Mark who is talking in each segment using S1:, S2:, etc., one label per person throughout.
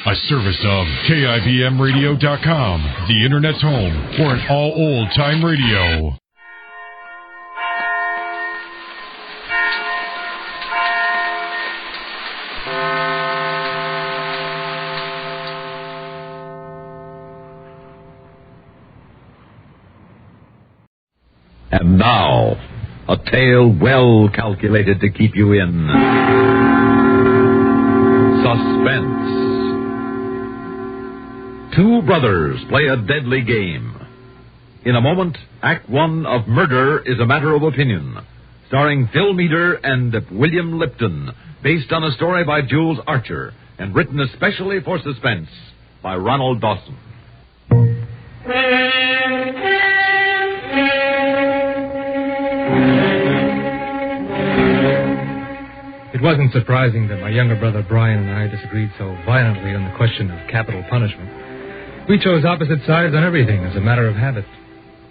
S1: A service of KIBMradio.com, the Internet's home for an all old-time radio.
S2: And now, a tale well calculated to keep you in suspense. Two brothers play a deadly game. In a moment, Act One of Murder is a Matter of Opinion, starring Phil Meader and William Lipton, based on a story by Jules Archer, and written especially for Suspense by Ronald Dawson.
S3: It wasn't surprising that my younger brother Brian and I disagreed so violently on the question of capital punishment. We chose opposite sides on everything as a matter of habit.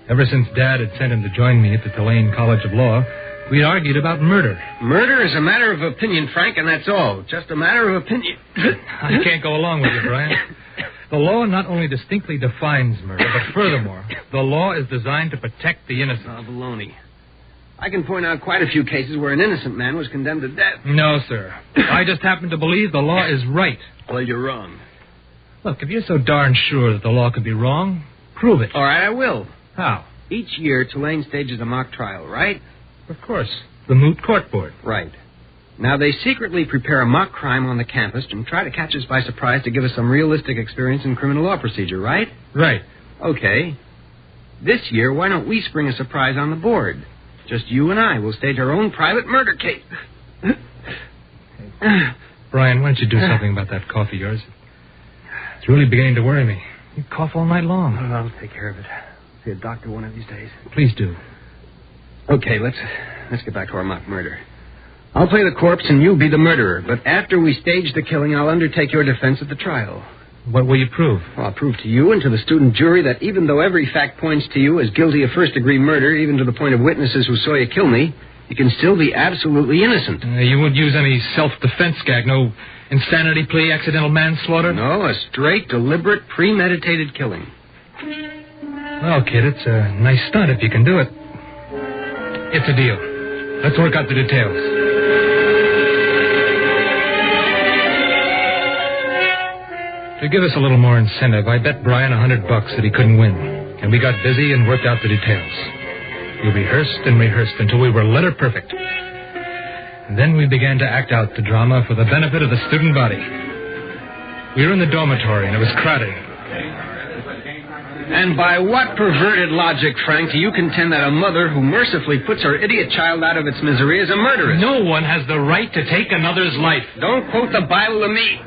S3: Ever since Dad had sent him to join me at the Tulane College of Law, we argued about murder.
S4: Murder is a matter of opinion, Frank, and that's all. Just a matter of opinion.
S3: I can't go along with you, Brian. The law not only distinctly defines murder, but furthermore, the law is designed to protect the innocent.
S4: Oh, baloney. I can point out quite a few cases where an innocent man was condemned to death.
S3: No, sir. I just happen to believe the law is right.
S4: Well, you're wrong.
S3: Look, if you're so darn sure that the law could be wrong, prove it.
S4: All right, I will.
S3: How?
S4: Each year, Tulane stages a mock trial, right?
S3: Of course. The moot court board.
S4: Right. Now, they secretly prepare a mock crime on the campus and try to catch us by surprise to give us some realistic experience in criminal law procedure, right?
S3: Right.
S4: Okay. This year, why don't we spring a surprise on the board? Just you and I will stage our own private murder case.
S3: Brian, why don't you do something about that cough of yours? It's really beginning to worry me. You cough all night long.
S4: Oh, I'll take care of it. See a doctor one of these days.
S3: Please do.
S4: Okay, let's get back to our mock murder. I'll play the corpse and you'll be the murderer, but after we stage the killing, I'll undertake your defense at the trial.
S3: What will you prove?
S4: Well, I'll prove to you and to the student jury that even though every fact points to you as guilty of first-degree murder, even to the point of witnesses who saw you kill me, you can still be absolutely innocent.
S3: You won't use any self-defense gag, no insanity plea, accidental manslaughter?
S4: No, a straight, deliberate, premeditated killing.
S3: Well, kid, it's a nice stunt if you can do it. It's a deal. Let's work out the details. To give us a little more incentive, I bet Brian $100 that he couldn't win. And we got busy and worked out the details. We rehearsed and rehearsed until we were letter perfect. And then we began to act out the drama for the benefit of the student body. We were in the dormitory, and it was crowded.
S4: And by what perverted logic, Frank, do you contend that a mother who mercifully puts her idiot child out of its misery is a murderess?
S3: No one has the right to take another's life.
S4: Don't quote the Bible to me.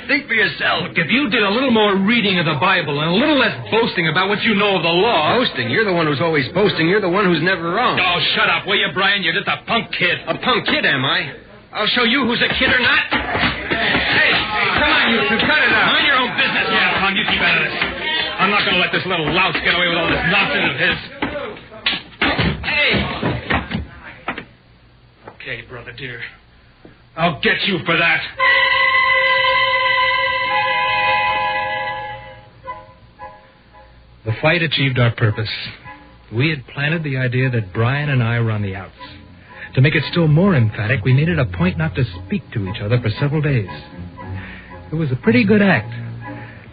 S4: Think for yourself.
S3: Look, if you did a little more reading of the Bible and a little less boasting about what you know of the law...
S4: Boasting? You're the one who's always boasting. You're the one who's never wrong.
S3: Oh, shut up, will you, Brian? You're just a punk kid.
S4: A punk kid, am I? I'll show you who's a kid or not. Hey, come on, you two, cut it out.
S3: Mind your own business. Yeah, Tom, you keep out of this. I'm not going to let this little louse get away with all this nonsense of his.
S4: Hey!
S3: Okay, brother dear. I'll get you for that. The fight achieved our purpose. We had planted the idea that Brian and I were on the outs. To make it still more emphatic, we made it a point not to speak to each other for several days. It was a pretty good act.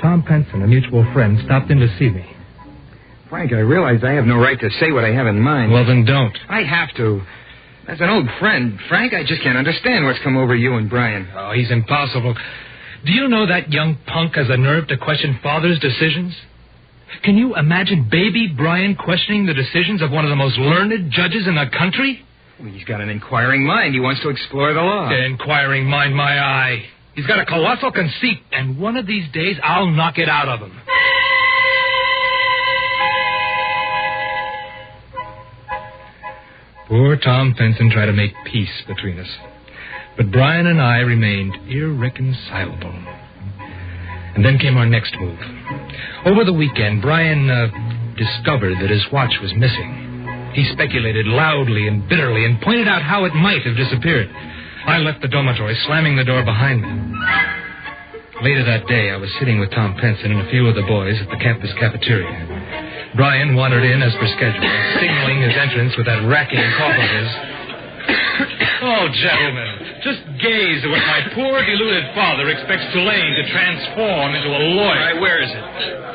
S3: Tom Penson, a mutual friend, stopped in to see me.
S5: Frank, I realize I have no right to say what I have in mind.
S3: Well, then don't.
S5: I have to. As an old friend, Frank, I just can't understand what's come over you and Brian.
S3: Oh, he's impossible. Do you know that young punk has the nerve to question father's decisions? Can you imagine baby Brian questioning the decisions of one of the most learned judges in the country?
S5: Well, he's got an inquiring mind. He wants to explore the law.
S3: The inquiring mind, my eye. He's got a colossal conceit, and one of these days I'll knock it out of him. Poor Tom Penson tried to make peace between us. But Brian and I remained irreconcilable. And then came our next move. Over the weekend, Brian discovered that his watch was missing. He speculated loudly and bitterly and pointed out how it might have disappeared. I left the dormitory, slamming the door behind me. Later that day, I was sitting with Tom Penson and a few of the boys at the campus cafeteria. Brian wandered in as per schedule, signaling his entrance with that racking cough of his.
S6: Oh, gentlemen, just gaze at what my poor, deluded father expects Tulane to transform into a lawyer.
S4: All right, where is it?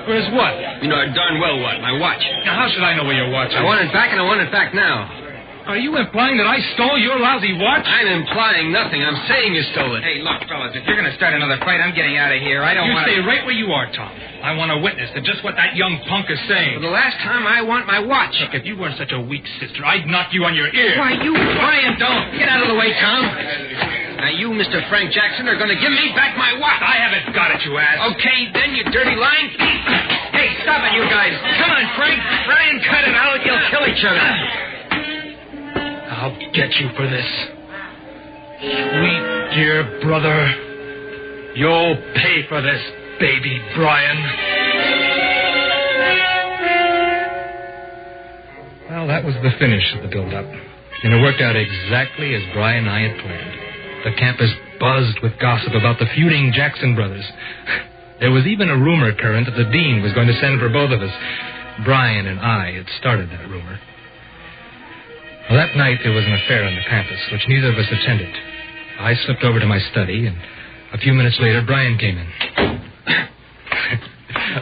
S6: Where's what?
S4: You know darn well what. My watch.
S6: Now, how should I know where your watch is?
S4: I want it back, and I want it back now.
S6: Are you implying that I stole your lousy watch?
S4: I'm implying nothing. I'm saying you stole it.
S5: Hey, look, fellas, if you're going to start another fight, I'm getting out of here. I don't
S6: You
S5: want
S6: stay right where you are, Tom. I want a witness to just what that young punk is saying.
S4: For the last time, I want my watch.
S6: Look, if you weren't such a weak sister, I'd knock you on your ear.
S4: Why, you... Brian, don't. Get out of the way, Tom. Now, you, Mr. Frank Jackson, are going to give me back my watch.
S6: I haven't got it, you ass.
S4: Okay, then, you dirty lying thief. Hey, stop it, you guys. Come on, Frank. Brian, cut it out. You'll kill each other.
S6: I'll get you for this. Sweet, dear brother. You'll pay for this, baby Brian.
S3: Well, that was the finish of the build-up. And it worked out exactly as Brian and I had planned. The campus buzzed with gossip about the feuding Jackson brothers. There was even a rumor current that the dean was going to send for both of us. Brian and I had started that rumor. Well, that night there was an affair on the campus, which neither of us attended. I slipped over to my study, and a few minutes later, Brian came in.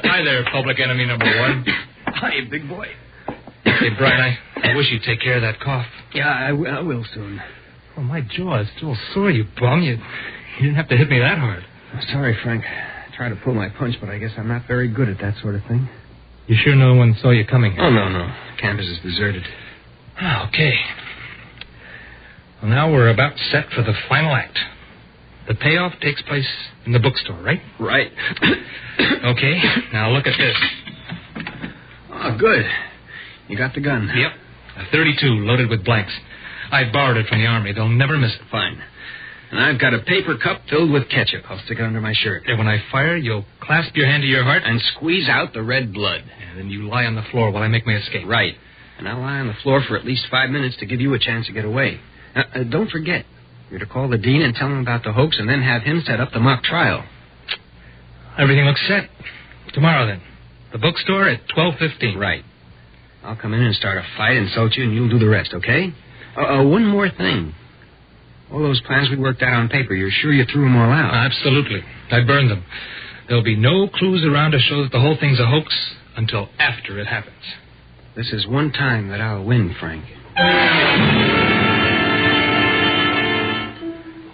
S3: Hi there, public enemy number one.
S4: Hi, big boy.
S3: Hey, Brian, I wish you'd take care of that cough.
S4: Yeah, I will soon.
S3: Oh, my jaw is still sore, you bum. You didn't have to hit me that hard.
S4: I'm sorry, Frank. I tried to pull my punch, but I guess I'm not very good at that sort of thing.
S3: You sure no one saw you coming here?
S4: Oh, no. Campus is deserted.
S3: Okay. Well, now we're about set for the final act. The payoff takes place in the bookstore, right?
S4: Right.
S3: Okay, now look at this.
S4: Oh, good. You got the gun.
S3: Yep, a 32 loaded with blanks. I borrowed it from the Army. They'll never miss it.
S4: Fine. And I've got a paper cup filled with ketchup. I'll stick it under my shirt.
S3: And when I fire, you'll clasp your hand to your heart
S4: and squeeze out the red blood.
S3: And then you lie on the floor while I make my escape.
S4: Right. And I'll lie on the floor for at least 5 minutes to give you a chance to get away. Now, don't forget, you're to call the dean and tell him about the hoax and then have him set up the mock trial.
S3: Everything looks set. Tomorrow, then. The bookstore at 12:15.
S4: Right. I'll come in and start a fight, insult you, and you'll do the rest, okay? One more thing. All those plans we worked out on paper, you're sure you threw them all out?
S3: Absolutely. I burned them. There'll be no clues around to show that the whole thing's a hoax until after it happens.
S4: This is one time that I'll win, Frank.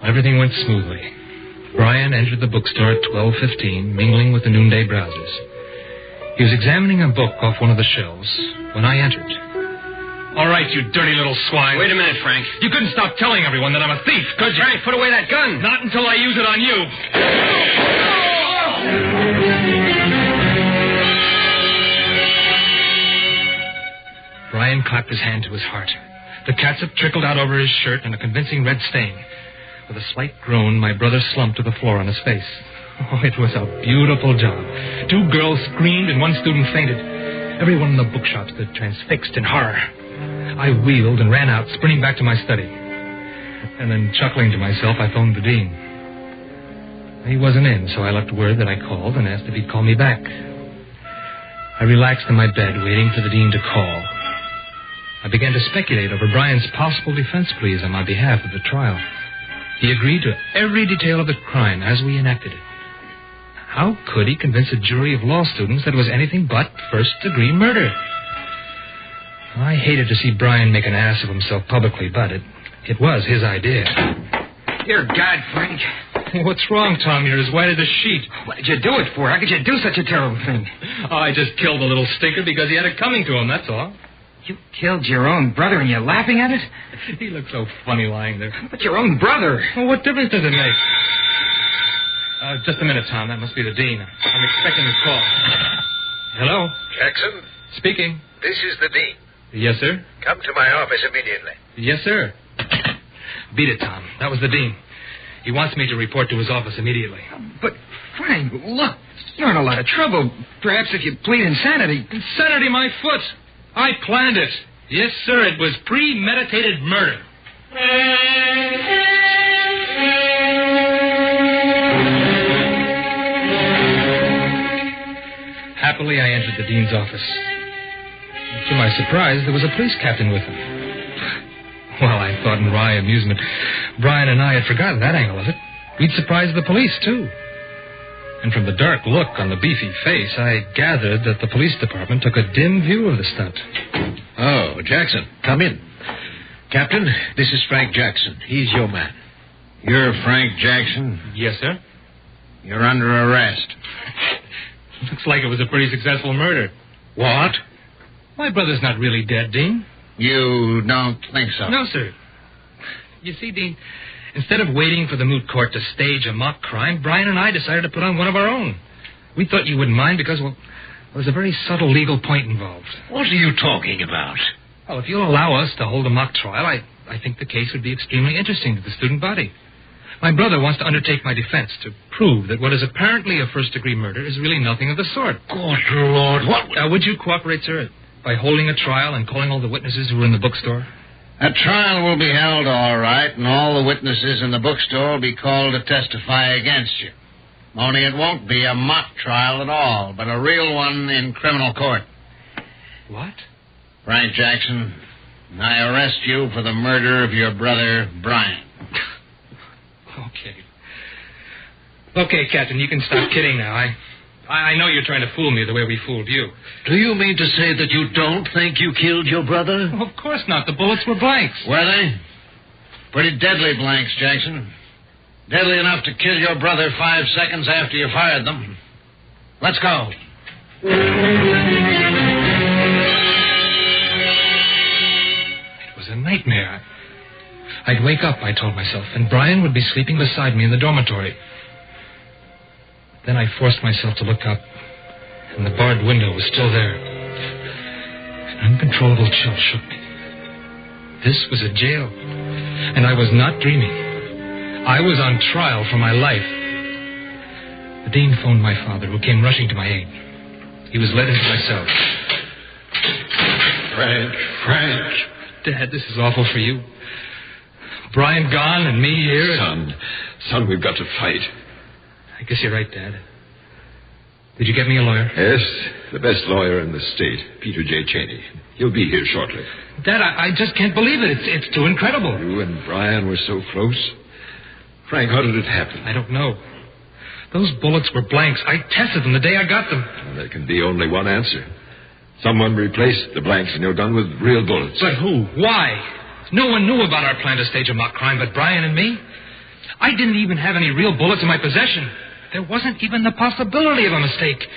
S3: Everything went smoothly. Brian entered the bookstore at 12:15, mingling with the noonday browsers. He was examining a book off one of the shelves when I entered.
S6: All right, you dirty little swine.
S4: Wait a minute, Frank.
S6: You couldn't stop telling everyone that I'm a thief, could you?
S4: Frank, put away that gun.
S6: Not until I use it on you.
S3: Brian clapped his hand to his heart. The catsup trickled out over his shirt in a convincing red stain. With a slight groan, my brother slumped to the floor on his face. Oh, it was a beautiful job. 2 girls screamed and 1 student fainted. Everyone in the bookshop stood transfixed in horror. I wheeled and ran out, sprinting back to my study. And then, chuckling to myself, I phoned the dean. He wasn't in, so I left word that I called and asked if he'd call me back. I relaxed in my bed, waiting for the dean to call. I began to speculate over Brian's possible defense pleas on my behalf at the trial. He agreed to every detail of the crime as we enacted it. How could he convince a jury of law students that it was anything but first-degree murder? I hated to see Brian make an ass of himself publicly, but it was his idea.
S5: Dear God, Frank.
S3: What's wrong, Tom? You're as white as a sheet.
S5: What did you do it for? How could you do such a terrible thing?
S3: Oh, I just killed the little stinker because he had it coming to him, that's all.
S5: You killed your own brother and you're laughing at it?
S3: He looked so funny lying there.
S5: But your own brother.
S3: Well, what difference does it make? Just a minute, Tom. That must be the dean. I'm expecting his call. Hello?
S7: Jackson?
S3: Speaking.
S7: This is the dean.
S3: Yes, sir?
S7: Come to my office immediately.
S3: Yes, sir. Beat it, Tom. That was the dean. He wants me to report to his office immediately.
S5: But, Frank, look, you're in a lot of trouble. Perhaps if you plead insanity.
S3: Insanity, my foot! I planned it. Yes, sir, it was premeditated murder. Slowly, I entered the dean's office. To my surprise, there was a police captain with him. Well, I thought in wry amusement, Brian and I had forgotten that angle of it. We'd surprised the police, too. And from the dark look on the beefy face, I gathered that the police department took a dim view of the stunt.
S8: Oh, Jackson, come in. Captain, this is Frank Jackson. He's your man.
S9: You're Frank Jackson?
S3: Yes, sir.
S9: You're under arrest.
S3: Looks like it was a pretty successful murder.
S8: What?
S3: My brother's not really dead, Dean.
S9: You don't think so?
S3: No, sir. You see, Dean, instead of waiting for the moot court to stage a mock crime, Brian and I decided to put on one of our own. We thought you wouldn't mind because, well, there was a very subtle legal point involved.
S8: What are you talking about?
S3: Well, if you'll allow us to hold a mock trial, I think the case would be extremely interesting to the student body. My brother wants to undertake my defense to prove that what is apparently a first-degree murder is really nothing of the sort.
S8: Good Lord, what?
S3: Would you cooperate, sir, by holding a trial and calling all the witnesses who were in the bookstore?
S9: A trial will be held, all right, and all the witnesses in the bookstore will be called to testify against you. Only it won't be a mock trial at all, but a real one in criminal court.
S3: What?
S9: Frank Jackson, I arrest you for the murder of your brother, Brian.
S3: Okay, Captain, you can stop kidding now. I know you're trying to fool me the way we fooled you.
S8: Do you mean to say that you don't think you killed your brother?
S3: Well, of course not. The bullets were blanks.
S9: Were they? Pretty deadly blanks, Jackson. Deadly enough to kill your brother 5 seconds after you fired them. Let's go.
S3: It was a nightmare. I'd wake up, I told myself, and Brian would be sleeping beside me in the dormitory. Then I forced myself to look up, and the barred window was still there. An uncontrollable chill shook me. This was a jail, and I was not dreaming. I was on trial for my life. The dean phoned my father, who came rushing to my aid. He was led into my cell.
S8: Frank.
S3: Dad, this is awful for you. Brian gone and me here.
S10: Son, we've got to fight.
S3: I guess you're right, Dad. Did you get me a lawyer?
S10: Yes, the best lawyer in the state, Peter J. Cheney. He'll be here shortly.
S3: Dad, I just can't believe it. It's too incredible.
S10: You and Brian were so close. Frank, how did it happen?
S3: I don't know. Those bullets were blanks. I tested them the day I got them.
S10: Well, there can be only one answer. Someone replaced the blanks and you're done with real bullets.
S3: But who? Why? No one knew about our plan to stage a mock crime but Brian and me. I didn't even have any real bullets in my possession. There wasn't even the possibility of a mistake.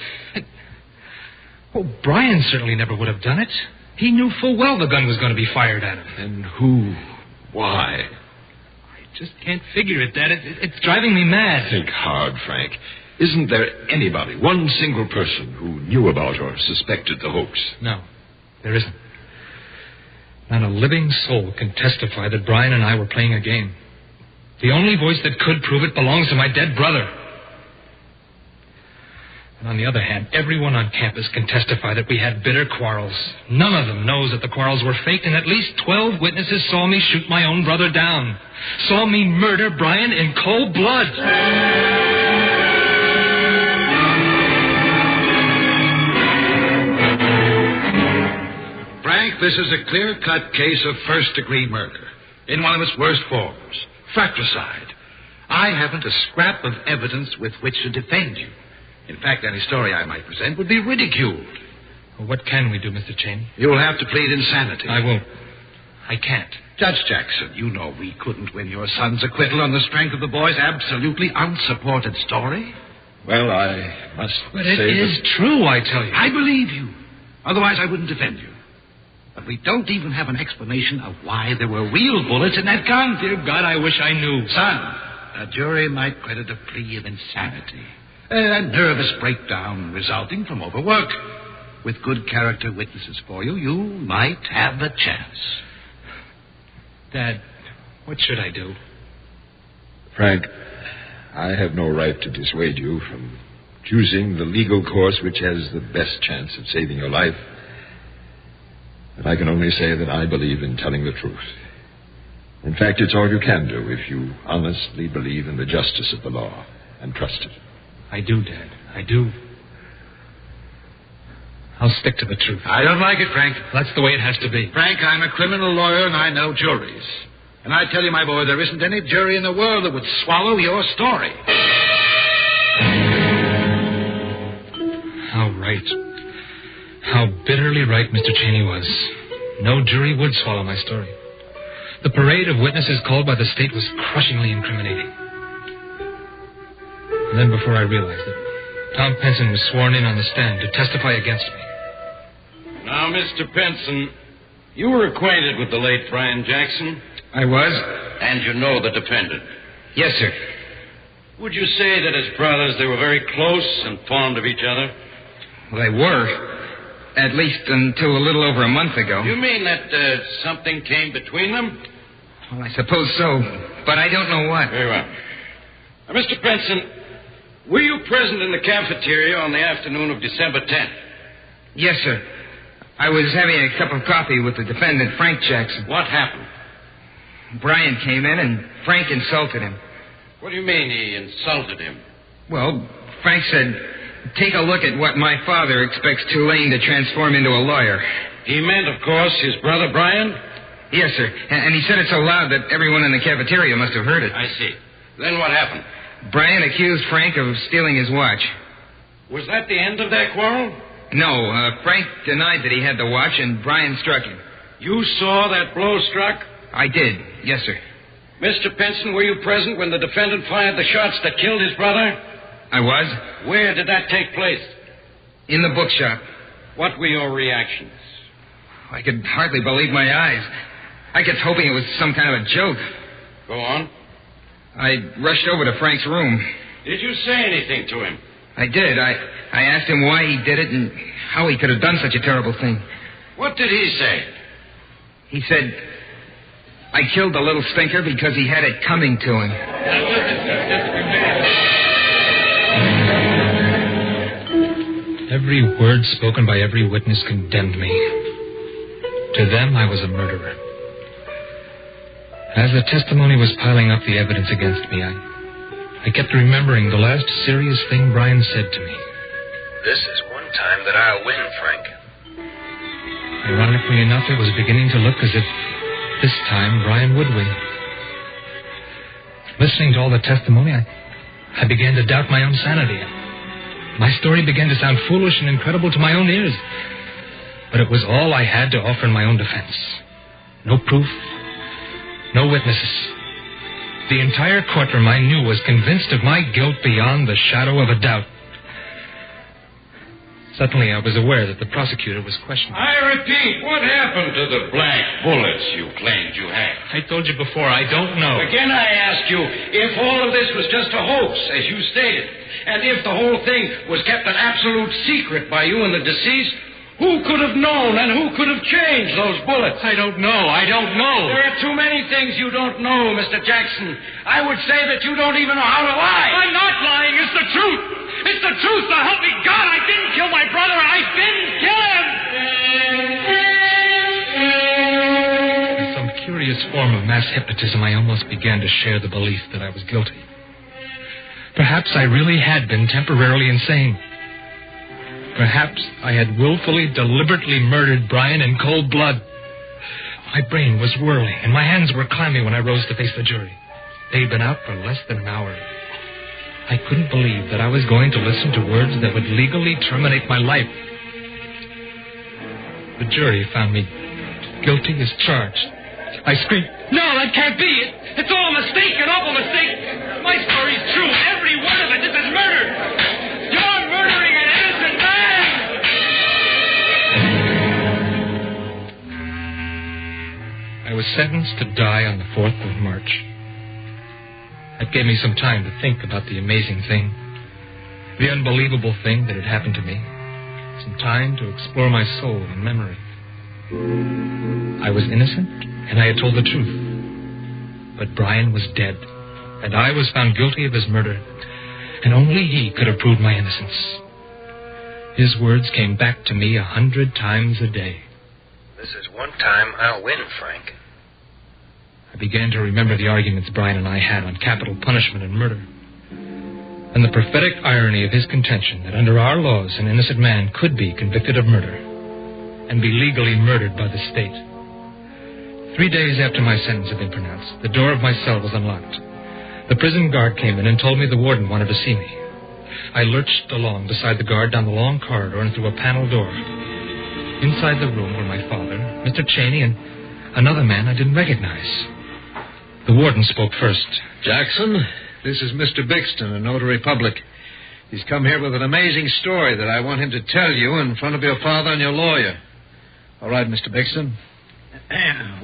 S3: Brian certainly never would have done it. He knew full well the gun was going to be fired at him.
S10: And who? Why?
S3: I just can't figure it, Dad. It's driving me mad.
S10: Think hard, Frank. Isn't there anybody, one single person, who knew about or suspected the hoax?
S3: No, there isn't. Not a living soul can testify that Brian and I were playing a game. The only voice that could prove it belongs to my dead brother. And on the other hand, everyone on campus can testify that we had bitter quarrels. None of them knows that the quarrels were faked, and at least 12 witnesses saw me shoot my own brother down. Saw me murder Brian in cold blood.
S8: Frank, this is a clear-cut case of first-degree murder in one of its worst forms, fratricide. I haven't a scrap of evidence with which to defend you. In fact, any story I might present would be ridiculed.
S3: Well, what can we do, Mr. Cheney?
S8: You'll have to plead insanity.
S3: I won't. I can't.
S8: Judge Jackson, you know we couldn't win your son's acquittal on the strength of the boy's absolutely unsupported story.
S10: Well, I must
S3: But
S10: say
S3: it is true, I tell you.
S8: I believe you. Otherwise, I wouldn't defend you. But we don't even have an explanation of why there were real bullets in that gun.
S3: Dear God, I wish I knew.
S8: Son, a jury might credit a plea of insanity. A nervous breakdown resulting from overwork. With good character witnesses for you, you might have a chance.
S3: Dad, what should I do?
S10: Frank, I have no right to dissuade you from choosing the legal course which has the best chance of saving your life. But I can only say that I believe in telling the truth. In fact, it's all you can do if you honestly believe in the justice of the law and trust it.
S3: I do, Dad. I do. I'll stick to the truth.
S8: I don't like it, Frank.
S3: That's the way it has to be.
S8: Frank, I'm a criminal lawyer and I know juries. And I tell you, my boy, there isn't any jury in the world that would swallow your story.
S3: How right. How bitterly right Mr. Cheney was. No jury would swallow my story. The parade of witnesses called by the state was crushingly incriminating. And then before I realized it, Tom Penson was sworn in on the stand to testify against me.
S11: Now, Mr. Penson, you were acquainted with the late Brian Jackson?
S5: I was.
S11: And you know the defendant?
S5: Yes, sir.
S11: Would you say that as brothers they were very close and fond of each other?
S5: Well, they were. At least until a little over a month ago.
S11: You mean that something came between them?
S5: Well, I suppose so, but I don't know what.
S11: Very well. Now, Mr. Penson, were you present in the cafeteria on the afternoon of December 10th?
S5: Yes, sir. I was having a cup of coffee with the defendant, Frank Jackson.
S11: What happened?
S5: Brian came in and Frank insulted him.
S11: What do you mean he insulted him?
S5: Well, Frank said, "Take a look at what my father expects Tulane to transform into a lawyer."
S11: He meant, of course, his brother Brian?
S5: Yes, sir. And he said it so loud that everyone in the cafeteria must have heard it.
S11: I see. Then what happened?
S5: Brian accused Frank of stealing his watch.
S11: Was that the end of their quarrel?
S5: No, Frank denied that he had the watch, and Brian struck him.
S11: You saw that blow struck?
S5: I did. Yes, sir.
S11: Mr. Penson, were you present when the defendant fired the shots that killed his brother?
S5: I was.
S11: Where did that take place?
S5: In the bookshop.
S11: What were your reactions?
S5: I could hardly believe my eyes. I kept hoping it was some kind of a joke.
S11: Go on.
S5: I rushed over to Frank's room.
S11: Did you say anything to him?
S5: I did. I asked him why he did it and how he could have done such a terrible thing.
S11: What did he say?
S5: He said, "I killed the little stinker because he had it coming to him."
S3: Every word spoken by every witness condemned me. To them, I was a murderer. As the testimony was piling up the evidence against me, I kept remembering the last serious thing Brian said to me.
S7: This is one time that I'll win, Frank.
S3: Ironically enough, it was beginning to look as if this time Brian would win. Listening to all the testimony, I began to doubt my own sanity. My story began to sound foolish and incredible to my own ears. But it was all I had to offer in my own defense. No proof, no witnesses. The entire courtroom, I knew, was convinced of my guilt beyond the shadow of a doubt. Suddenly, I was aware that the prosecutor was questioning.
S11: I repeat, what happened to the blank bullets you claimed you had?
S3: I told you before, I don't know.
S11: Again, I ask you, if all of this was just a hoax, as you stated, and if the whole thing was kept an absolute secret by you and the deceased, who could have known and who could have changed those bullets?
S3: I don't know.
S11: There are too many things you don't know, Mr. Jackson. I would say that you don't even know how to lie.
S6: I'm not lying. It's the truth. It's the truth. So help me God, I didn't kill my brother. I didn't kill him.
S3: In some curious form of mass hypnotism, I almost began to share the belief that I was guilty. Perhaps I really had been temporarily insane. Perhaps I had willfully, deliberately murdered Brian in cold blood. My brain was whirling, and my hands were clammy when I rose to face the jury. They'd been out for less than an hour. I couldn't believe that I was going to listen to words that would legally terminate my life. The jury found me guilty as charged. I screamed,
S6: No, that can't be. It's all a mistake, an awful mistake. My story's true. Every word of it. This is murder. You're murdering an innocent man.
S3: I was sentenced to die on the 4th of March. That gave me some time to think about the amazing thing, the unbelievable thing that had happened to me, some time to explore my soul and memory. I was innocent, and I had told the truth. But Brian was dead, and I was found guilty of his murder, and only he could have proved my innocence. His words came back to me 100 times a day.
S7: This is one time I'll win, Frank.
S3: I began to remember the arguments Brian and I had on capital punishment and murder. and the prophetic irony of his contention that under our laws an innocent man could be convicted of murder and be legally murdered by the state. 3 days after my sentence had been pronounced, the door of my cell was unlocked. The prison guard came in and told me the warden wanted to see me. I lurched along beside the guard down the long corridor and through a panel door. Inside the room were my father, Mr. Cheney, and another man I didn't recognize. The warden spoke first.
S12: Jackson, this is Mr. Bixton, a notary public. He's come here with an amazing story that I want him to tell you in front of your father and your lawyer. All right, Mr. Bixton.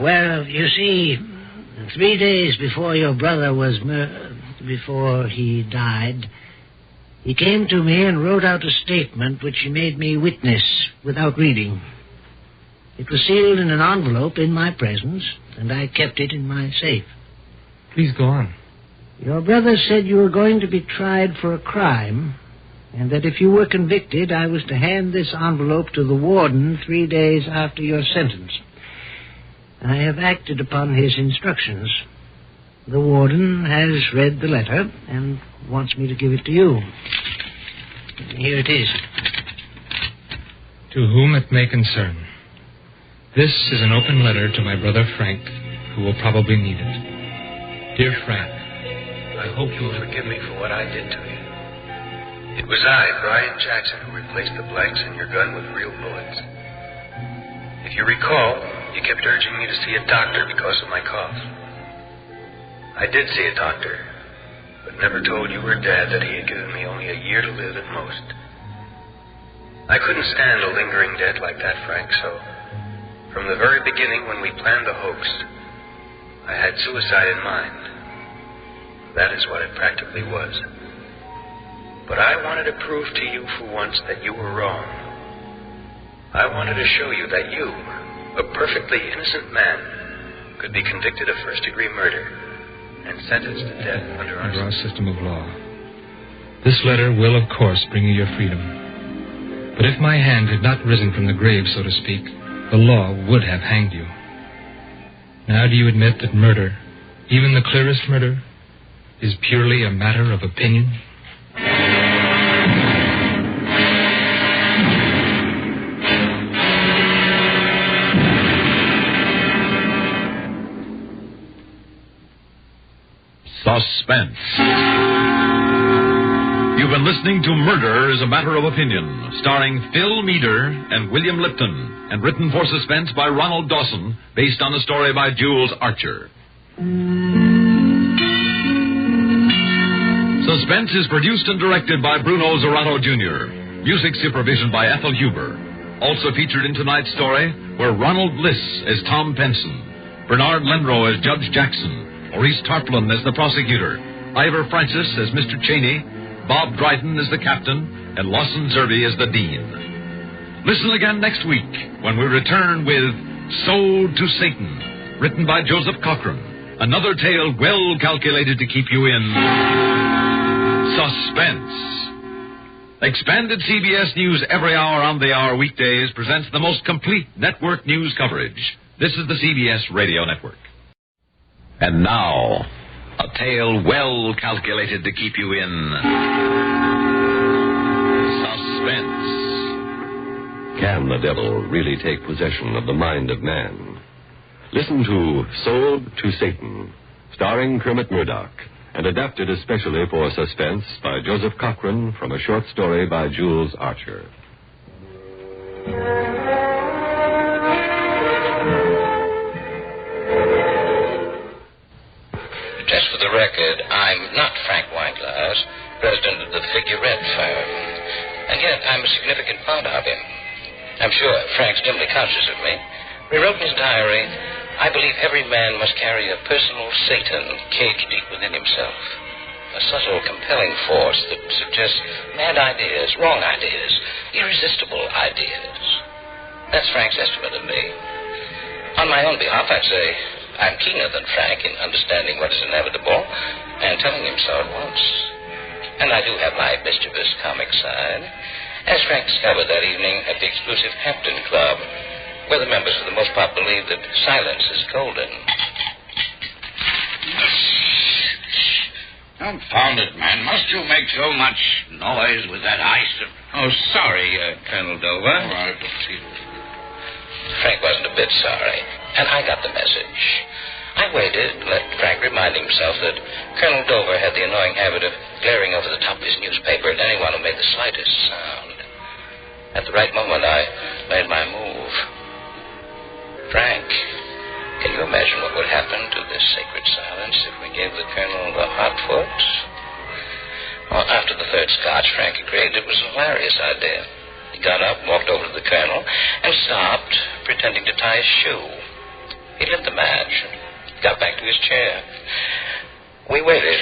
S13: Well, you see, 3 days before your brother before he died, he came to me and wrote out a statement which he made me witness without reading. It was sealed in an envelope in my presence, and I kept it in my safe.
S3: Please go on.
S13: Your brother said you were going to be tried for a crime, and that if you were convicted, I was to hand this envelope to the warden 3 days after your sentence. I have acted upon his instructions. The warden has read the letter and wants me to give it to you. Here it is.
S3: To whom it may concern. This is an open letter to my brother Frank, who will probably need it. Dear Frank,
S7: I hope you will forgive me for what I did to you. It was I, Brian Jackson, who replaced the blanks in your gun with real bullets. If you recall, you kept urging me to see a doctor because of my cough. I did see a doctor, but never told you or Dad that he had given me only a year to live at most. I couldn't stand a lingering death like that, Frank, so from the very beginning when we planned the hoax, I had suicide in mind. That is what it practically was. But I wanted to prove to you for once that you were wrong. I wanted to show you that you, a perfectly innocent man, could be convicted of first-degree murder and sentenced to death under
S3: our system of law. This letter will, of course, bring you your freedom. But if my hand had not risen from the grave, so to speak, the law would have hanged you. Now do you admit that murder, even the clearest murder, is purely a matter of opinion?
S2: Suspense. You've been listening to Murder is a Matter of Opinion, starring Phil Meader and William Lipton, and written for Suspense by Ronald Dawson, based on a story by Jules Archer. Suspense is produced and directed by Bruno Zerato Jr. Music supervision by Ethel Huber. Also featured in tonight's story were Ronald Bliss as Tom Penson, Bernard Lenrow as Judge Jackson, Maurice Tarplin as the prosecutor, Ivor Francis as Mr. Cheney, Bob Dryden as the captain, and Lawson Zerby as the dean. Listen again next week when we return with Sold to Satan, written by Joseph Cochran. Another tale well calculated to keep you in suspense. Expanded CBS News every hour on the hour weekdays presents the most complete network news coverage. This is the CBS Radio Network. And now, a tale well calculated to keep you in suspense.
S14: Can the devil really take possession of the mind of man? Listen to Sold to Satan, starring Kermit Murdoch, and adapted especially for Suspense by Joseph Cochran from a short story by Jules Archer.
S15: Just for the record, I'm not Frank Weinglass, president of the Figurette firm. And yet I'm a significant part of him. I'm sure Frank's dimly conscious of me. He wrote in his diary, I believe every man must carry a personal Satan caged deep within himself. A subtle, compelling force that suggests mad ideas, wrong ideas, irresistible ideas. That's Frank's estimate of me. On my own behalf, I'd say I'm keener than Frank in understanding what is inevitable and telling him so at once. And I do have my mischievous comic side, as Frank discovered that evening at the exclusive Hampton Club, where the members for the most part believe that silence is golden.
S16: Confound it, man. Must you make so much noise with that ice?
S5: Oh, sorry, Colonel Dover.
S16: All right.
S15: Frank wasn't a bit sorry, and I got the message. I waited, let Frank remind himself that Colonel Dover had the annoying habit of glaring over the top of his newspaper at anyone who made the slightest sound. At the right moment, I made my move. Frank, can you imagine what would happen to this sacred silence if we gave the Colonel the hot foot? Well, after the third scotch Frank agreed it was a hilarious idea. He got up, walked over to the Colonel, and stopped, pretending to tie his shoe. He lit the match and got back to his chair. We waited.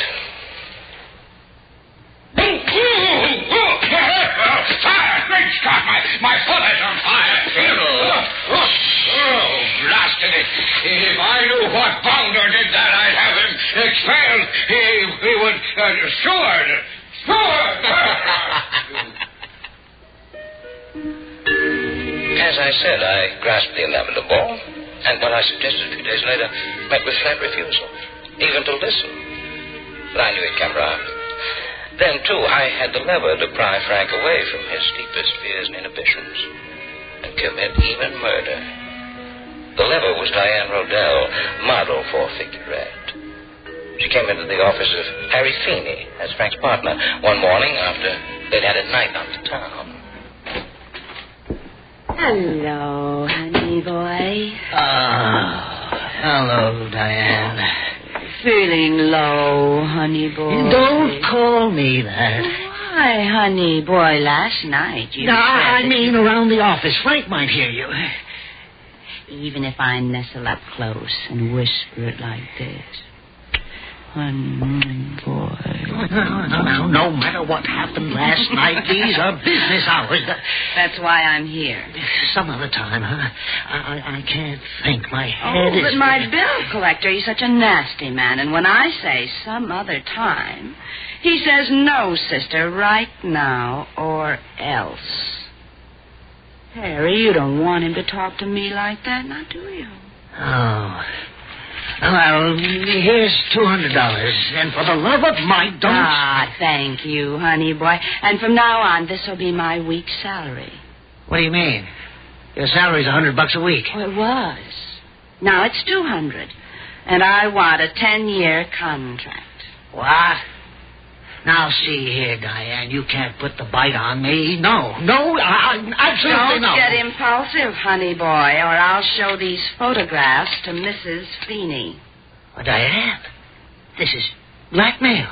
S16: Fire! Great Scott! My foot is on fire! Oh, blasted it! If I knew what bounder did that, I'd have him expelled. He would... Steward!
S15: As I said, I grasped the inevitable, and what I suggested a few days later met with flat refusal, even to listen. But I knew he'd come round. Then, too, I had the lever to pry Frank away from his deepest fears and inhibitions and commit even murder. The lever was Diane Rodell, model for Figurette. She came into the office of Harry Feeney as Frank's partner one morning after they'd had a night on the town.
S17: Hello, honey boy.
S13: Hello, Diane.
S17: Feeling low, honey boy.
S13: Don't call me that.
S17: Why, honey boy, last night you
S13: No,
S17: said
S13: I
S17: that
S13: mean around the office. Frank might hear you.
S17: even if I nestle up close and whisper it like this. Honey boy.
S13: No matter what happened last night, these are business hours.
S17: That's why I'm here.
S13: Some other time, huh? I can't think. My head is...
S17: But my bill collector, he's such a nasty man. And when I say some other time, he says, no, sister, right now or else. Harry, you don't want him to talk to me like that, now do you?
S13: Oh. Well, here's $200. And for the love of Mike, don't...
S17: Ah, thank you, honey boy. And from now on, this will be my week's salary.
S13: What do you mean? Your salary's $100 a week.
S17: Oh, it was. Now it's $200. And I want a 10-year contract.
S13: What? Now, see here, Diane, you can't put the bite on me. No, absolutely
S17: Don't
S13: no.
S17: get impulsive, honey boy, or I'll show these photographs to Mrs. Feeney.
S13: Oh, Diane, this is blackmail.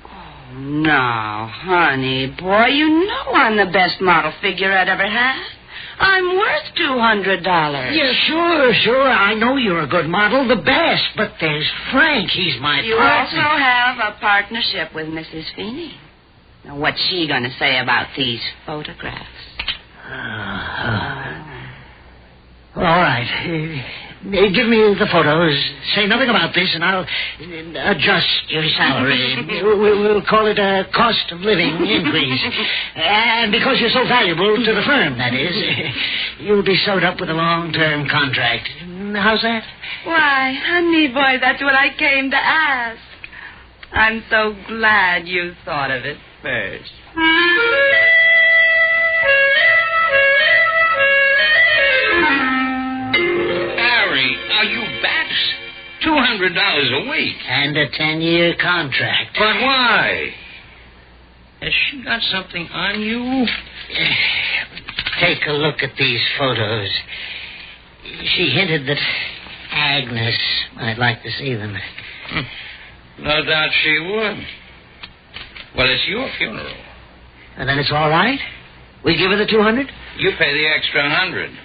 S17: Oh, no, honey boy, you know I'm the best model figurette ever had. I'm worth $200.
S13: Yeah, sure. I know you're a good model, the best. But there's Frank. He's my
S17: You
S13: partner.
S17: also have a partnership with Mrs. Feeney. Now, what's she going to say about these photographs?
S13: All right. Give me the photos. Say nothing about this, and I'll adjust your salary. We'll call it a cost of living increase. And because you're so valuable to the firm, that is, you'll be sewed up with a long-term contract. How's that?
S17: Why, honey boy, that's what I came to ask. I'm so glad you thought of it first.
S16: You bet. $200 a week.
S13: And a 10-year contract.
S16: But why? Has she got something on you?
S13: Take a look at these photos. She hinted that Agnes might like to see them.
S16: No doubt she would. Well, it's your funeral.
S13: And then it's all right? We give her the $200?
S16: You pay the extra $100.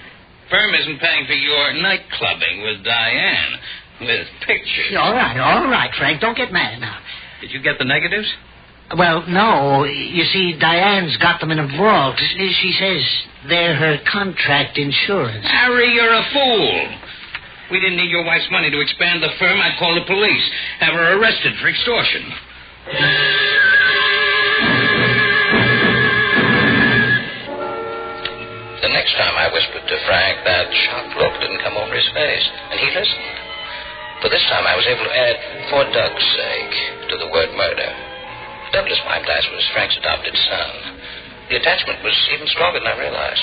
S16: Firm isn't paying for your night clubbing with Diane, with pictures.
S13: All right, Frank. Don't get mad now.
S16: Did you get the negatives?
S13: Well, no. You see, Diane's got them in a vault. She says they're her contract insurance.
S16: Harry, you're a fool. We didn't need your wife's money to expand the firm. I'd call the police, have her arrested for extortion.
S15: The next time I whispered to Frank, that shocked look didn't come over his face, and he listened. For this time I was able to add, for Doug's sake, to the word murder. Douglas Wineglass was Frank's adopted son. The attachment was even stronger than I realized.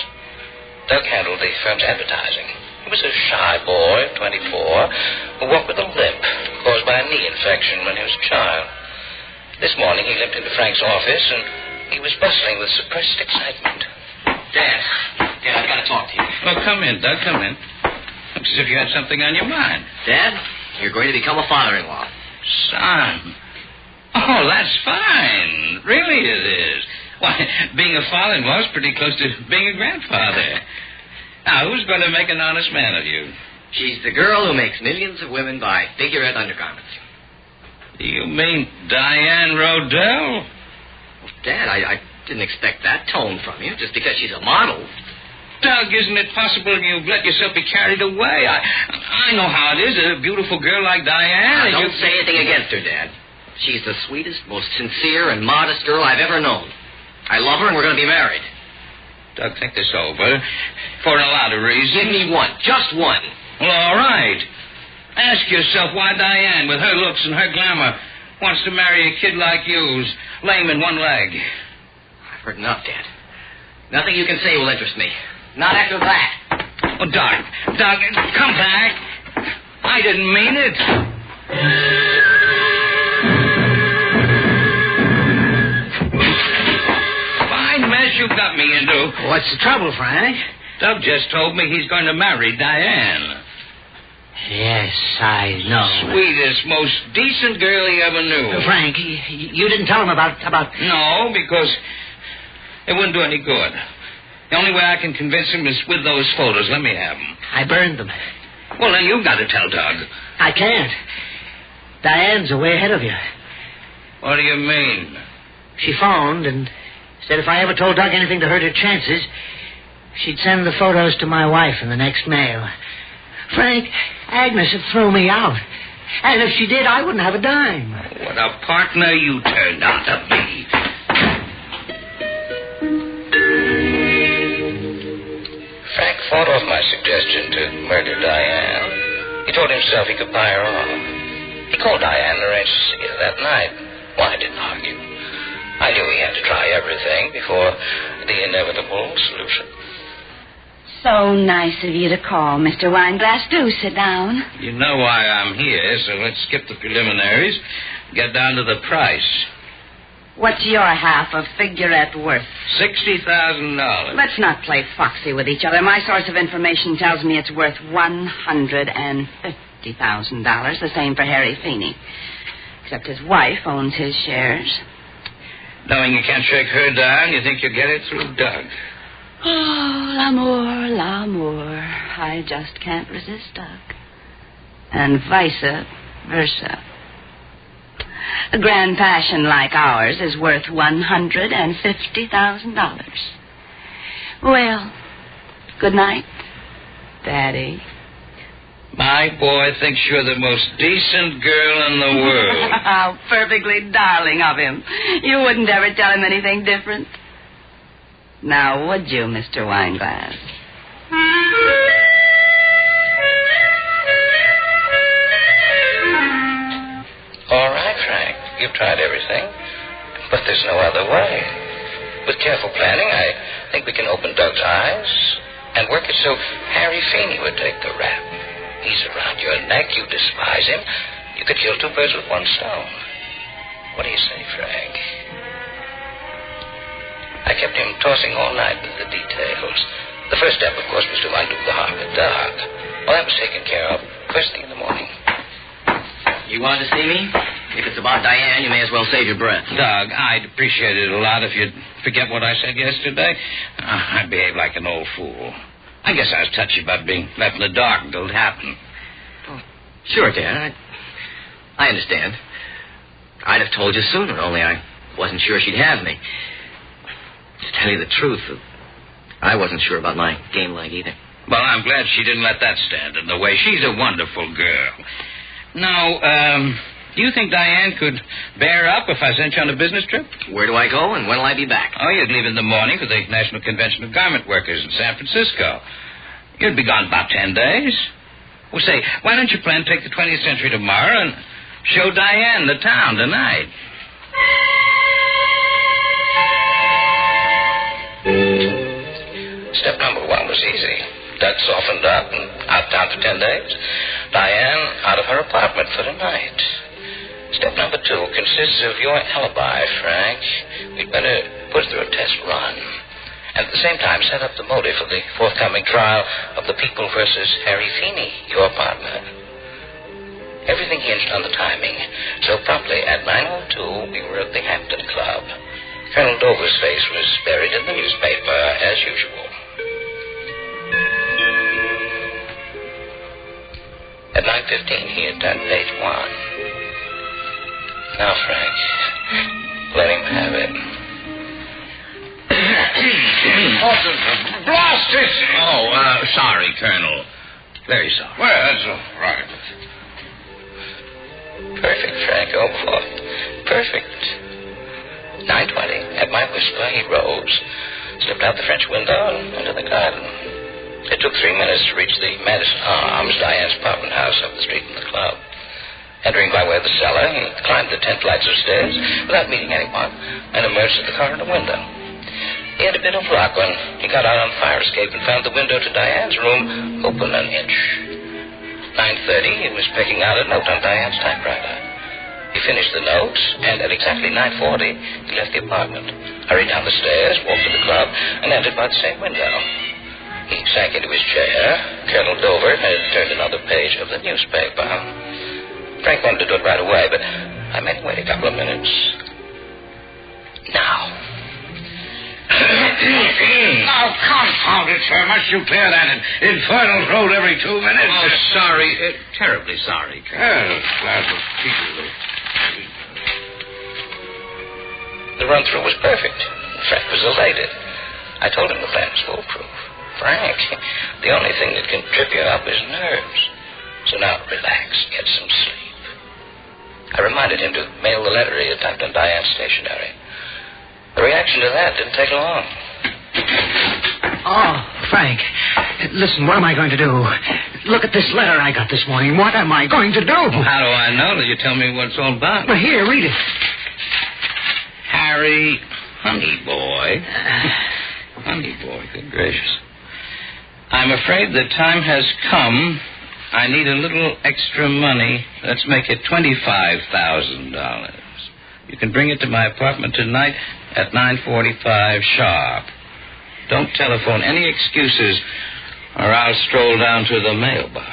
S15: Doug handled the firm's advertising. He was a shy boy of 24 who walked with a limp caused by a knee infection when he was a child. This morning he limped into Frank's office and he was bustling with suppressed excitement.
S18: Dad, I've got to talk to you.
S11: Well, come in, Doug, come in. Looks as if you had something on your mind.
S18: Dad, you're going to become a father-in-law.
S11: Son. Oh, that's fine. Really it is. Why, being a father-in-law is pretty close to being a grandfather. Now, who's going to make an honest man of you?
S18: She's the girl who makes millions of women buy figurehead undergarments.
S11: You mean Diane Rodell?
S18: Well, Dad, I didn't expect that tone from you just because she's a model.
S11: Doug, isn't it possible you've let yourself be carried away? I know how it is, a beautiful girl like Diane.
S18: Now, don't say anything against her, Dad. She's the sweetest, most sincere, and modest girl I've ever known. I love her, and we're going to be married.
S11: Doug, think this over. For a lot of reasons.
S18: Give me one. Just one.
S11: Well, all right. Ask yourself why Diane, with her looks and her glamour, wants to marry a kid like you who's lame in one leg.
S18: I've heard enough, Dad. Nothing you can say will interest me. Not after that.
S11: Oh, Doug, come back. I didn't mean it. Fine mess you got me into.
S13: What's the trouble, Frank?
S11: Doug just told me he's going to marry Diane.
S13: Yes, I know.
S11: Sweetest, most decent girl he ever knew.
S13: Frank, you didn't tell him about...
S11: No, because it wouldn't do any good. The only way I can convince him is with those photos. Let me have them.
S13: I burned them.
S11: Well, then you've got to tell Doug.
S13: I can't. Diane's way ahead of you.
S11: What do you mean?
S13: She phoned and said if I ever told Doug anything to hurt her chances, she'd send the photos to my wife in the next mail. Frank, Agnes would throw me out. And if she did, I wouldn't have a dime.
S11: What a partner you turned out to be.
S15: Frank fought off my suggestion to murder Diane. He told himself he could buy her off. He called Diane and arranged to see her that night. Well, I didn't argue. I knew he had to try everything before the inevitable solution.
S17: So nice of you to call, Mr. Wineglass. Do sit down.
S11: You know why I'm here, so let's skip the preliminaries. Get down to the price.
S17: What's your half of figurette worth?
S11: $60,000.
S17: Let's not play foxy with each other. My source of information tells me it's worth $150,000. The same for Harry Feeney. Except his wife owns his shares.
S11: Knowing you can't shake her down, you think you'll get it through Doug.
S17: Oh, l'amour, l'amour. I just can't resist Doug. And vice versa. A grand passion like ours is worth $150,000. Well, good night, Daddy.
S11: My boy thinks you're the most decent girl in the world.
S17: How perfectly darling of him. You wouldn't ever tell him anything different. Now, would you, Mr. Wineglass?
S15: All right, Frank. You've tried everything. But there's no other way. With careful planning, I think we can open Doug's eyes and work it so Harry Feeney would take the rap. He's around your neck. You despise him. You could kill two birds with one stone. What do you say, Frank? I kept him tossing all night with the details. The first step, of course, was to undo the Harvard Doug. Well, that was taken care of first thing in the morning.
S18: You wanted to see me? If it's about Diane, you may as well save your breath.
S11: Doug, I'd appreciate it a lot if you'd forget what I said yesterday. I behaved like an old fool. I guess I was touchy about being left in the dark until it happened.
S18: Oh, sure, Dan. I understand. I'd have told you sooner, only I wasn't sure she'd have me. To tell you the truth, I wasn't sure about my game leg either.
S11: Well, I'm glad she didn't let that stand in the way. She's a wonderful girl. Now, do you think Diane could bear up if I sent you on a business trip?
S18: Where do I go and when will I be back?
S11: Oh, you'd leave in the morning for the National Convention of Garment Workers in San Francisco. You'd be gone about 10 days.
S5: Well, say, why don't you plan to take the 20th Century tomorrow and show Diane the town tonight?
S15: Step number 1 was easy. Dud softened up and out down for 10 days. Diane out of her apartment for the night. Step number 2 consists of your alibi, Frank. We'd better put through a test run. And at the same time, set up the motive for the forthcoming trial of the People versus Harry Feeney, your partner. Everything hinged on the timing. So promptly at 9:02, we were at the Hampton Club. Colonel Dover's face was buried in the newspaper, as usual. At 9:15, he had turned page 1. Now, Frank, let him have it.
S16: Blast it!
S5: Oh, sorry, Colonel. Very sorry.
S16: Well, that's all right.
S15: Perfect, Frank, oh boy. Perfect. 9:20, at my whisper, he rose, slipped out the French window and into the garden. It took 3 minutes to reach the Madison Arms, Diane's apartment house up the street from the club. Entering by way of the cellar, he climbed the 10 flights of stairs without meeting anyone and emerged at the car in the window. He had a bit of luck when he got out on the fire escape and found the window to Diane's room open an inch. 9:30, he was picking out a note on Diane's typewriter. He finished the note, and at exactly 9:40, he left the apartment, hurried down the stairs, walked to the club, and entered by the same window. He sank into his chair. Colonel Dover had turned another page of the newspaper. Frank wanted to do it right away, but I made him wait a couple of minutes. Now.
S16: Now, confound it, sir. Must you clear that infernal road every 2 minutes?
S5: Oh, sorry. Terribly sorry, Colonel.
S16: Well, glad to keep you.
S15: The run-through was perfect. Frank was elated. I told him the plan was foolproof. Frank, the only thing that can trip you up is nerves. So now, relax. Get some sleep. I reminded him to mail the letter he had typed on Diane's stationery. The reaction to that didn't take long.
S13: Oh, Frank, listen, what am I going to do? Look at this letter I got this morning. What am I going to do?
S5: How do I know till you tell me what it's all about?
S13: Well, here, read it.
S5: Harry, honey boy. Honey boy, good gracious. I'm afraid the time has come. I need a little extra money. Let's make it $25,000. You can bring it to my apartment tonight at 9:45 sharp. Don't telephone any excuses, or I'll stroll down to the mailbox.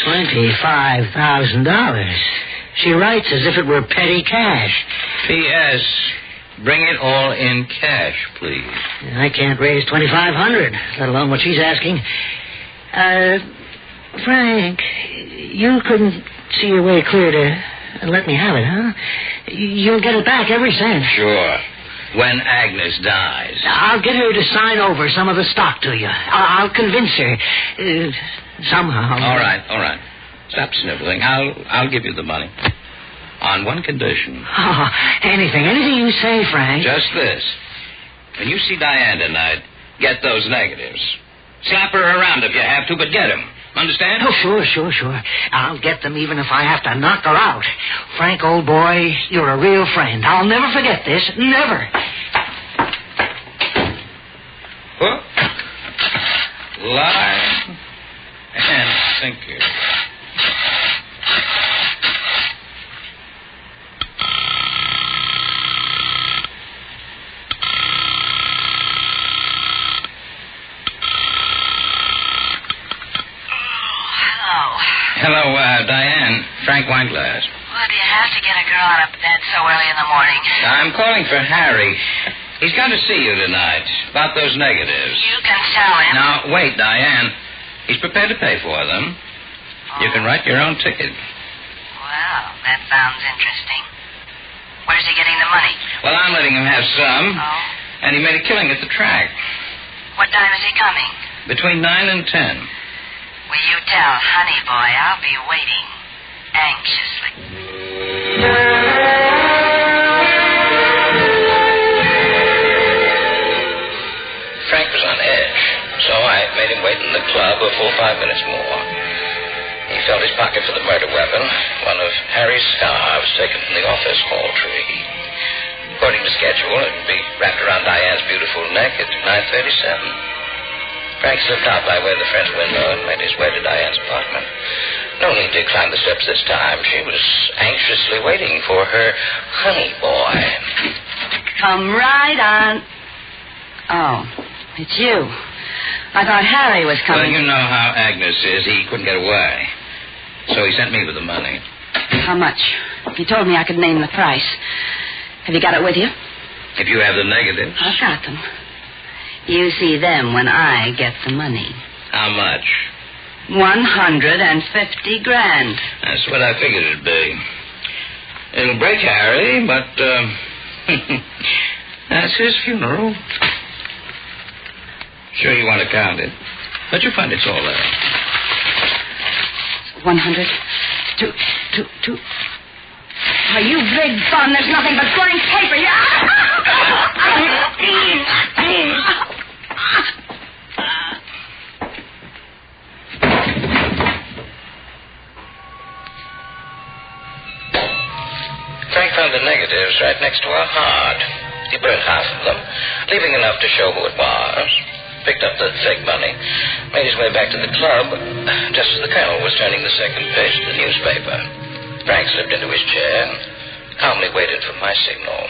S13: $25,000. She writes as if it were petty cash.
S5: P.S. Bring it all in cash, please.
S13: I can't raise $2,500, let alone what she's asking. Frank, you couldn't see your way clear to let me have it, huh? You'll get it back, every cent.
S5: Sure. When Agnes dies.
S13: I'll get her to sign over some of the stock to you. I'll convince her. Somehow.
S5: All right. Stop sniveling. I'll give you the money. On one condition.
S13: Oh, anything you say, Frank.
S5: Just this. When you see Diane tonight, get those negatives. Slap her around if you have to, but get them. Understand?
S13: Oh, sure. I'll get them even if I have to knock her out. Frank, old boy, you're a real friend. I'll never forget this. Never.
S5: Hook, line, and sinker. Hello, Diane. Frank Weinglass.
S17: Well, do you have to get a girl out of bed so early in the morning?
S5: I'm calling for Harry. He's got to see you tonight about those negatives.
S17: You can tell him.
S5: Now, wait, Diane. He's prepared to pay for them. Oh. You can write your own ticket.
S17: Well, that sounds interesting. Where's he getting the money?
S5: Well, I'm letting him have some.
S17: Oh?
S5: And he made a killing at the track.
S17: What time is he coming?
S5: Between 9 and 10.
S17: Will you tell Honey Boy I'll be waiting anxiously.
S15: Frank was on edge, so I made him wait in the club a full 5 minutes more. He felt his pocket for the murder weapon, one of Harry's scarves taken from the office hall tree. According to schedule, it would be wrapped around Diane's beautiful neck at 9:37. Frank slipped out by way of the French window and made his way to Diane's apartment. No need to climb the steps this time. She was anxiously waiting for her honey boy.
S17: Come right on. Oh, it's you. I thought Harry was coming.
S5: Well, you know how Agnes is. He couldn't get away. So he sent me with the money.
S17: How much? He told me I could name the price. Have you got it with you?
S5: If you have the negatives.
S17: I've got them. You see them when I get the money.
S5: How much?
S17: 150 grand.
S5: That's what I figured it'd be. It'll break Harry, but, that's his funeral. Sure you want to count it, but you'll find it's all there.
S17: 100. Two. Oh, you big bum. There's nothing but blank paper.
S15: Frank found the negatives right next to our heart. He burned half of them, leaving enough to show who it was. Picked up the fake money, made his way back to the club, just as the colonel was turning the second page of the newspaper. Frank slipped into his chair and calmly waited for my signal.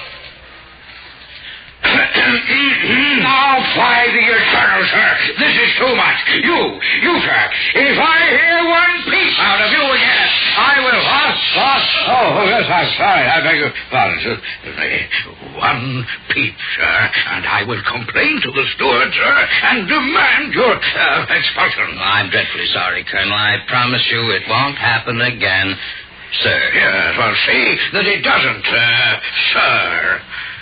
S16: Now, by the eternal, sir, this is too much. You, sir, if I hear one peep out of you again, I will... Oh, yes, I'm sorry. I beg your pardon, sir. One peep, sir, and I will complain to the steward, sir, and demand your expulsion.
S5: I'm dreadfully sorry, Colonel. I promise you it won't happen again, sir.
S16: Yes, well, see that it doesn't, sir.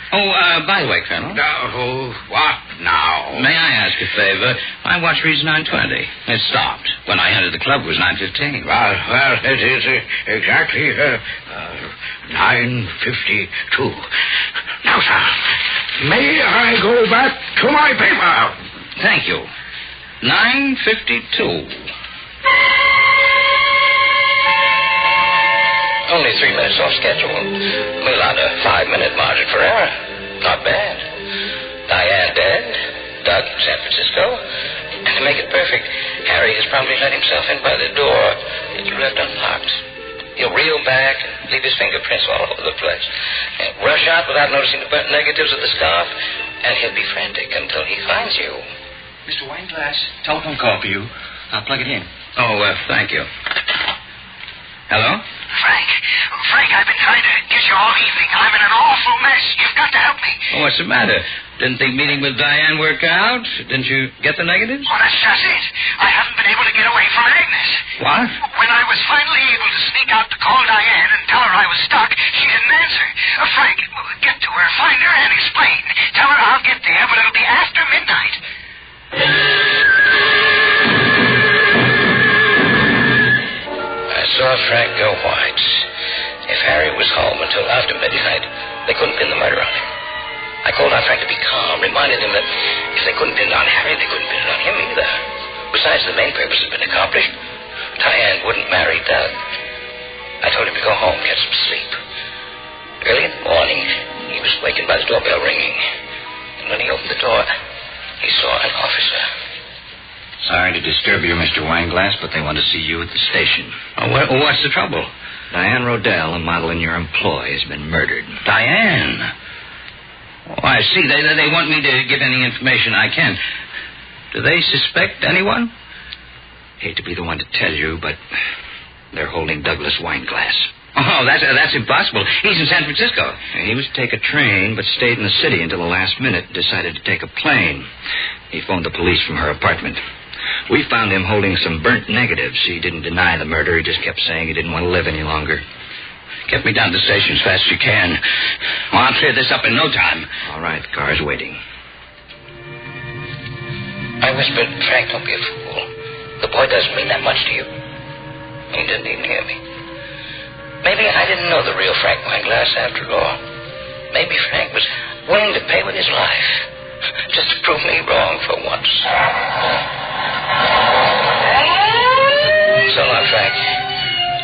S5: Oh, by the way, Colonel.
S16: What now?
S5: May I ask a favor? My watch reads 9:20. It stopped. When I entered the club, it was 9:15.
S16: Well, it is exactly 9:52. Now, sir, may I go back to my paper?
S5: Thank you. 9:52.
S15: Only 3 minutes off schedule. We allowed a 5-minute margin for error. Not bad. Diane dead, Doug in San Francisco, and to make it perfect, Harry has probably let himself in by the door that you left unlocked. He'll reel back and leave his fingerprints all over the place. And rush out without noticing the burnt negatives of the scarf, and he'll be frantic until he finds you.
S18: Mr. Wineglass, telephone call for you. I'll plug it in.
S5: Oh, thank you. Hello?
S19: Frank, I've been trying to get you all evening. I'm in an awful mess. You've got to help me.
S5: Oh, what's the matter? Didn't the meeting with Diane work out? Didn't you get the negatives?
S19: Oh, that's just it. I haven't been able to get away from Agnes.
S5: What?
S19: When I was finally able to sneak out to call Diane and tell her I was stuck, she didn't answer. Frank, get to her, find her, and explain. Tell her I'll get there, but it'll be after midnight.
S15: I saw Frank go white. If Harry was home until after midnight, they couldn't pin the murder on him. I called on Frank to be calm, reminded him that if they couldn't pin it on Harry, they couldn't pin it on him either. Besides, the main purpose had been accomplished. Diane wouldn't marry Doug. I told him to go home, get some sleep. Early in the morning, he was wakened by the doorbell ringing. And when he opened the door, he saw an officer.
S18: Sorry to disturb you, Mr. Wineglass, but they want to see you at the station.
S5: Oh, what's the trouble?
S18: Diane Rodell, a model in your employ, has been murdered.
S5: Diane? Oh, I see. They want me to give any information I can. Do they suspect anyone?
S18: Hate to be the one to tell you, but they're holding Douglas Wineglass.
S5: Oh, that's impossible. He's in San Francisco.
S18: He was to take a train, but stayed in the city until the last minute and decided to take a plane. He phoned the police from her apartment. We found him holding some burnt negatives. He didn't deny the murder. He just kept saying he didn't want to live any longer.
S5: Get me down to the station as fast as you can. Well, I'll clear this up in no time.
S18: All right, the car's waiting.
S15: I whispered, Frank, don't be a fool. The boy doesn't mean that much to you. He didn't even hear me. Maybe I didn't know the real Frank Wineglass after all. Maybe Frank was willing to pay with his life just to prove me wrong for once. So long, Frank.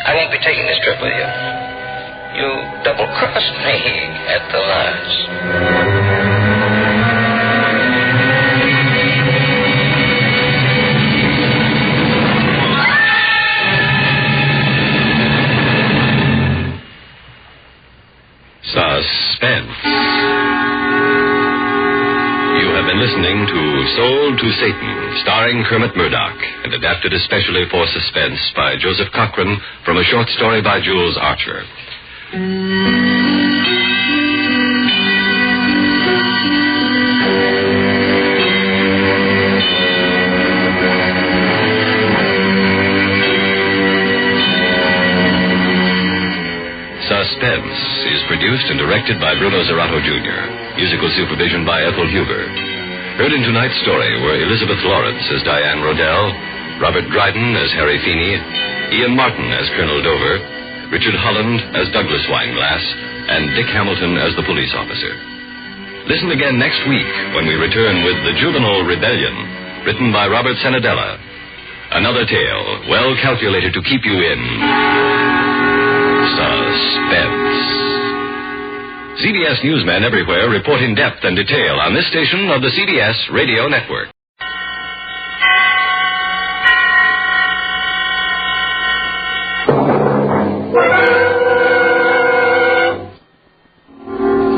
S15: I won't be taking this trip with you. You double-crossed me at the last.
S14: Suspense. You have been listening to Sold to Satan, starring Kermit Murdoch, and adapted especially for Suspense by Joseph Cochran from a short story by Jules Archer. Suspense is produced and directed by Bruno Zerato Jr., musical supervision by Ethel Huber. Heard in tonight's story were Elizabeth Lawrence as Diane Rodell, Robert Dryden as Harry Feeney, Ian Martin as Colonel Dover, Richard Holland as Douglas Wineglass, and Dick Hamilton as the police officer. Listen again next week when we return with The Juveline Rebellion, written by Robert Senadella. Another tale well calculated to keep you in suspense. CBS newsmen everywhere report in depth and detail on this station of the CBS Radio Network.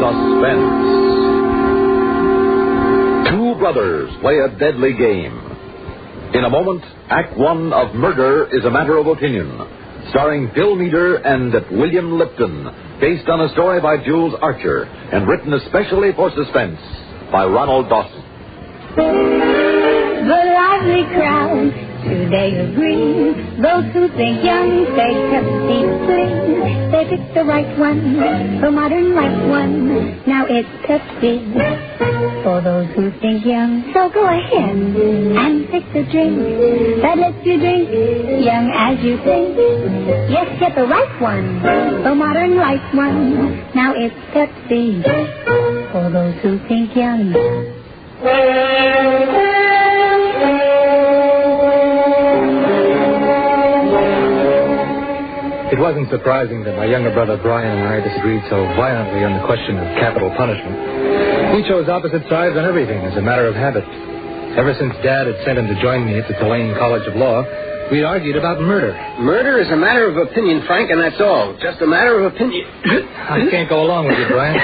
S2: Suspense. Two brothers play a deadly game. In a moment, Act One of Murder is a Matter of Opinion, starring Phil Meader and William Lipton, based on a story by Jules Archer, and written especially for Suspense by Ronald Dawson.
S20: The lively crowd today agree. Those who think young say Pepsi, please. They picked the right one, the modern right one. Now it's Pepsi. For those who think young, so go ahead and pick the drink that lets you drink young as you think. Yes, get the right one, the modern right one. Now it's Pepsi. For those who think young.
S3: It wasn't surprising that my younger brother Brian and I disagreed so violently on the question of capital punishment. We chose opposite sides on everything as a matter of habit. Ever since Dad had sent him to join me at the Tulane College of Law, we argued about murder.
S4: Murder is a matter of opinion, Frank, and that's all. Just a matter of opinion.
S3: I can't go along with you, Brian.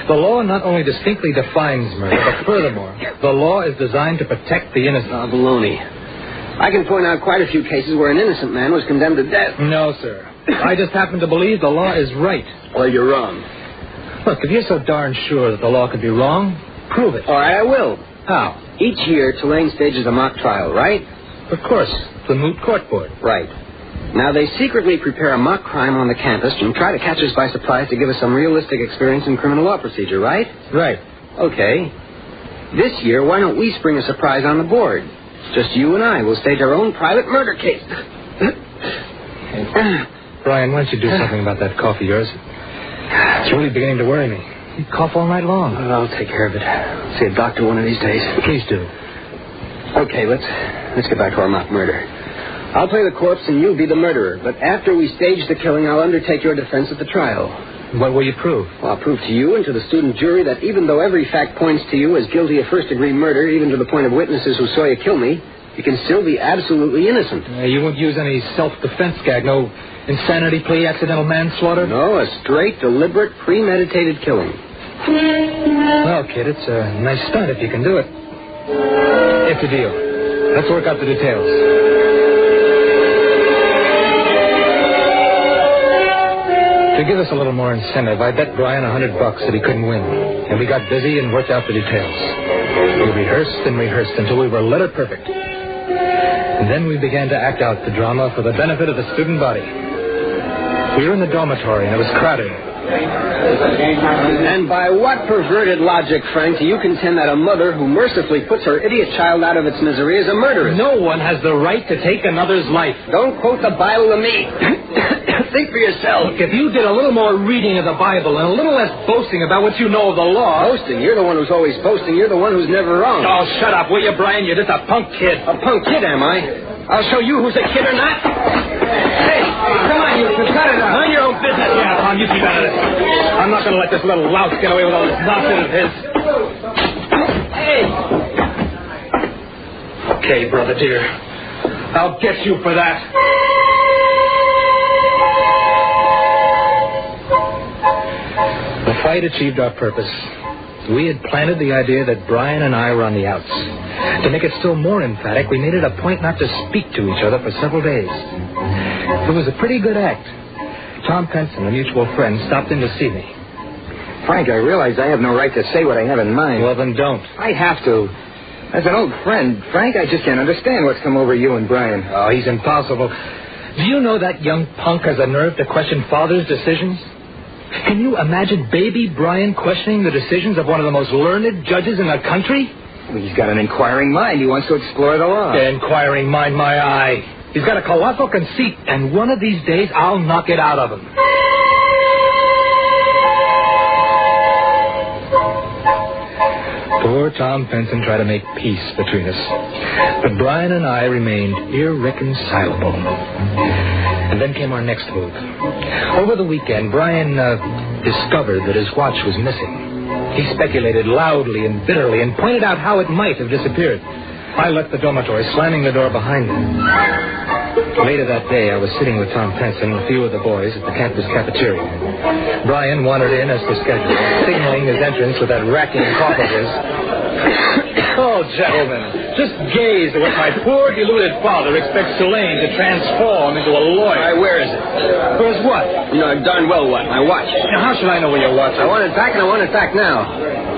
S3: The law not only distinctly defines murder, but furthermore, the law is designed to protect the innocent.
S4: Oh, baloney. I can point out quite a few cases where an innocent man was condemned to death.
S3: No, sir. I just happen to believe the law is right.
S4: Well, you're wrong.
S3: Look, if you're so darn sure that the law could be wrong, prove it.
S4: All right, I will.
S3: How?
S4: Each year, Tulane stages a mock trial, right?
S3: Of course. The moot court board.
S4: Right. Now, they secretly prepare a mock crime on the campus and try to catch us by surprise to give us some realistic experience in criminal law procedure, right?
S3: Right.
S4: Okay. This year, why don't we spring a surprise on the board? Just you and I will stage our own private murder case.
S3: Brian, why don't you do something about that cough of yours? It's really beginning to worry me. You cough all night long.
S4: Oh, I'll take care of it. I'll see a doctor one of these days.
S3: Please do.
S4: Okay, let's get back to our mock murder. I'll play the corpse and you'll be the murderer. But after we stage the killing, I'll undertake your defense at the trial.
S3: What will you prove?
S4: Well, I'll prove to you and to the student jury that even though every fact points to you as guilty of first-degree murder, even to the point of witnesses who saw you kill me, you can still be absolutely innocent.
S3: You won't use any self-defense gag, no insanity plea, accidental manslaughter?
S4: No, a straight, deliberate, premeditated killing.
S3: Well, kid, it's a nice stunt if you can do it. It's a deal. Let's work out the details. To give us a little more incentive, I bet Brian $100 that he couldn't win. And we got busy and worked out the details. We rehearsed and rehearsed until we were letter perfect. And then we began to act out the drama for the benefit of the student body. We were in the dormitory and it was crowded.
S4: And by what perverted logic, Frank, do you contend that a mother who mercifully puts her idiot child out of its misery is a murderess?
S3: No one has the right to take another's life.
S4: Don't quote the Bible to me. Think for yourself.
S3: Look, if you did a little more reading of the Bible and a little less boasting about what you know of the law...
S4: Boasting? You're the one who's always boasting. You're the one who's never wrong.
S3: Oh, shut up, will you, Brian? You're just a punk kid.
S4: A punk kid, am I? I'll show you who's a kid or not. Hey!
S6: Come on, you two, cut it out. Mind your own business. Yeah, Tom, you keep out of this. I'm not going to let this little louse get away with all this nonsense of his. Hey! Okay, brother dear. I'll get you for that.
S3: The fight achieved our purpose. We had planted the idea that Brian and I were on the outs. To make it still more emphatic, we made it a point not to speak to each other for several days. It was a pretty good act. Tom Penson, a mutual friend, stopped in to see me.
S4: Frank, I realize I have no right to say what I have in mind.
S3: Well, then don't.
S4: I have to. As an old friend, Frank, I just can't understand what's come over you and Brian.
S3: Oh, he's impossible. Do you know that young punk has a nerve to question Father's decisions? Can you imagine baby Brian questioning the decisions of one of the most learned judges in the country?
S4: Well, he's got an inquiring mind. He wants to explore the law.
S3: Inquiring mind, my eye. He's got a colossal conceit, and one of these days I'll knock it out of him. Poor Tom Penson tried to make peace between us. But Brian and I remained irreconcilable. And then came our next move. Over the weekend, Brian discovered that his watch was missing. He speculated loudly and bitterly and pointed out how it might have disappeared. I left the dormitory, slamming the door behind me. Later that day, I was sitting with Tom Penson and a few of the boys at the campus cafeteria. Brian wandered in as per schedule, signaling his entrance with that racking cough of his. Oh, gentlemen, just gaze at what my poor deluded father expects Tulane to transform into a lawyer.
S4: Why, where is it?
S3: Where's what?
S4: You know darn well what. My watch.
S3: Now, how should I know where your watch is?
S4: I want it back, and I want it back now.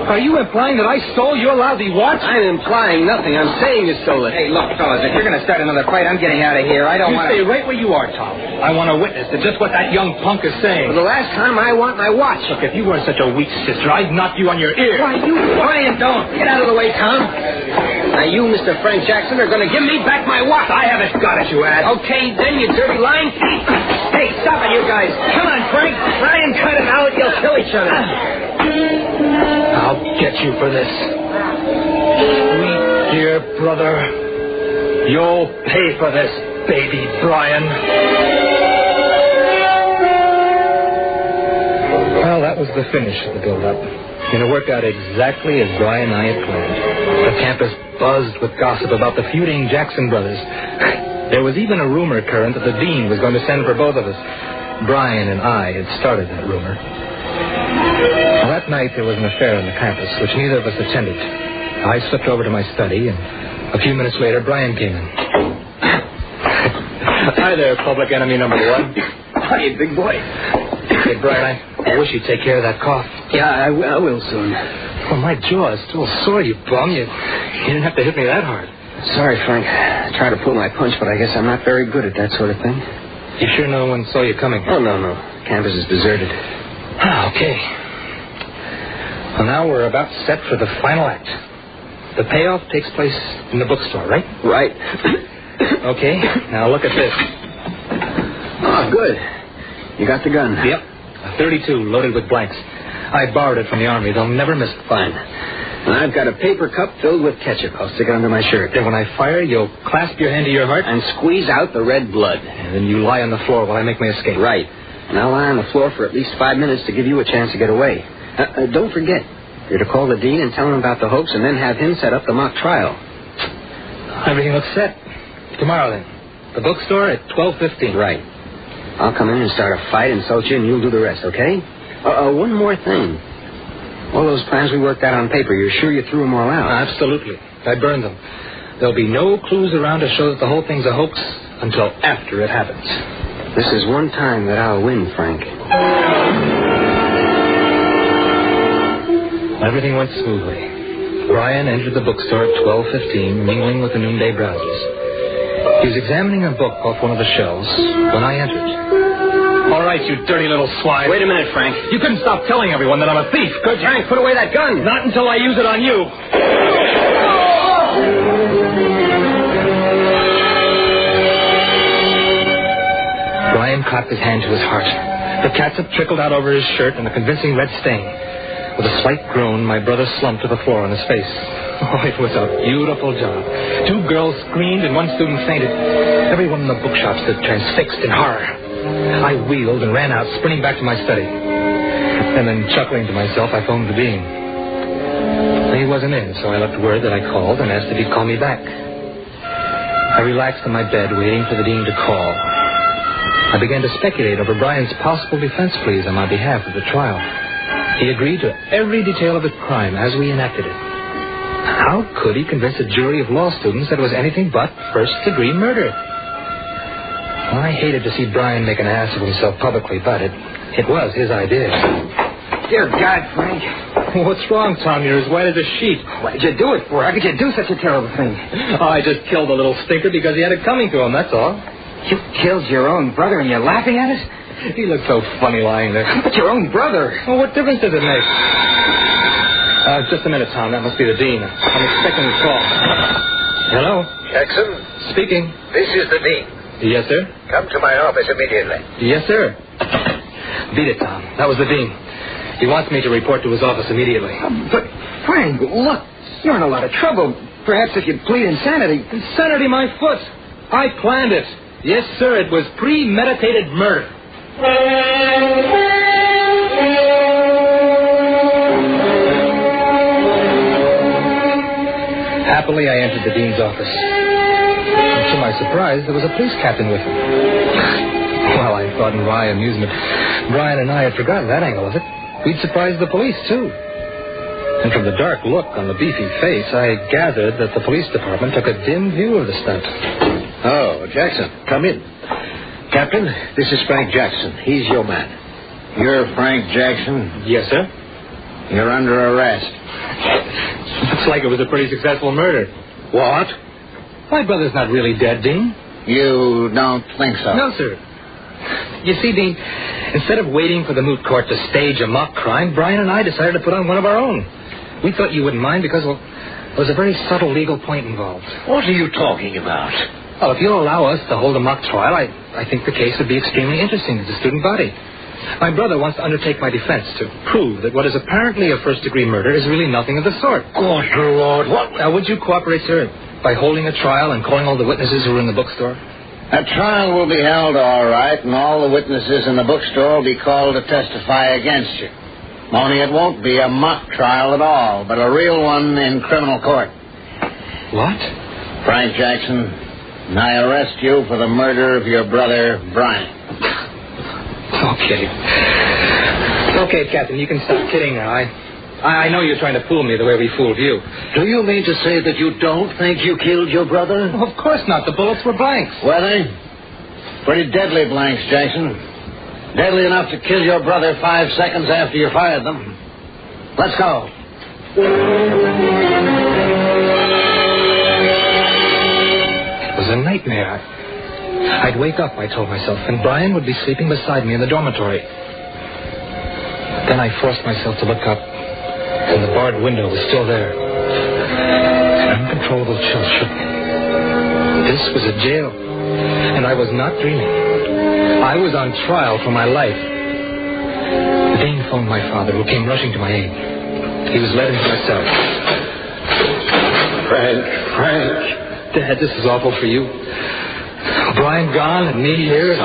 S3: Are you implying that I stole your lousy watch?
S4: I'm implying nothing. I'm saying you stole it.
S6: Hey, look, fellas, if you're going to start another fight, I'm getting out of here. I don't want to...
S3: You stay right where you are, Tom. I want to witness to just what that young punk is saying.
S4: For the last time, I want my watch.
S3: Look, if you weren't such a weak sister, I'd knock you on your ear.
S4: Why, you... Brian, don't. Get out of the way, Tom. Now, you, Mr. Frank Jackson, are going to give me back my watch.
S3: I haven't got it, you ass.
S4: Okay, then, you dirty lying thief. Hey, stop it, you guys. Come on, Frank. Try and cut it out. You'll kill each other.
S3: I'll get you for this. Sweet dear brother, you'll pay for this, baby Brian. Well, that was the finish of the build-up. And it worked out exactly as Brian and I had planned. The campus buzzed with gossip about the feuding Jackson brothers. There was even a rumor current that the dean was going to send for both of us. Brian and I had started that rumor. Well, that night there was an affair on the campus, which neither of us attended. I slipped over to my study, and a few minutes later, Brian came in. Hi there, public enemy number one.
S4: Hi, big boy.
S3: Hey, Brian, I wish you'd take care of that cough.
S4: Yeah, I will soon.
S3: Well, my jaw is still sore, you bum. You didn't have to hit me that hard.
S4: Sorry, Frank. I tried to pull my punch, but I guess I'm not very good at that sort of thing.
S3: You sure no one saw you coming?
S4: Oh, no. Campus is deserted.
S3: Okay. Well, now we're about set for the final act. The payoff takes place in the bookstore, right?
S4: Right.
S3: Okay, now look at this.
S4: Oh, good. You got the gun?
S3: Yep. A 32 loaded with blanks. I borrowed it from the Army. They'll never miss it.
S4: Fine. And I've got a paper cup filled with ketchup. I'll stick it under my shirt.
S3: Then when I fire, you'll clasp your hand to your heart?
S4: And squeeze out the red blood.
S3: And then you lie on the floor while I make my escape.
S4: Right. And I'll lie on the floor for at least 5 minutes to give you a chance to get away. Don't forget, you're to call the dean and tell him about the hoax and then have him set up the mock trial.
S3: Everything looks set. Tomorrow, then. The bookstore at 12:15.
S4: Right. I'll come in and start a fight, insult you, and you'll do the rest, okay? One more thing. All those plans we worked out on paper, you're sure you threw them all out?
S3: Absolutely. I burned them. There'll be no clues around to show that the whole thing's a hoax until after it happens.
S4: This is one time that I'll win, Frank.
S3: Everything went smoothly. Brian entered the bookstore at 12:15, mingling with the noonday browsers. He was examining a book off one of the shelves when I entered. All right, you dirty little swine.
S4: Wait a minute, Frank.
S3: You couldn't stop telling everyone that I'm a thief, could you?
S4: Frank, put away that gun.
S3: Not until I use it on you. Brian clapped his hand to his heart. The catsup trickled out over his shirt in a convincing red stain. With a slight groan, my brother slumped to the floor on his face. Oh, it was a beautiful job. 2 girls screamed and 1 student fainted. Everyone in the bookshop stood transfixed in horror. I wheeled and ran out, sprinting back to my study. And then, chuckling to myself, I phoned the dean. He wasn't in, so I left word that I called and asked if he'd call me back. I relaxed in my bed, waiting for the dean to call. I began to speculate over Brian's possible defense pleas on my behalf at the trial. He agreed to every detail of the crime as we enacted it. How could he convince a jury of law students that it was anything but first-degree murder? Well, I hated to see Brian make an ass of himself publicly, but it was his idea.
S4: Dear God, Frank.
S3: What's wrong, Tom? You're as white as a sheet.
S4: What did you do it for? How could you do such a terrible thing?
S3: Oh, I just killed the little stinker because he had it coming to him, that's all.
S4: You killed your own brother and you're laughing at us?
S3: He looked so funny lying there.
S4: But your own brother.
S3: Well, what difference does it make? Just a minute, Tom. That must be the dean. I'm expecting a call. Hello?
S21: Jackson?
S3: Speaking.
S21: This is the dean.
S3: Yes, sir?
S21: Come to my office immediately.
S3: Yes, sir. Beat it, Tom. That was the dean. He wants me to report to his office immediately.
S4: But, Frank, look, you're in a lot of trouble. Perhaps if you plead insanity...
S3: Insanity, my foot. I planned it. Yes, sir, it was premeditated murder. Happily, I entered the dean's office. And to my surprise, there was a police captain with him. Well, I thought in wry amusement, Brian and I had forgotten that angle of it. We'd surprised the police, too. And from the dark look on the beefy face, I gathered that the police department took a dim view of the stunt.
S21: Oh, Jackson, come in. Captain, this is Frank Jackson. He's your man.
S9: You're Frank Jackson?
S3: Yes, sir.
S9: You're under arrest.
S3: Looks like it was a pretty successful murder.
S21: What?
S3: My brother's not really dead, Dean.
S9: You don't think so?
S3: No, sir. You see, Dean, instead of waiting for the moot court to stage a mock crime, Brian and I decided to put on one of our own. We thought you wouldn't mind because, well, there was a very subtle legal point involved.
S21: What are you talking about?
S3: Well, if you'll allow us to hold a mock trial, I think the case would be extremely interesting to the student body. My brother wants to undertake my defense to prove that what is apparently a first-degree murder is really nothing of the sort.
S21: Good Lord, what?
S3: Now, would you cooperate, sir, by holding a trial and calling all the witnesses who were in the bookstore?
S9: A trial will be held, all right, and all the witnesses in the bookstore will be called to testify against you. Only it won't be a mock trial at all, but a real one in criminal court.
S3: What?
S9: Frank Jackson, I arrest you for the murder of your brother, Brian.
S3: Okay. Okay, Captain, you can stop kidding now. I know you're trying to fool me the way we fooled you.
S21: Do you mean to say that you don't think you killed your brother?
S3: Well, of course not. The bullets were blanks.
S9: Were they? Pretty deadly blanks, Jackson. Deadly enough to kill your brother 5 seconds after you fired them. Let's go.
S3: It was a nightmare. I'd wake up, I told myself, and Brian would be sleeping beside me in the dormitory. Then I forced myself to look up, and the barred window was still there. An uncontrollable chill shook me. This was a jail, and I was not dreaming. I was on trial for my life. The dean phoned my father, who came rushing to my aid. He was led into my cell.
S10: Frank.
S3: Dad, this is awful for you. Brian gone and me here.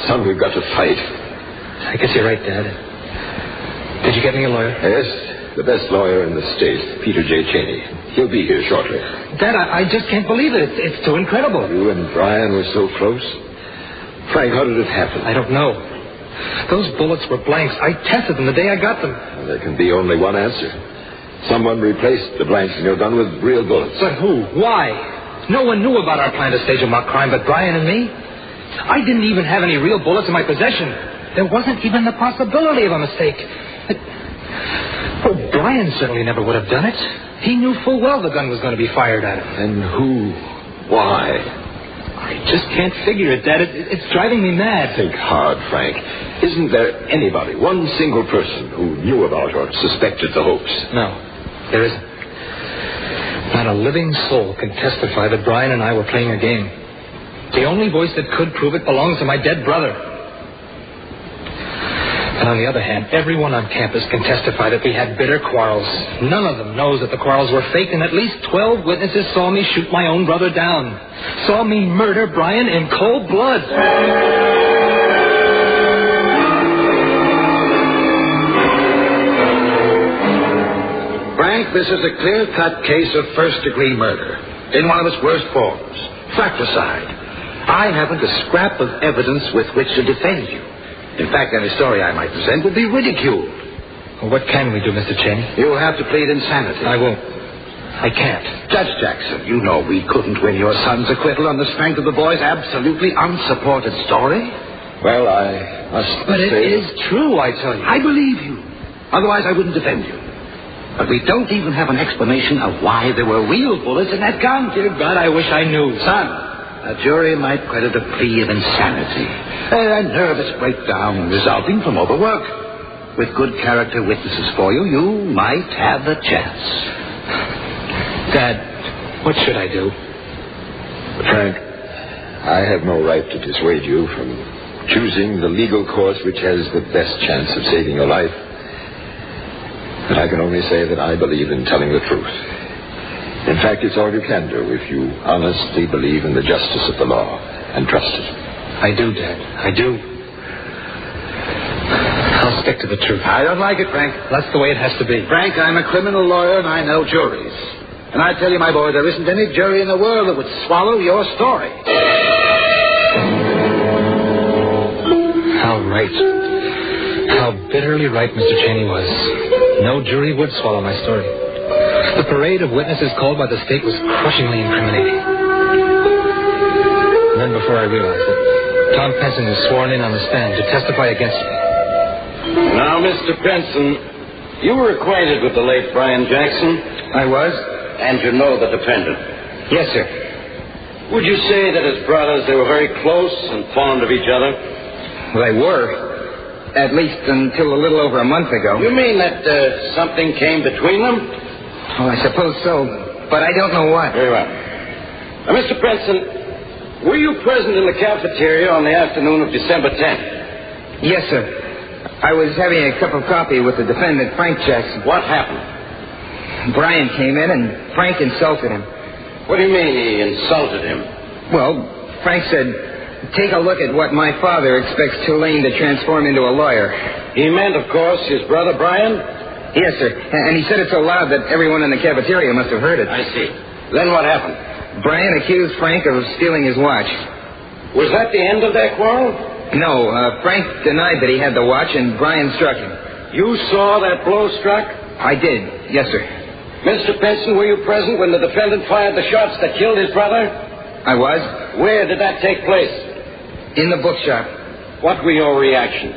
S10: Son, we've got to fight.
S3: I guess you're right, Dad. Did you get me a lawyer?
S10: Yes, the best lawyer in the state, Peter J. Cheney. He'll be here shortly.
S3: Dad, I just can't believe it. It's too incredible.
S10: You and Brian were so close. Frank, how did it happen?
S3: I don't know. Those bullets were blanks. I tested them the day I got them.
S10: Well, there can be only one answer. Someone replaced the blanks in your gun with real bullets.
S3: But who? Why? No one knew about our plan to stage a mock crime but Brian and me. I didn't even have any real bullets in my possession. There wasn't even the possibility of a mistake. Well, Brian certainly never would have done it. He knew full well the gun was going to be fired at him.
S10: And who? Why?
S3: I just can't figure it, Dad. It's driving me mad.
S10: Think hard, Frank. Isn't there anybody, one single person, who knew about or suspected the hoax?
S3: No, there isn't. Not a living soul can testify that Brian and I were playing a game. The only voice that could prove it belongs to my dead brother. And on the other hand, everyone on campus can testify that we had bitter quarrels. None of them knows that the quarrels were fake, and at least 12 witnesses saw me shoot my own brother down. Saw me murder Brian in cold blood.
S21: this is a clear-cut case of first-degree murder in one of its worst forms, fratricide. I haven't a scrap of evidence with which to defend you. In fact, any story I might present would be ridiculed.
S3: Well, what can we do, Mr. Cheney?
S21: You'll have to plead insanity.
S3: I won't. I can't.
S21: Judge Jackson, you know we couldn't win your son's acquittal on the strength of the boy's absolutely unsupported story.
S10: Well, I must
S21: But
S10: say...
S21: it is true, I tell you. I believe you. Otherwise, I wouldn't defend you. But we don't even have an explanation of why there were real bullets in that gun.
S3: Dear God, I wish I knew.
S21: Son, a jury might credit a plea of insanity. A nervous breakdown resulting from overwork. With good character witnesses for you, you might have a chance.
S3: Dad, what should I do?
S10: Frank, I have no right to dissuade you from choosing the legal course which has the best chance of saving your life. But I can only say that I believe in telling the truth. In fact, it's all you can do if you honestly believe in the justice of the law and trust it.
S3: I do, Dad. I do. I'll stick to the truth.
S21: I don't like it, Frank.
S3: That's the way it has to be.
S21: Frank, I'm a criminal lawyer and I know juries. And I tell you, my boy, there isn't any jury in the world that would swallow your story.
S3: How right. How bitterly right Mr. Cheney was. No jury would swallow my story. The parade of witnesses called by the state was crushingly incriminating. And then before I realized it, Tom Penson was sworn in on the stand to testify against me.
S11: Now, Mr. Benson, you were acquainted with the late Brian Jackson?
S3: I was.
S11: And you know the defendant?
S3: Yes, sir.
S11: Would you say that as brothers they were very close and fond of each other?
S1: Well, they were. At least until a little over a month ago.
S11: You mean that something came between them?
S1: Well, I suppose so, but I don't know what.
S11: Very well. Now, Mr. Benson, were you present in the cafeteria on the afternoon of December 10th?
S1: Yes, sir. I was having a cup of coffee with the defendant, Frank Jackson.
S11: What happened?
S1: Brian came in and Frank insulted him.
S11: What do you mean he insulted him?
S1: Well, Frank said, "Take a look at what my father expects Tulane to transform into a lawyer."
S11: He meant, of course, his brother Brian?
S1: Yes, sir. And he said it so loud that everyone in the cafeteria must have heard it.
S11: I see. Then what happened?
S1: Brian accused Frank of stealing his watch.
S11: Was that the end of that quarrel?
S1: No, Frank denied that he had the watch, and Brian struck him.
S11: You saw that blow struck?
S1: I did. Yes, sir.
S11: Mr. Benson, were you present when the defendant fired the shots that killed his brother?
S1: I was.
S11: Where did that take place?
S1: In the bookshop.
S11: What were your reactions?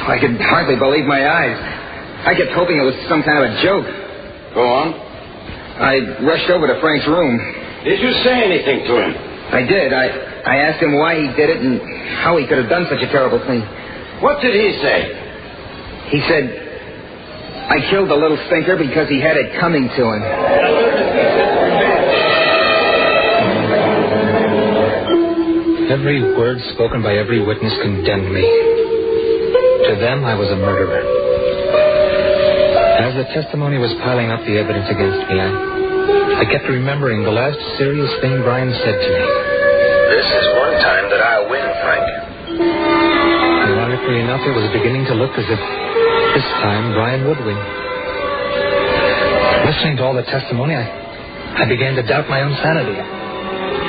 S1: I could hardly believe my eyes. I kept hoping it was some kind of a joke.
S11: Go on.
S1: I rushed over to Frank's room.
S11: Did you say anything to him?
S1: I did. I asked him why he did it and how he could have done such a terrible thing.
S11: What did he say?
S1: He said, "I killed the little stinker because he had it coming to him."
S3: Every word spoken by every witness condemned me. To them, I was a murderer. As the testimony was piling up the evidence against me, I kept remembering the last serious thing Brian said to me.
S7: This is one time that I'll win, Frank.
S3: Ironically enough, it was beginning to look as if this time Brian would win. Listening to all the testimony, I began to doubt my own sanity.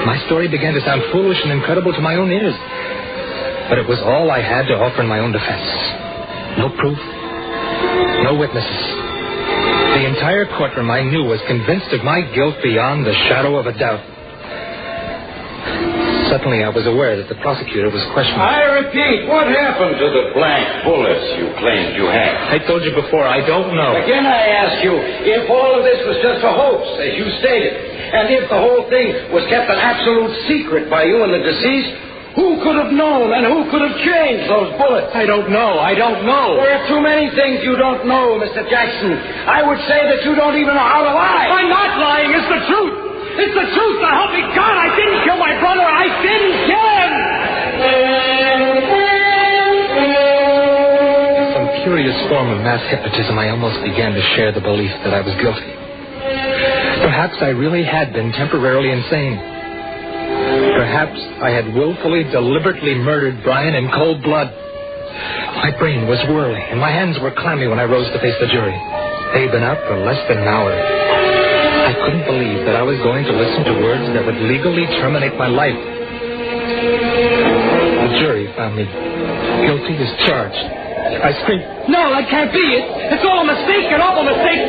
S3: My story began to sound foolish and incredible to my own ears. But it was all I had to offer in my own defense. No proof, no witnesses. The entire courtroom, I knew, was convinced of my guilt beyond the shadow of a doubt. Suddenly, I was aware that the prosecutor was questioning.
S11: I repeat, what happened to the blank bullets you claimed you had?
S3: I told you before, I don't know.
S11: Again, I ask you, if all of this was just a hoax, as you stated, and if the whole thing was kept an absolute secret by you and the deceased, who could have known and who could have changed those bullets?
S3: I don't know. I don't know.
S11: There are too many things you don't know, Mr. Jackson. I would say that you don't even know how to lie.
S6: I'm not lying. It's the truth. It's the truth. So help me God. I didn't kill my brother. I didn't kill him.
S3: In some curious form of mass hypnotism, I almost began to share the belief that I was guilty. Perhaps I really had been temporarily insane. Perhaps I had willfully, deliberately murdered Brian in cold blood. My brain was whirling, and my hands were clammy when I rose to face the jury. They'd been out for less than an hour. I couldn't believe that I was going to listen to words that would legally terminate my life. The jury found me guilty as charged. I screamed,
S6: No, that can't be it. It's all a mistake, an awful mistake.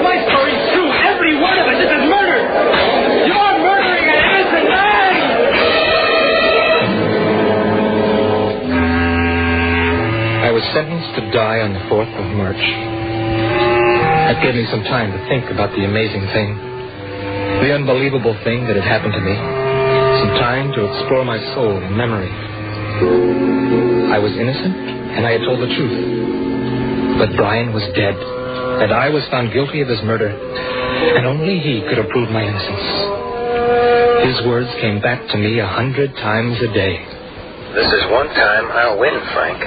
S6: My story's true, every word of it. This is murder. You're murdering an innocent man.
S3: I was sentenced to die on the 4th of March. That gave me some time to think about the amazing thing, the unbelievable thing that had happened to me, some time to explore my soul and memory. I was innocent, and I had told the truth. But Brian was dead, and I was found guilty of his murder, and only he could have proved my innocence. His words came back to me 100 times a day.
S7: This is one time I'll win, Frank.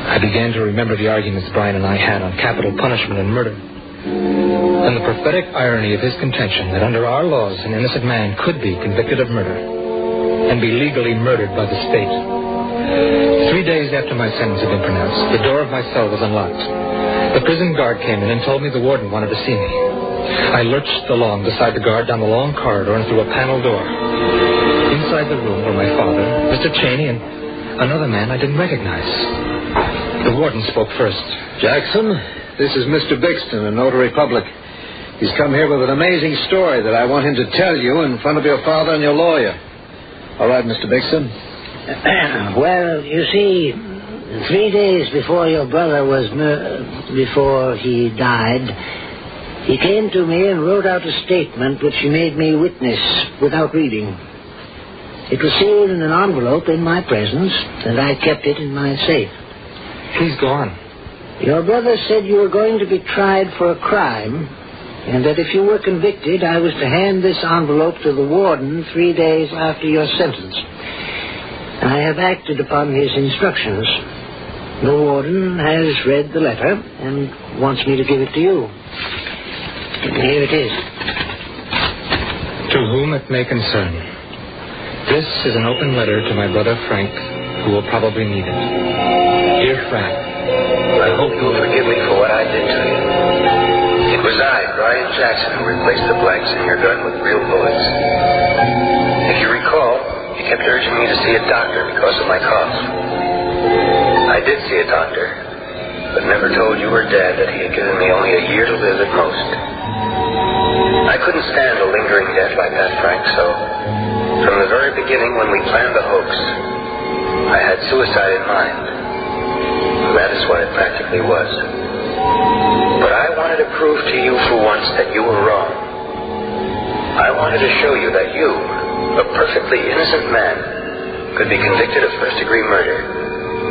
S3: I began to remember the arguments Brian and I had on capital punishment and murder, and the prophetic irony of his contention that under our laws an innocent man could be convicted of murder and be legally murdered by the state. 3 days after my sentence had been pronounced, the door of my cell was unlocked. The prison guard came in and told me the warden wanted to see me. I lurched along beside the guard down the long corridor and through a panel door. Inside the room were my father, Mr. Cheney, and another man I didn't recognize. The warden spoke first.
S12: Jackson, this is Mr. Bixton, a notary public. He's come here with an amazing story that I want him to tell you in front of your father and your lawyer. All right, Mr. Bixton.
S13: Well, you see, 3 days before your brother before he died, he came to me and wrote out a statement which he made me witness without reading. It was sealed in an envelope in my presence, and I kept it in my safe.
S3: Please go on.
S13: Your brother said you were going to be tried for a crime, and that if you were convicted, I was to hand this envelope to the warden 3 days after your sentence. I have acted upon his instructions. The warden has read the letter and wants me to give it to you. Here it is.
S3: To whom it may concern. This is an open letter to my brother Frank, who will probably need it. Dear Frank,
S7: I hope you'll forgive me for what I did to you. It was I, Brian Jackson, who replaced the blanks in your gun with real bullets. If you recall, you kept urging me to see a doctor because of my cough. I did see a doctor, but never told you or Dad that he had given me only a year to live at most. I couldn't stand a lingering death like that, Frank, so from the very beginning when we planned the hoax, I had suicide in mind. That is what it practically was. But I wanted to prove to you for once that you were wrong. I wanted to show you that you, a perfectly innocent man, could be convicted of first-degree murder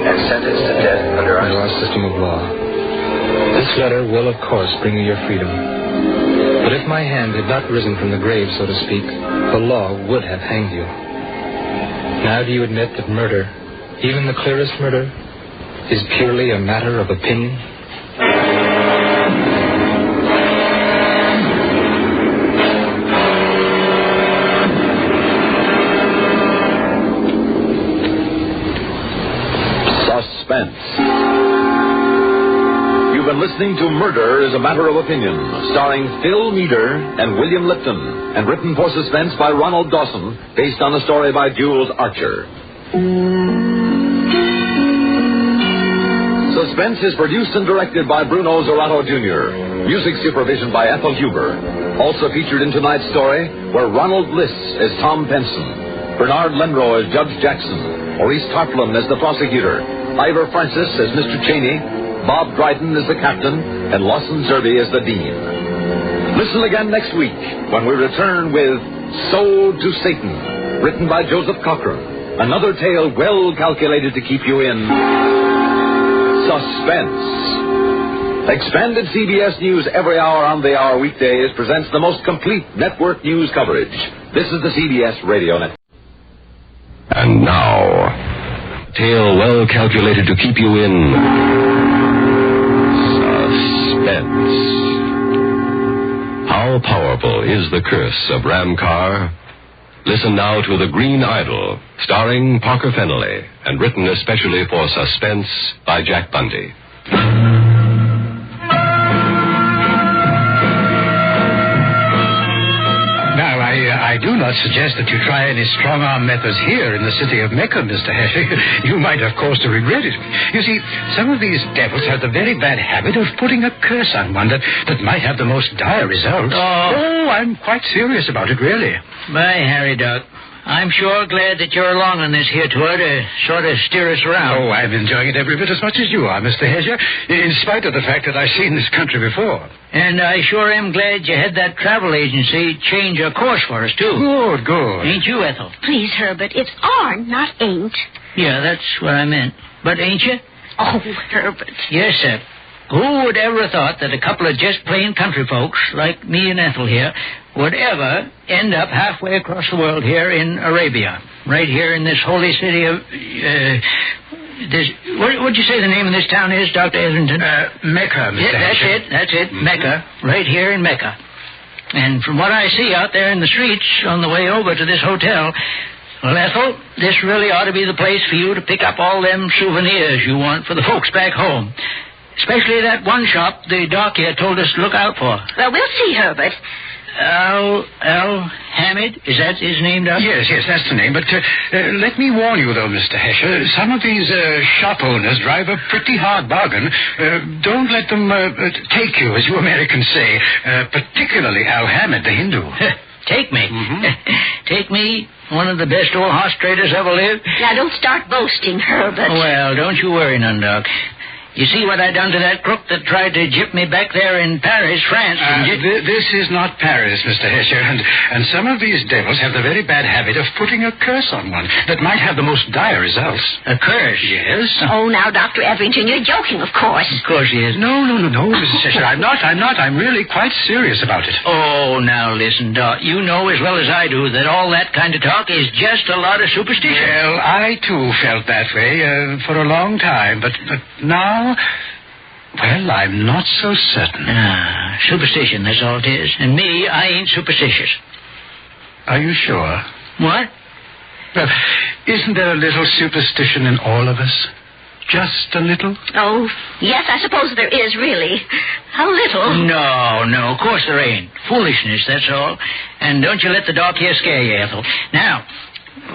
S7: and sentenced to death under our
S3: system of law. This letter will, of course, bring you your freedom. But if my hand had not risen from the grave, so to speak, the law would have hanged you. Now do you admit that murder, even the clearest murder, is purely a matter of opinion?
S2: Suspense. You've been listening to Murder is a Matter of Opinion, starring Phil Meader and William Lipton, and written for Suspense by Ronald Dawson, based on a story by Jules Archer. Suspense is produced and directed by Bruno Zorato Jr. Music supervision by Ethel Huber. Also featured in tonight's story were Ronald Bliss as Tom Penson, Bernard Lenrow as Judge Jackson, Maurice Tarplin as the prosecutor, Ivor Francis as Mr. Cheney, Bob Dryden as the captain, and Lawson Zerby as the dean. Listen again next week when we return with Sold to Satan, written by Joseph Cochran. Another tale well calculated to keep you in suspense. Expanded CBS News every hour on the hour weekdays presents the most complete network news coverage. This is the CBS Radio Network.
S14: And now, tale well calculated to keep you in suspense. How powerful is the curse of Ram Carr? Listen now to The Green Idol, starring Parker Fennelly, and written especially for Suspense by Jack Bundy.
S12: Now, I do not suggest that you try any strong-arm methods here in the city of Mecca, Mr. Hesher. You might have cause to regret it. You see, some of these devils have the very bad habit of putting a curse on one that might have the most dire results. Oh, I'm quite serious about it, really.
S8: Bye, Harry Duck. I'm sure glad that you're along on this here tour to sort of steer us around.
S12: Oh, I'm enjoying it every bit as much as you are, Mr. Hesher, in spite of the fact that I've seen this country before.
S8: And I sure am glad you had that travel agency change a course for us, too.
S12: Good.
S8: Ain't you, Ethel?
S22: Please, Herbert, it's are, not ain't.
S8: Yeah, that's what I meant. But ain't you?
S22: Oh, Herbert.
S8: Yes, sir. Who would ever have thought that a couple of just plain country folks, like me and Ethel here, would ever end up halfway across the world here in Arabia, right here in this holy city of... What'd you say the name of this town is, Dr. Etherington?
S12: Mecca, Mr. Hesher.
S8: That's it,
S12: Mm-hmm.
S8: Mecca, right here in Mecca. And from what I see out there in the streets on the way over to this hotel... Well, Ethel, this really ought to be the place for you to pick up all them souvenirs you want for the folks back home. Especially that one shop the doc here told us to look out for.
S22: Well, we'll see, Herbert.
S8: Al Hamid? Is that his name, Doc?
S12: Yes, that's the name. But let me warn you, though, Mr. Hesher, some of these shop owners drive a pretty hard bargain. Don't let them take you, as you Americans say, particularly Al Hamid, the Hindu.
S8: Take me?
S12: Mm-hmm.
S8: Take me, one of the best old horse traders ever lived?
S22: Now, don't start boasting, Herbert.
S8: Well, don't you worry none, Doc. You see what I done to that crook that tried to gyp me back there in Paris, France?
S12: This is not Paris, Mr. Hesher, and some of these devils have the very bad habit of putting a curse on one that might have the most dire results.
S8: A curse?
S12: Yes.
S22: Oh, now, Dr. Etherington, you're joking, of course.
S8: Of course he is.
S12: No, Mrs. Hesher, I'm not. I'm really quite serious about it.
S8: Oh, now listen, Doc. You know as well as I do that all that kind of talk is just a lot of superstition.
S12: Well, I, too, felt that way for a long time, but now... Well, I'm not so certain.
S8: Superstition, that's all it is. And me, I ain't superstitious.
S12: Are you sure?
S8: What?
S12: Well, isn't there a little superstition in all of us? Just a little?
S22: Oh, yes, I suppose there is, really. A little.
S8: No, of course there ain't. Foolishness, that's all. And don't you let the doc here scare you, Ethel. Now...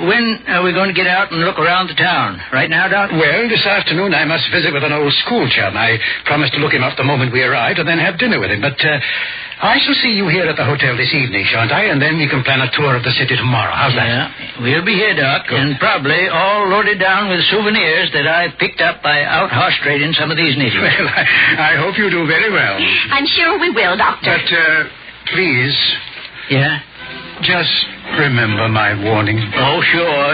S8: when are we going to get out and look around the town? Right now, Doc?
S12: Well, this afternoon I must visit with an old school chum. I promised to look him up the moment we arrived and then have dinner with him. But I shall see you here at the hotel this evening, shan't I? And then we can plan a tour of the city tomorrow. How's that?
S8: Yeah, we'll be here, Doc, and probably all loaded down with souvenirs that I picked up by out horse trading some of these natives.
S12: Well, I hope you do very well.
S22: I'm sure we will, Doctor.
S12: But, please...
S8: Yeah?
S12: Just remember my warning.
S8: Oh, sure.
S22: Oh,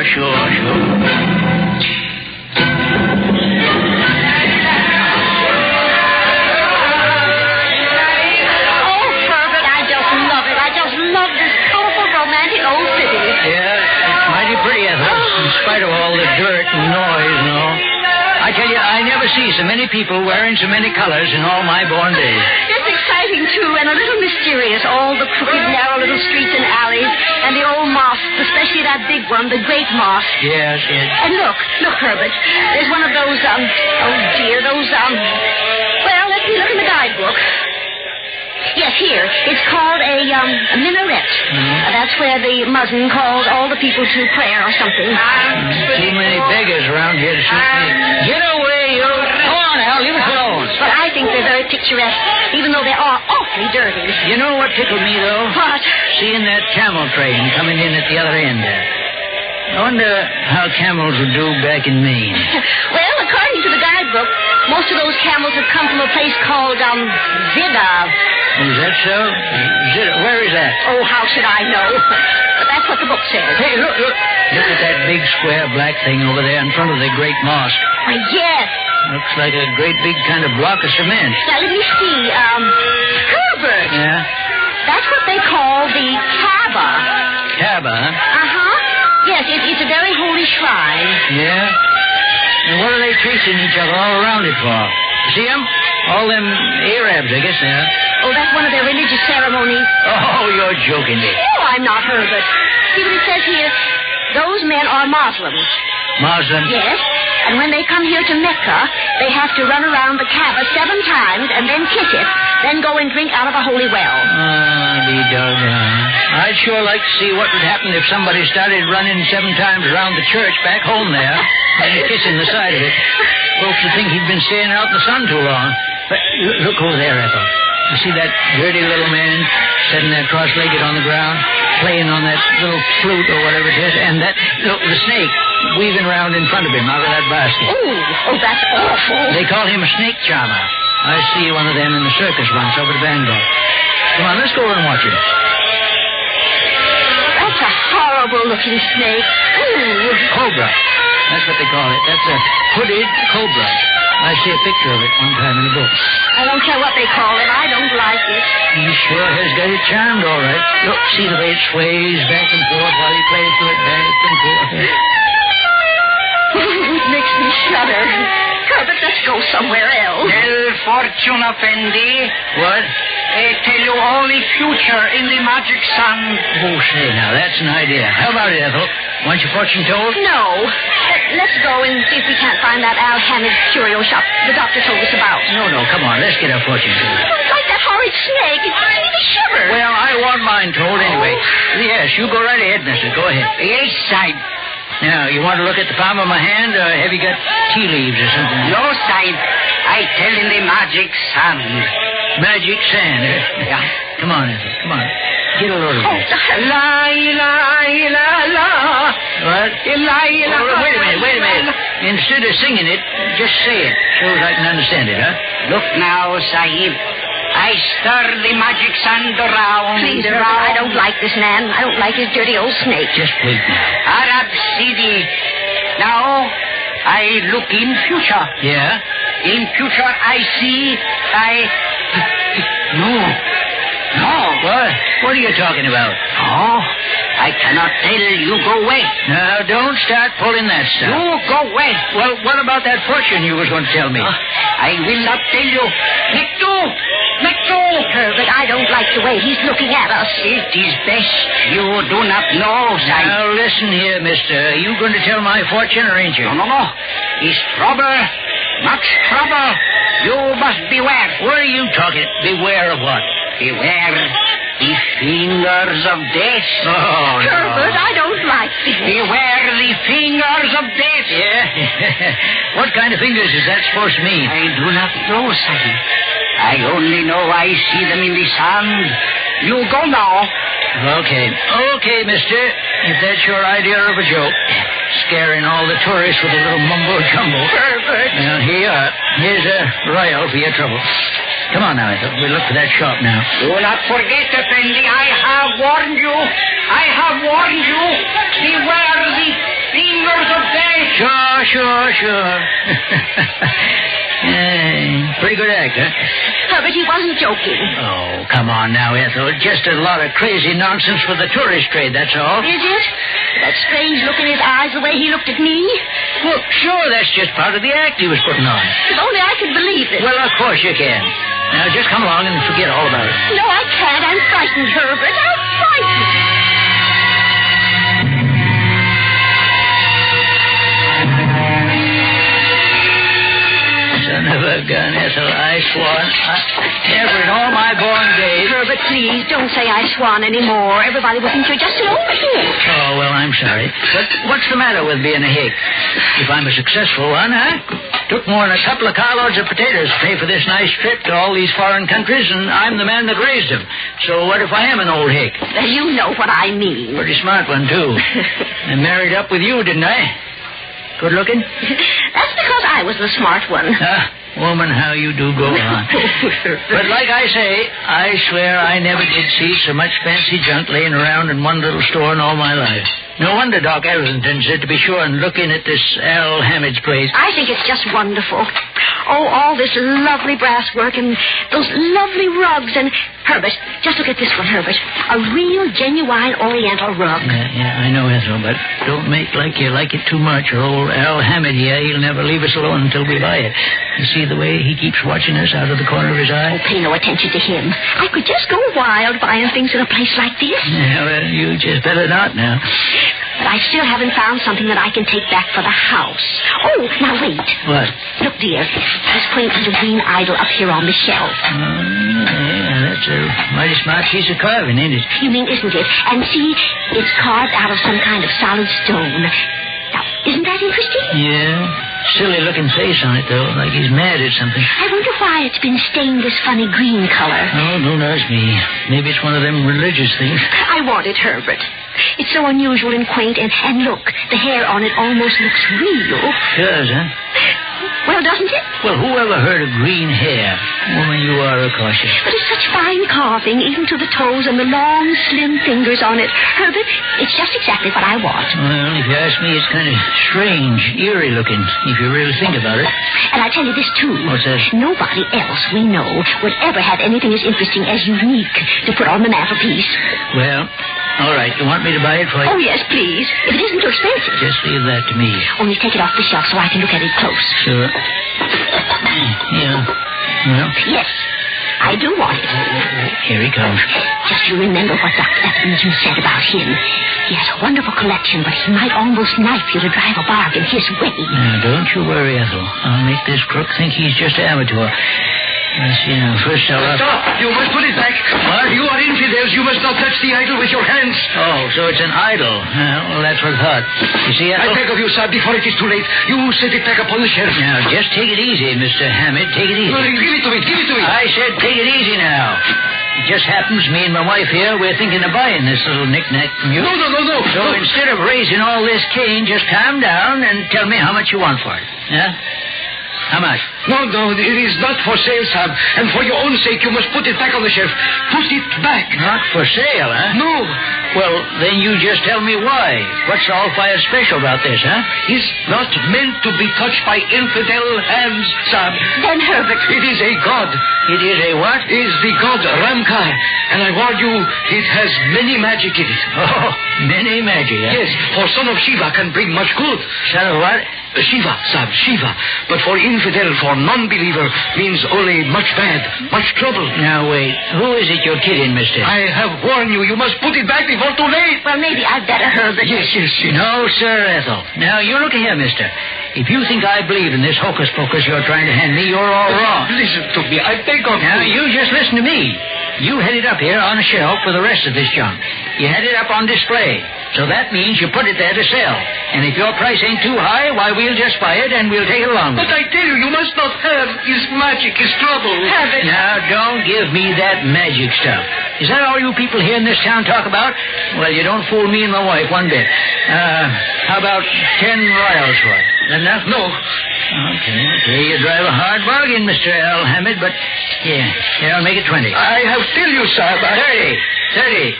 S22: Herbert, I just love it. I just love this colorful, romantic old city.
S8: Yeah, it's mighty pretty, Ethel, in spite of all the dirt and noise and all. I tell you, I never see so many people wearing so many colors in all my born days.
S22: It's exciting, too, and a little mysterious. All the crooked, narrow little streets and alleys, and the old mosques, especially that big one, the Great Mosque.
S8: Yes.
S22: And look, Herbert, there's one of those, well, let me look in the guidebook. Yes, here. It's called a minaret. That's where the muezzin calls all the people to prayer or something.
S8: Too many beggars around here to suit me. Get away, you. Come on, Al, leave us alone.
S22: But I think they're very picturesque, even though they are awfully dirty.
S8: You know what tickled me, though?
S22: What?
S8: Seeing that camel train coming in at the other end there. I wonder how camels would do back in Maine.
S22: Well, according to the guidebook, most of those camels have come from a place called, Zidar.
S8: Is that so? Where is that?
S22: Oh, how should I know? But that's what the book says.
S8: Hey, look. Look at that big square black thing over there in front of the Great Mosque.
S22: Why, yes.
S8: Looks like a great big kind of block of cement.
S22: Now, let me see. Herbert.
S8: Yeah?
S22: That's what they call the Kaaba.
S8: Kaaba, huh?
S22: Uh-huh. Yes, it's a very holy shrine.
S8: Yeah? And what are they chasing each other all around it for? You see them? All them Arabs, I guess they are.
S22: Oh, that's one of their religious ceremonies.
S8: Oh, you're joking me.
S22: Oh, I'm not, Herbert. See what it says here? Those men are Muslims.
S8: Muslim.
S22: Yes. And when they come here to Mecca, they have to run around the Kaaba 7 times and then kiss it, then go and drink out of a holy well.
S8: Be doggone. I'd sure like to see what would happen if somebody started running 7 times around the church back home there and kissing the side of it. Folks would think he'd been staying out in the sun too long. But look over there, Ethel. You see that dirty little man sitting there cross-legged on the ground, playing on that little flute or whatever it is, and that, look, the snake weaving around in front of him out of that basket.
S22: Oh, that's awful.
S8: They call him a snake charmer. I see one of them in the circus once over to Bangor. Come on, let's go over and watch him.
S22: That's a horrible-looking snake.
S8: Cobra. That's what they call it. That's a hooded cobra. I see a picture of it one time in a book.
S22: I don't care what they call it. I don't like it.
S8: He sure has got it charmed, all right. Look, see the way it sways back and forth while he plays to it back and forth.
S22: It makes me shudder. Herbert, let's go somewhere else.
S19: Tell fortune, Effendi.
S8: What?
S19: Tell you all the future in the magic sand.
S8: Oh, say, now, that's an idea. How about it, Ethel? Want your fortune told?
S22: No. Let's go and see if we can't find that Al Hamid's curio shop the doctor told us about.
S8: No, come on. Let's get our fortune told.
S22: Oh, it's like that horrid snake. It gives me the shiver.
S8: Well, I want mine told anyway. Yes, you go right ahead, mister. Go ahead.
S19: Yes, side.
S8: Now, you want to look at the palm of my hand, or have you got tea leaves or something?
S19: No, side. I tell in the magic sand.
S8: Magic sand, eh?
S19: Yeah.
S8: Come on, Ethel. Come on. Get a load of this.
S19: La, la, la, la.
S8: What?
S19: La, la,
S8: wait a minute. Instead of singing it, just say it, so I can understand it, huh?
S19: Look now, Sahib. I stir the magic sand around.
S22: Please, Herbert, I don't like this man. I don't like his dirty old snake.
S8: Just wait now.
S19: Arab Sidi. Now, I look in future.
S8: Yeah?
S19: In future, I see, No.
S8: What are you talking about?
S19: Oh, I cannot tell. You go away.
S8: Now, don't start pulling that stuff.
S19: You go away.
S8: Well, what about that fortune you was going to tell me?
S19: I will not tell you. Mekto!
S22: Herbert, I don't like the way he's looking at us.
S19: It is best you do not know, Sahib.
S8: Now, listen here, mister. Are you going to tell my fortune, or ain't you?
S19: No. It's trouble. Much trouble. You must beware.
S8: What are you talking? Beware of what?
S19: Beware the fingers of death.
S8: Oh, no.
S22: Herbert, I don't like this.
S19: Beware the fingers of death.
S8: Yeah? What kind of fingers is that supposed to mean?
S19: I do not know, Sahib. I only know I see them in the sand. You go now.
S8: Okay, mister. If that's your idea of a joke. Scaring all the tourists with a little mumbo-jumbo.
S22: Herbert.
S8: Now, here you are. Here's a royal for your trouble. Come on now, Ethel. We'll look for that shop now.
S19: Do not forget, Effendi. I have warned you. Beware the fingers of death.
S8: Sure. Pretty good act, huh?
S22: Herbert, he wasn't joking.
S8: Oh, come on now, Ethel. Just a lot of crazy nonsense for the tourist trade, that's all.
S22: Is it? That strange look in his eyes, the way he looked at me?
S8: Well, sure, that's just part of the act he was putting on.
S22: If only I could believe it.
S8: Well, of course you can. Now, just come along and forget all about it.
S22: No, I can't. I'm frightened, Herbert. I'm frightened.
S8: Son of a gun, Ethel, I swan. Never in all my born days.
S22: Herbert, please, don't say I swan anymore. Everybody will think you're just an old hick.
S8: Oh, well, I'm sorry. But what's the matter with being a hick? If I'm a successful one, huh? Took more than a couple of carloads of potatoes to pay for this nice trip to all these foreign countries, and I'm the man that raised them. So what if I am an old hick?
S22: You know what I mean.
S8: Pretty smart one, too. I married up with you, didn't I? Good looking?
S22: That's because I was the smart one.
S8: Woman, how you do go on. But like I say, I swear I never did see so much fancy junk laying around in one little store in all my life. No wonder Doc Elrington said to be sure and look in at this Al Hamid's place.
S22: I think it's just wonderful. Oh, all this lovely brass work and those lovely rugs and... Herbert, just look at this one, Herbert. A real, genuine Oriental rug.
S8: Yeah, I know, Ethel, but don't make like you like it too much, or old Al Hamid here, he'll never leave us alone until we buy it. You see the way he keeps watching us out of the corner of his eye?
S22: Oh, pay no attention to him. I could just go wild buying things in a place like this.
S8: Yeah, well, you just better not now.
S22: but I still haven't found something that I can take back for the house. Oh, now wait.
S8: What?
S22: Look, dear, this quaint little green idol up here on the shelf.
S8: Yeah, that's a mighty smart piece of carving, ain't it?
S22: You mean, isn't it? And see, it's carved out of some kind of solid stone. Now, isn't that interesting?
S8: Yeah. Silly-looking face on it, though, like he's mad at something.
S22: I wonder why it's been stained this funny green color.
S8: Oh, don't ask me. Maybe it's one of them religious things.
S22: I want it, Herbert. It's so unusual and quaint, and look, the hair on it almost looks real.
S8: Does, huh?
S22: Well, doesn't it?
S8: Well, who ever heard of green hair? Woman, you are a cautious.
S22: But it's such fine carving, even to the toes and the long, slim fingers on it. Herbert, it's just exactly what I want.
S8: Well, if you ask me, it's kind of strange, eerie looking, if you really think about it.
S22: And I tell you this, too.
S8: What's that?
S22: Nobody else we know would ever have anything as interesting as unique to put on the mantelpiece.
S8: Well, all right. You want me to buy it for you?
S22: Oh, yes, please. If it isn't too expensive.
S8: Just leave that to me.
S22: Only take it off the shelf so I can look at it close.
S8: Sure. Yeah. Well?
S22: Yes. I do want it.
S8: Here he comes.
S22: Just you remember what Dr. Etherington said about him. He has a wonderful collection, but he might almost knife you to drive a bargain his way.
S8: Now, don't you worry, Ethel. I'll make this crook think he's just an amateur. Let's see now. First I'll...
S11: Stop! You must put it back.
S8: What?
S11: You are infidels. You must not touch the idol with your hands.
S8: Oh, so it's an idol. Well, that's what I thought. You see, Ethel...
S11: I beg of you, sir, before it is too late, you set it back upon the shelf.
S8: Now, just take it easy, Mr. Hammett. Take it easy.
S11: Well, give it to me. Give it to me.
S8: I said take it easy now. It just happens me and my wife here, we're thinking of buying this little knick-knack from you.
S11: No.
S8: So instead of raising all this cane, just calm down and tell me how much you want for it. Yeah? How much?
S11: No, it is not for sale, Sam. And for your own sake, you must put it back on the shelf. Put it back.
S8: Not for sale, huh?
S11: No.
S8: Well, then you just tell me why. What's all fire special about this, huh?
S11: It's not meant to be touched by infidel hands, Sam.
S22: Then, Herbert...
S11: It is a god.
S8: It is a what?
S11: It is the god Ramkar. And I warn you, it has many magic in it.
S8: Oh, many magic, huh?
S11: Yes, for son of Shiva can bring much good.
S8: Son of what?
S11: Shiva, Sam, Shiva. But for infidel, for non-believer, means only much bad, much trouble.
S8: Now, wait. Who is it you're kidding, mister?
S11: I have warned you. You must put it back before too late.
S22: Well, maybe I'd better, Herbert.
S11: Yes.
S8: No, sir, Ethel. Now, you look here, mister. If you think I believe in this hocus-pocus you're trying to hand me, you're all wrong.
S11: Listen to me. I beg of you.
S8: Now, you just listen to me. You had it up here on a shelf for the rest of this junk. You had it up on display. So that means you put it there to sell. And if your price ain't too high, why, we'll just buy it and we'll take it along.
S11: But I tell you, you must not have his magic, his trouble.
S22: Herbert.
S8: Now, don't give me that magic stuff. Is that all you people here in this town talk about? Well, you don't fool me and my wife one bit. How about 10 royals for it? That enough?
S11: No.
S8: Okay. You drive a hard bargain, Mr. L. Hammett, but here, I'll make it 20.
S11: I have tell you, sir.
S8: 30.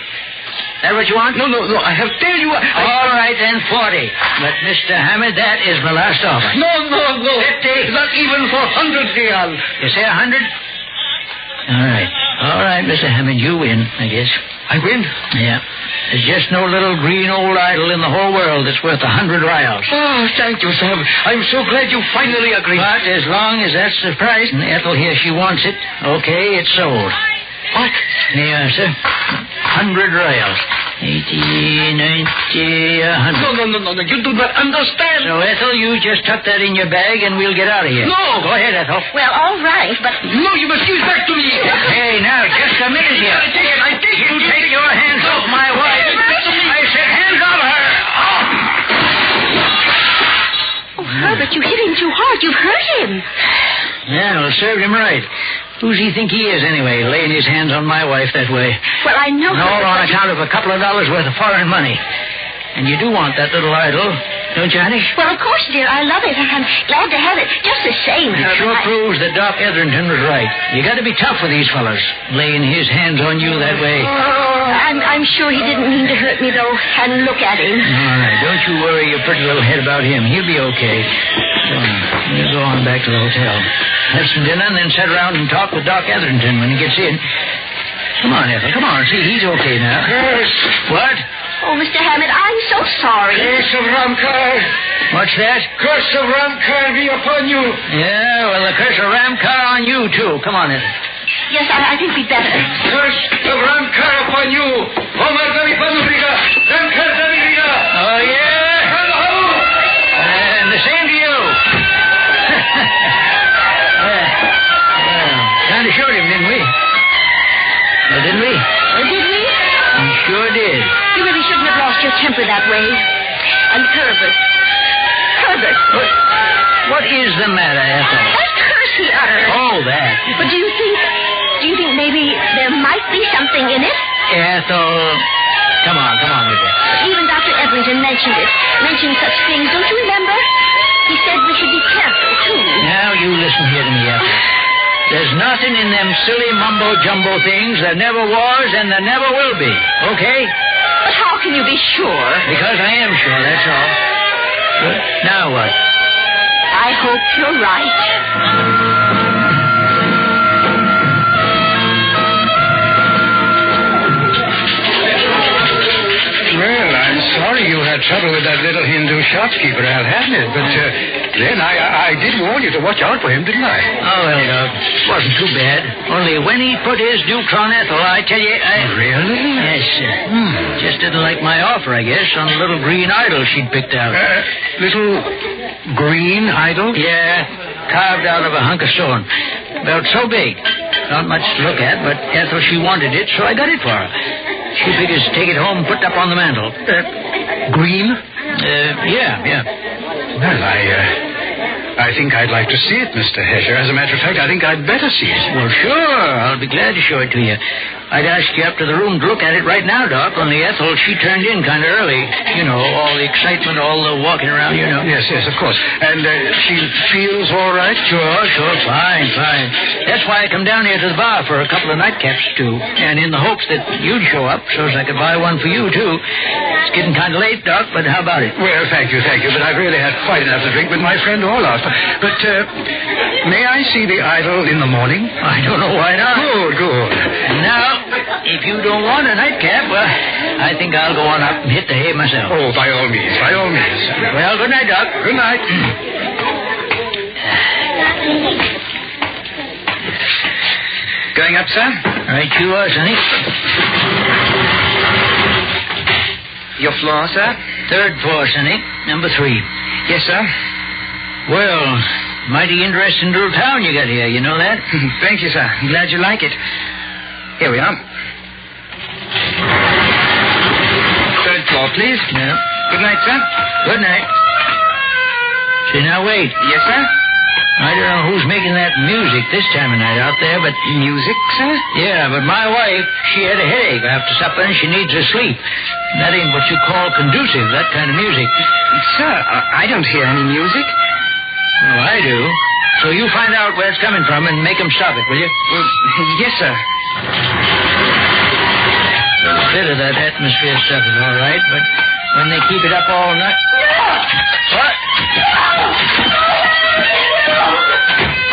S8: That what you want?
S11: No. I have tell you.
S8: All right, then 40. But, Mr. Hammett, that is my last offer.
S11: No.
S8: 50.
S11: Not even for 100 real.
S8: You say 100? All right, Mr. Hammond, you win, I guess.
S11: I win?
S8: Yeah. There's just no little green old idol in the whole world that's worth 100 rials.
S11: Oh, thank you, Sam. I'm so glad you finally agreed.
S8: But as long as that's the price, and Ethel here, she wants it, okay, it's sold.
S11: What?
S8: Yeah, sir. 100 rials. 80, 90, 100.
S11: No. You do not understand.
S8: So, Ethel, you just tuck that in your bag and we'll get out of here.
S11: No.
S8: Go ahead, Ethel.
S22: Well, all right, but...
S11: No, you must give it back to me.
S8: Hey, now, just a minute here.
S11: I take it.
S8: You take your hands off my wife. I said hands off her.
S22: Oh, Herbert, you hit him too hard. You've hurt him.
S8: Yeah, well, served him right. Who's he think he is, anyway, laying his hands on my wife that way?
S22: Well, I know...
S8: No, on account of a couple of dollars worth of foreign money. And you do want that little idol, don't you, honey?
S22: Well, of course, dear. I love it. I'm glad to have it. Just the same,
S8: It
S22: Herbert.
S8: sure proves that Doc Etherington was right. You got to be tough with these fellas, laying his hands on you that way.
S22: Oh, I'm sure he didn't mean to hurt me, though. And look at him.
S8: All right, don't you worry your pretty little head about him. He'll be okay. We'll go on back to the hotel. Have some dinner and then sit around and talk with Doc Etherington when he gets in. Come on, Ethel. Come on. See, he's okay now.
S11: Curse.
S8: What?
S22: Oh, Mr. Hammett, I'm so sorry.
S11: Curse of Ramkar.
S8: What's that?
S11: Curse of Ramkar be upon you.
S8: Yeah, well, the curse of Ramkar on you, too. Come on, Ethel.
S22: Yes, I think we'd better.
S11: Curse of Ramkar upon you. Omar Davi Panuliga. Ramkar Davi Liga.
S8: Oh, yeah?
S22: temper that way. And Herbert. Herbert.
S8: What is the matter, Ethel?
S22: That curse he uttered.
S8: Oh, that.
S22: But do you think maybe there might be something in it?
S8: Ethel, come on with it.
S22: Even Dr. Edrington mentioned such things. Don't you remember? He said we should be careful, too.
S8: Now, you listen here to me, Ethel. There's nothing in them silly mumbo-jumbo things. There never was and there never will be. Okay?
S22: But how can you be sure?
S8: Because I am sure, that's all. But now what?
S22: I hope you're right.
S12: Well, I'm sorry you had trouble with that little Hindu shopkeeper, I'll admit it. But then I did warn you to watch out for him, didn't I?
S8: Oh, well, wasn't too bad. Only when he put his Duke on Ethel, I tell you,
S12: Really?
S8: Yes, sir. Just didn't like my offer, I guess, on the little green idol she'd picked out.
S12: Little green idol?
S8: Yeah, carved out of a hunk of stone. About so big. Not much to look at, but Ethel, she wanted it, so I got it for her. She figures to take it home and put it up on the mantel.
S12: Green?
S8: Yeah.
S12: Well, I think I'd like to see it, Mr. Hesher. As a matter of fact, I think I'd better see it.
S8: Well, sure. I'll be glad to show it to you. I'd ask you up to the room to look at it right now, Doc, only Ethel, she turned in kind of early. You know, all the excitement, all the walking around, you know.
S12: Yes, of course. And she feels all right?
S8: Sure. Fine. That's why I come down here to the bar for a couple of nightcaps, too. And in the hopes that you'd show up so as I could buy one for you, too. It's getting kind of late, Doc, but how about it?
S12: Well, thank you. But I've really had quite enough to drink with my friend Olaf. But may I see the idol in the morning?
S8: I don't know why not.
S12: Good.
S8: Now, if you don't want a nightcap, well, I think I'll go on up and hit the hay myself.
S12: Oh, by all means.
S8: Well, good night, Doc.
S12: Good night.
S1: Going up, sir?
S8: Right you are, Sonny.
S1: Your floor, sir?
S8: 3rd floor, Sonny. Number 3.
S1: Yes, sir.
S8: Well, mighty interesting little town you got here, you know that?
S1: Thank you, sir. I'm glad you like it. Here we are. 3rd floor, please.
S8: Yeah.
S1: Good night, sir.
S8: Good night. See, now wait.
S1: Yes, sir?
S8: I don't know who's making that music this time of night out there, but...
S1: Music, sir?
S8: Yeah, but my wife, she had a headache after supper and she needs her sleep. That ain't what you call conducive, that kind of music.
S1: Sir, I don't hear any music.
S8: Well, I do. So you find out where it's coming from and make them stop it, will you?
S1: Well, yes, sir.
S8: A bit of that atmosphere stuff is all right, but when they keep it up all night... What?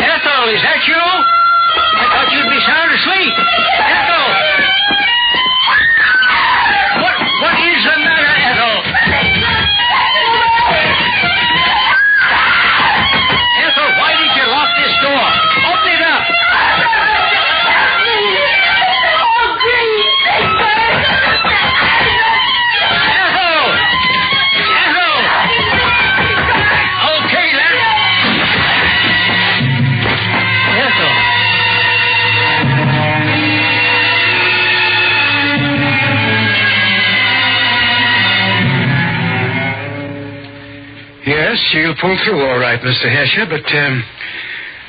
S8: Ethel, is that you? I thought you'd be sound asleep. Ethel! What is the matter, Ethel? Ethel, why did you lock this door? Open it up. Okay, then. Ethel.
S12: Yes, she'll pull through all right, Mr. Hesher, but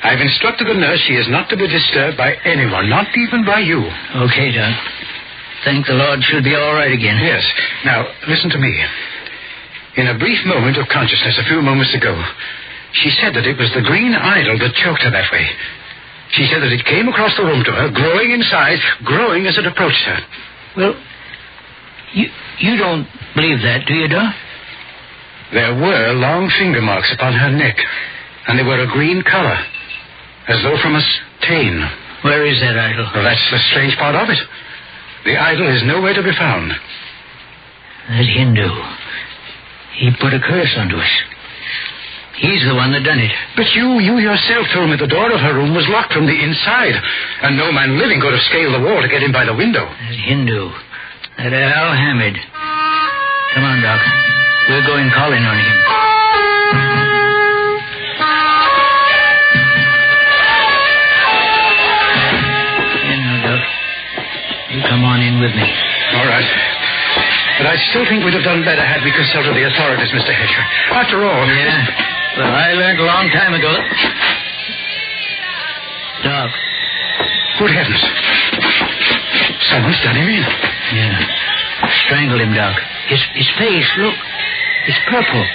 S12: I've instructed the nurse she is not to be disturbed by anyone, not even by you.
S8: Okay, Doc. Thank the Lord she'll be all right again.
S12: Yes. Now, listen to me. In a brief moment of consciousness a few moments ago, she said that it was the green idol that choked her that way. She said that it came across the room to her, growing in size, growing as it approached her.
S8: Well, you don't believe that, do you, Doc?
S12: There were long finger marks upon her neck, and they were a green color, as though from a stain.
S8: Where is that idol?
S12: Well, that's the strange part of it. The idol is nowhere to be found.
S8: That Hindu. He put a curse onto us. He's the one that done it.
S12: But you yourself told me the door of her room was locked from the inside, and no man living could have scaled the wall to get in by the window.
S8: That Hindu. That Al Hamid. Come on, Doc. We're going calling on him. Here now, Doc. You come on in with me.
S12: All right. But I still think we'd have done better had we consulted the authorities, Mr. Hesher. After all...
S8: Yeah. Well, I learned a long time ago. Doc.
S12: Good heavens. Someone's done him in.
S8: Yeah. Strangled him, Doc. His face, look. It's purple.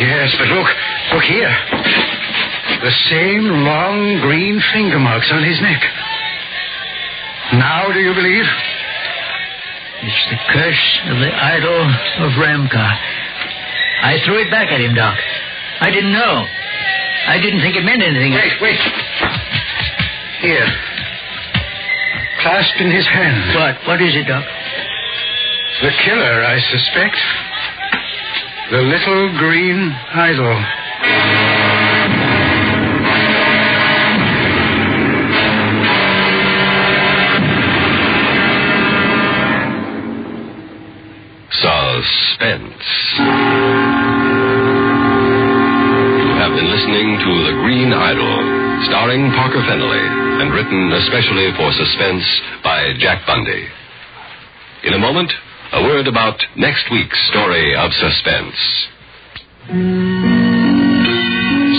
S12: Yes, but look here. The same long green finger marks on his neck. Now, do you believe?
S8: It's the curse of the idol of Ramka. I threw it back at him, Doc. I didn't know. I didn't think it meant anything.
S12: Wait. Here. Clasped in his hand.
S8: What is it, Doc?
S12: The killer, I suspect. The little green idol.
S14: Suspense. You have been listening to The Green Idol, starring Parker Fennelly, and written especially for Suspense by Jack Bundy. In a moment, a word about next week's story of Suspense.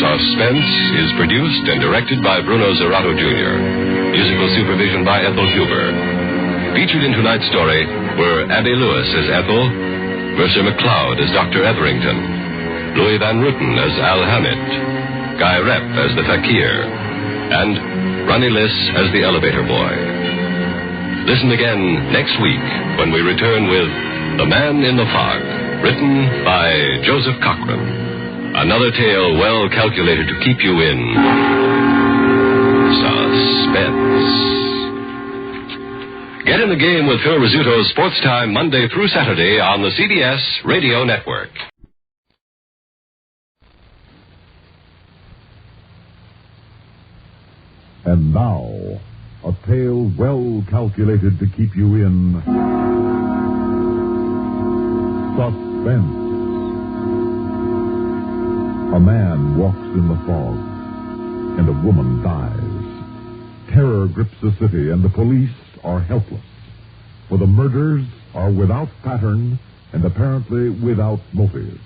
S14: Suspense is produced and directed by Bruno Zerato Jr., musical supervision by Ethel Huber. Featured in tonight's story were Abby Lewis as Ethel, Mercer McLeod as Dr. Etherington, Louis Van Ruten as Al Hammett, Guy Rep as the Fakir, and Ronnie Liss as the elevator boy. Listen again next week when we return with The Man in the Fog, written by Joseph Cochran. Another tale well calculated to keep you in suspense. Get in the game with Phil Rizzuto's Sports Time Monday through Saturday on the CBS Radio Network.
S16: And now, a tale well calculated to keep you in suspense. A man walks in the fog, and a woman dies. Terror grips the city, and the police are helpless, for the murders are without pattern and apparently without motive.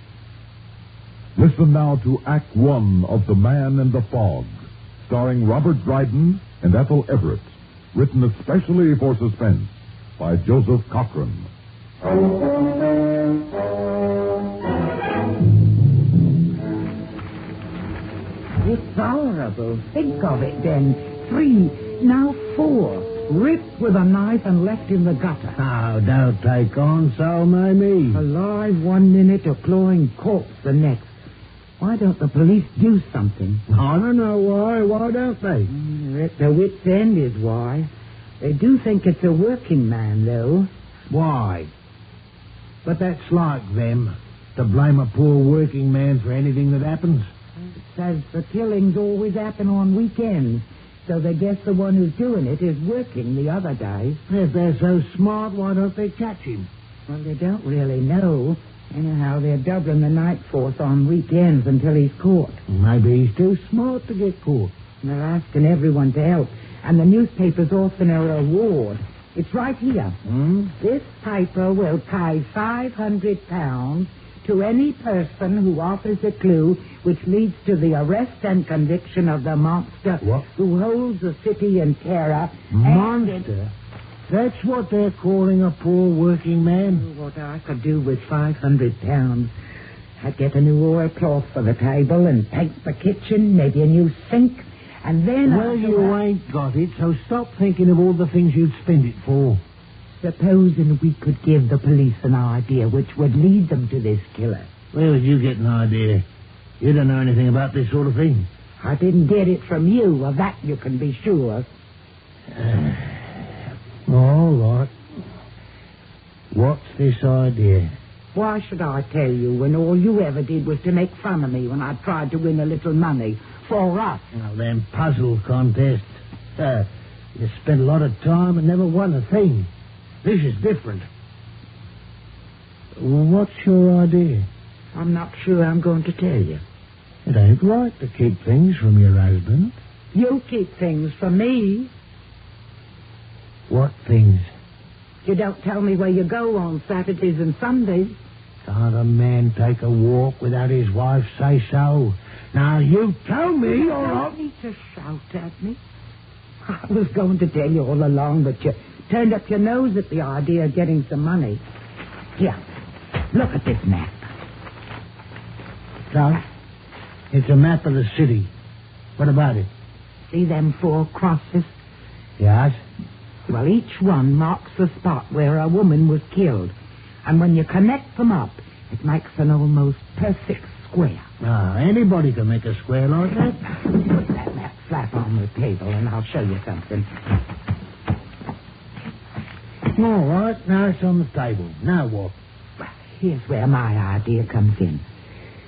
S16: Listen now to Act One of The Man in the Fog, starring Robert Dryden and Ethel Everett, written especially for Suspense by Joseph Cochran.
S17: It's horrible. Think of it, then. 3, now 4. Ripped with a knife and left in the gutter.
S13: Oh, don't take on so, Mamie.
S17: Alive 1 minute, a clawing corpse the next. Why don't the police do something?
S13: I don't know why. Why don't they?
S17: They're at their wits' end is why. They do think it's a working man, though.
S13: Why? But that's like them, to blame a poor working man for anything that happens.
S17: It says the killings always happen on weekends. So they guess the one who's doing it is working the other days.
S13: If they're so smart, why don't they catch him?
S17: Well, they don't really know. Anyhow, they're doubling the night force on weekends until he's caught.
S13: Maybe he's too smart to get caught.
S17: They're asking everyone to help. And the newspaper's offering a reward. It's right here. This paper will pay £500 to any person who offers a clue which leads to the arrest and conviction of the monster who holds the city in terror.
S13: Monster? That's what they're calling a poor working man?
S17: What I could do with £500. I'd get a new oilcloth for the table and paint the kitchen, maybe a new sink, and then...
S13: Well, you ain't got it, so stop thinking of all the things you'd spend it for.
S17: Supposing we could give the police an idea which would lead them to this killer.
S13: Where would you get an idea? You don't know anything about this sort of thing.
S17: I didn't get it from you, of that you can be sure.
S13: All right. What's this idea?
S17: Why should I tell you when all you ever did was to make fun of me when I tried to win a little money for us?
S13: Well, them puzzle contests. You spent a lot of time and never won a thing. This is different. What's your idea?
S17: I'm not sure I'm going to tell you.
S13: It ain't right to keep things from your husband.
S17: You keep things from me.
S13: What things?
S17: You don't tell me where you go on Saturdays and Sundays.
S13: Can't a man take a walk without his wife say so? Now, you tell me,
S17: You
S13: or
S17: don't need to shout at me. I was going to tell you all along, but you turned up your nose at the idea of getting some money. Here, look at this map.
S13: So, it's a map of the city. What about it?
S17: See them 4 crosses?
S13: Yes.
S17: Well, each one marks the spot where a woman was killed. And when you connect them up, it makes an almost perfect square.
S13: Ah, anybody can make a square like that.
S17: Put that map flat on the table and I'll show you something.
S13: All right, now it's on the table. Now what?
S17: Well, here's where my idea comes in.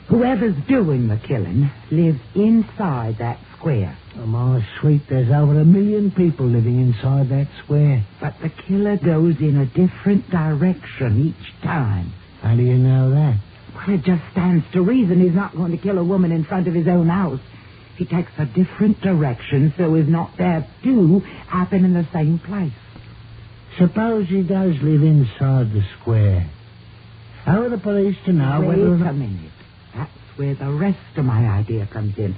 S17: Whoever's doing the killing lives inside that square.
S13: Oh, my sweet, there's over 1 million people living inside that square.
S17: But the killer goes in a different direction each time.
S13: How do you know that?
S17: Well, it just stands to reason he's not going to kill a woman in front of his own house. He takes a different direction so as not to have 2 happen in the same place.
S13: Suppose he does live inside the square. How are the police to know whether...
S17: Wait a minute. That's where the rest of my idea comes in.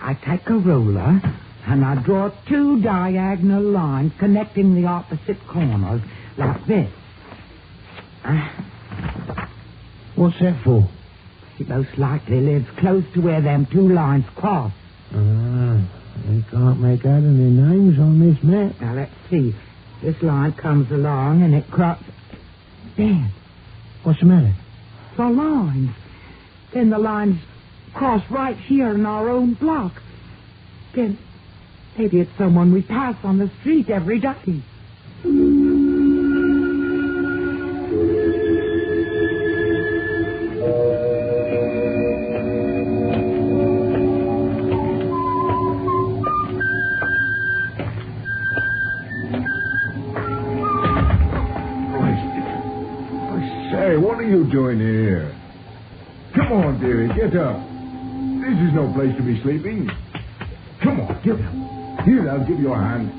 S17: I take a ruler and I draw 2 diagonal lines connecting the opposite corners like this.
S13: What's that for?
S17: He most likely lives close to where them 2 lines cross.
S13: I can't make out any names on this map.
S17: Now, let's see. This line comes along and it crosses... There.
S13: What's the matter?
S17: The lines. Then the lines cross right here in our own block. Then maybe it's someone we pass on the street every day.
S16: What are you doing here? Come on, dearie, get up. This is no place to be sleeping. Come on, get up. Here, I'll give you a hand.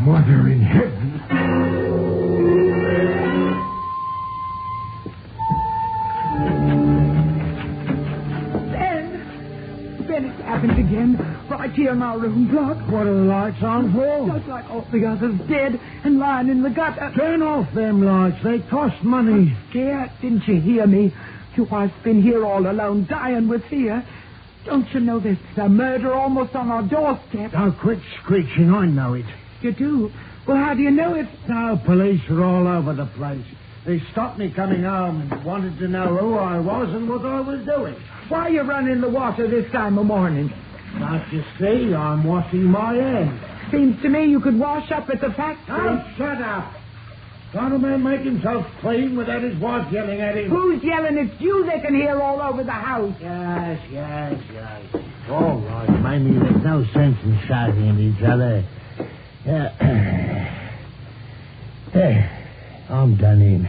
S16: Mother in heaven.
S17: Ben, it's happened again. Right here in our room block.
S13: What are the lights on for?
S17: Just like all the others, dead and lying in the gutter.
S13: Turn off them lights. They cost money.
S17: I'm scared. Didn't you hear me? Your wife's been here all alone, dying with fear. Don't you know there's a murder almost on our doorstep?
S13: Don't quit screeching. I know it.
S17: You do? Well, how do you know it?
S13: No, police are all over the place. They stopped me coming home and wanted to know who I was and what I was doing.
S17: Why are you running the water this time of morning?
S13: Can't you see? I'm washing my hands.
S17: Seems to me you could wash up at the factory.
S13: Oh, shut up. Can't a man make himself clean without his wife yelling at him?
S17: Who's yelling? It's you they can hear all over the house.
S13: Yes. All right, maybe there's no sense in shouting at each other. I'm done in.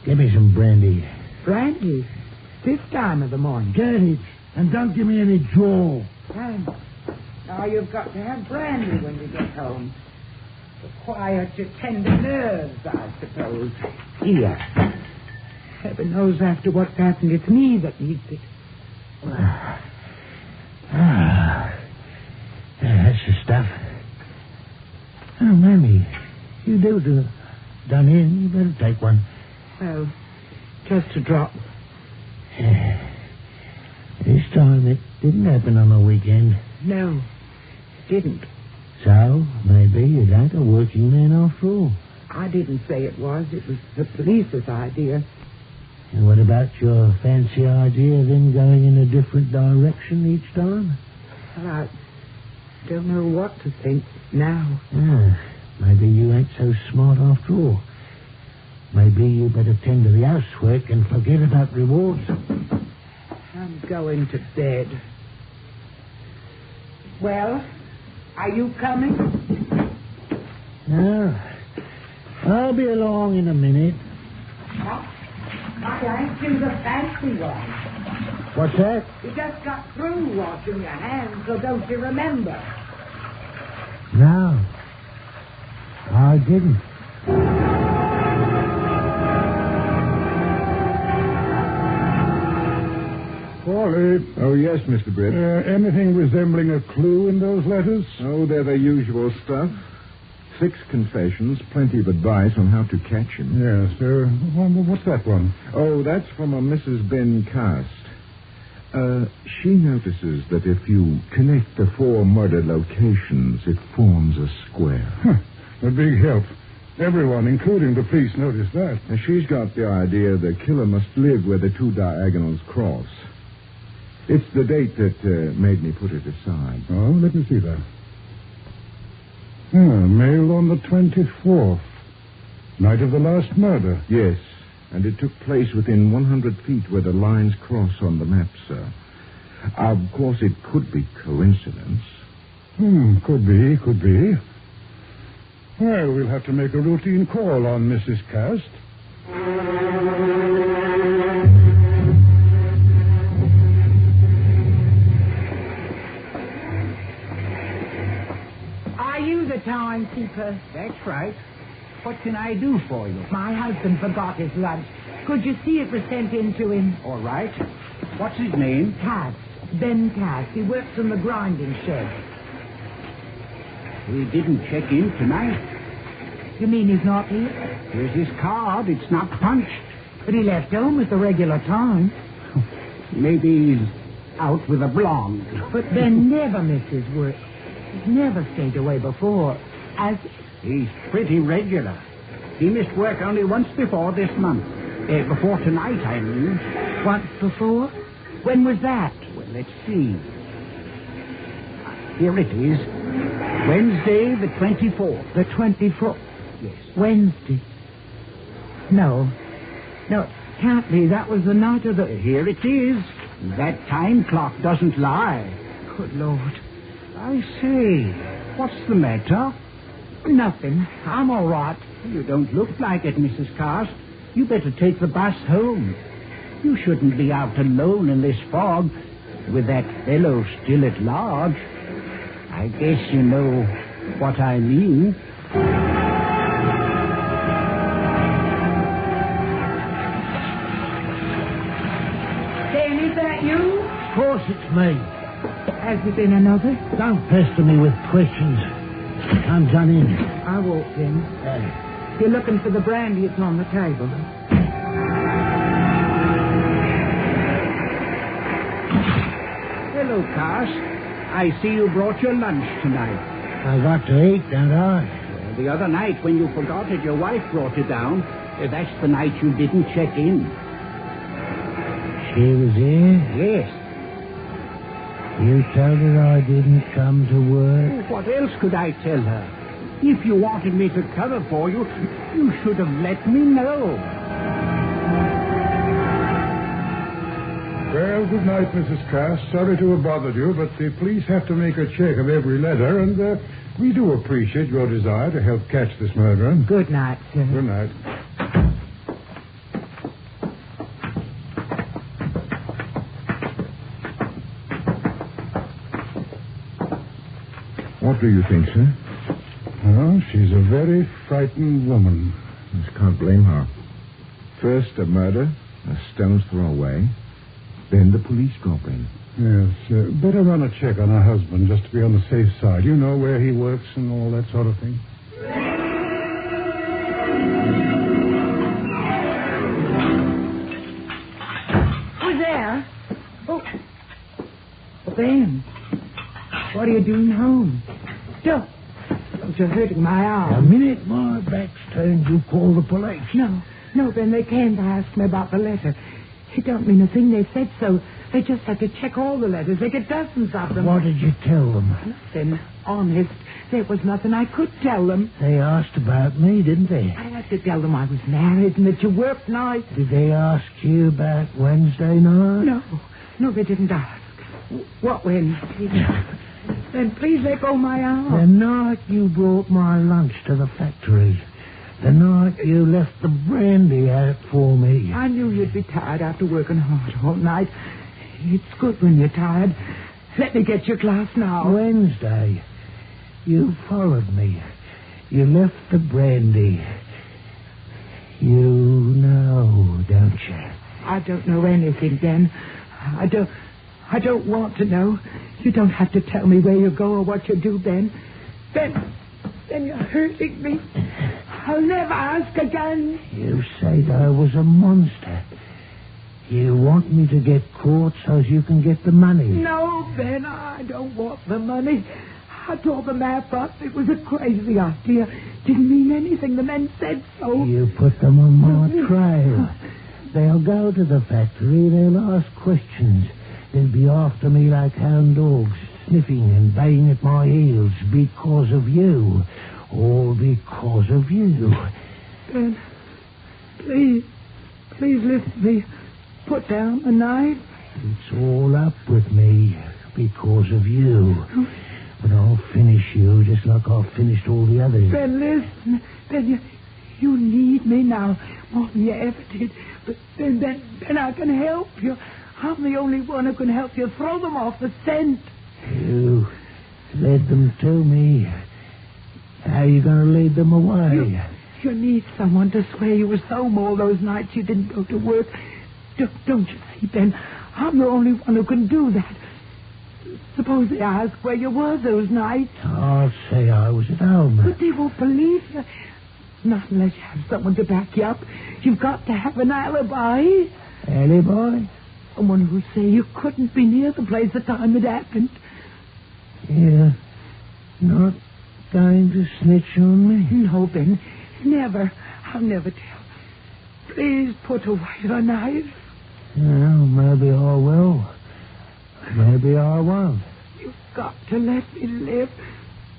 S13: Give me some brandy.
S17: Brandy? This time of the morning?
S13: Get it. And don't give me any jaw.
S17: Thanks. Now you've got to have brandy when you get home. To quiet your tender nerves, I suppose. Here. Heaven knows after what's happened, it's me that needs it.
S13: That's the stuff. Oh, Mammy, you do done in. You better take one.
S17: Well, just a drop.
S13: This time it didn't happen on a weekend.
S17: No, it didn't.
S13: So, maybe it ain't a working man after all.
S17: I didn't say it was. It was the police's idea.
S13: And what about your fancy idea of them going in a different direction each time?
S17: Well, I don't know what to think now.
S13: Maybe you ain't so smart after all. Maybe you better tend to the housework and forget about rewards.
S17: I'm going to bed. Well, are you coming?
S13: No. I'll be along in a minute.
S17: I ain't you the fancy one.
S13: What's that?
S17: You just got through washing your hands, so don't you remember?
S13: No. I didn't.
S5: Paulie.
S18: Oh, yes, Mr. Britt.
S5: Anything resembling a clue in those letters?
S18: Oh, they're the usual stuff. 6 confessions, plenty of advice on how to catch him.
S5: Yes. What's that one?
S18: Oh, that's from a Mrs. Ben Cast. She notices that if you connect the 4 murder locations, it forms a square.
S5: A big help. Everyone, including the police, noticed that.
S18: And she's got the idea the killer must live where the 2 diagonals cross. It's the date that made me put it aside.
S5: Oh, let me see that. Mailed on the 24th. Night of the last murder.
S18: Yes, and it took place within 100 feet where the lines cross on the map, sir. Of course, it could be coincidence.
S5: Could be. Well, we'll have to make a routine call on Mrs. Cast.
S17: Are you the timekeeper?
S13: That's right. What can I do for you?
S17: My husband forgot his lunch. Could you see it was sent in to him?
S13: All right. What's his name?
S17: Cass. Ben Cass. He works in the grinding shed.
S13: He didn't check in tonight.
S17: You mean he's not here?
S13: Here's his card. It's not punched.
S17: But he left home at the regular time.
S13: Maybe he's out with a blonde.
S17: But Ben never misses work. He's never stayed away before.
S13: He's pretty regular. He missed work only once before this month. Before tonight, I mean.
S17: Once before? When was that?
S13: Well, let's see. Here it is. Wednesday, the 24th.
S17: The 24th?
S13: Yes.
S17: Wednesday. No, it can't be. That was the night of the...
S13: Here it is. That time clock doesn't lie.
S17: Good Lord.
S13: I say, what's the matter?
S17: Nothing. I'm all right.
S13: You don't look like it, Mrs. Cast. You better take the bus home. You shouldn't be out alone in this fog with that fellow still at large. I guess you know what I mean.
S17: Dan, is that you?
S13: Of course it's me.
S17: Has there been another?
S13: Don't pester me with questions. I'm done in.
S17: I walked in. If you're looking for the brandy, it's on the table.
S13: Hello, Cass. I see you brought your lunch tonight.
S23: I got to eat, don't I?
S13: Well, the other night when you forgot it, your wife brought it down. That's the night you didn't check in.
S23: She was here?
S13: Yes.
S23: You told her I didn't come to work?
S13: What else could I tell her? If you wanted me to cover for you, you should have let me know.
S5: Well, good night, Mrs. Cass. Sorry to have bothered you, but the police have to make a check of every letter, and we do appreciate your desire to help catch this murderer.
S17: Good night, sir.
S5: Good night.
S18: What do you think, sir?
S5: Well, she's a very frightened woman.
S18: Just can't blame her. First a murder, a stone's throw away. Then the police drop in.
S5: Yes, better run a check on her husband just to be on the safe side. You know where he works and all that sort of thing.
S17: Who's there? Oh, Ben. What are you doing home? Don't. You're hurting my arm.
S23: The minute my back's turned, you call the police.
S17: No, Ben, they came to ask me about the letter. It don't mean a thing. They said so. They just had to check all the letters. They get dozens of them.
S23: What did you tell them?
S17: Nothing. Honest. There was nothing I could tell them.
S23: They asked about me, didn't they?
S17: I had to tell them I was married and that you worked nights.
S23: Did they ask you about Wednesday night?
S17: No, they didn't ask. What Wednesday? Then please let go my arm.
S23: The night you brought my lunch to the factory. The night you left the brandy out for me.
S17: I knew you'd be tired after working hard all night. It's good when you're tired. Let me get your glass now.
S23: Wednesday. You followed me. You left the brandy. You know, don't you?
S17: I don't know anything, Ben. I don't want to know. You don't have to tell me where you go or what you do, Ben. Ben, you're hurting me. I'll never ask again.
S23: You said I was a monster. You want me to get caught so you can get the money?
S17: No, Ben, I don't want the money. I told the map up. It was a crazy idea. Didn't mean anything. The men said so.
S23: You put them on my trail. They'll go to the factory. They'll ask questions. They'll be after me like hound dogs, sniffing and baying at my heels because of you. All because of you.
S17: Ben, please listen to me. Put down the knife.
S23: It's all up with me because of you. But I'll finish you just like I've finished all the others.
S17: Ben, listen. Ben, you need me now more than you ever did. But Ben, I can help you. I'm the only one who can help you throw them off the scent.
S23: You led them to me. How are you going to lead them away?
S17: You need someone to swear you was home all those nights you didn't go to work. Don't you see, Ben? I'm the only one who can do that. Suppose they ask where you were those nights.
S23: I'll say I was at home.
S17: But they won't believe you. Not unless you have someone to back you up. You've got to have an alibi.
S23: Alibi?
S17: Someone who'll say you couldn't be near the place the time it happened.
S23: You're not going to snitch on me?
S17: No, Ben. Never. I'll never tell. Please put away the knife.
S23: Well, maybe I will. Maybe I won't.
S17: You've got to let me live.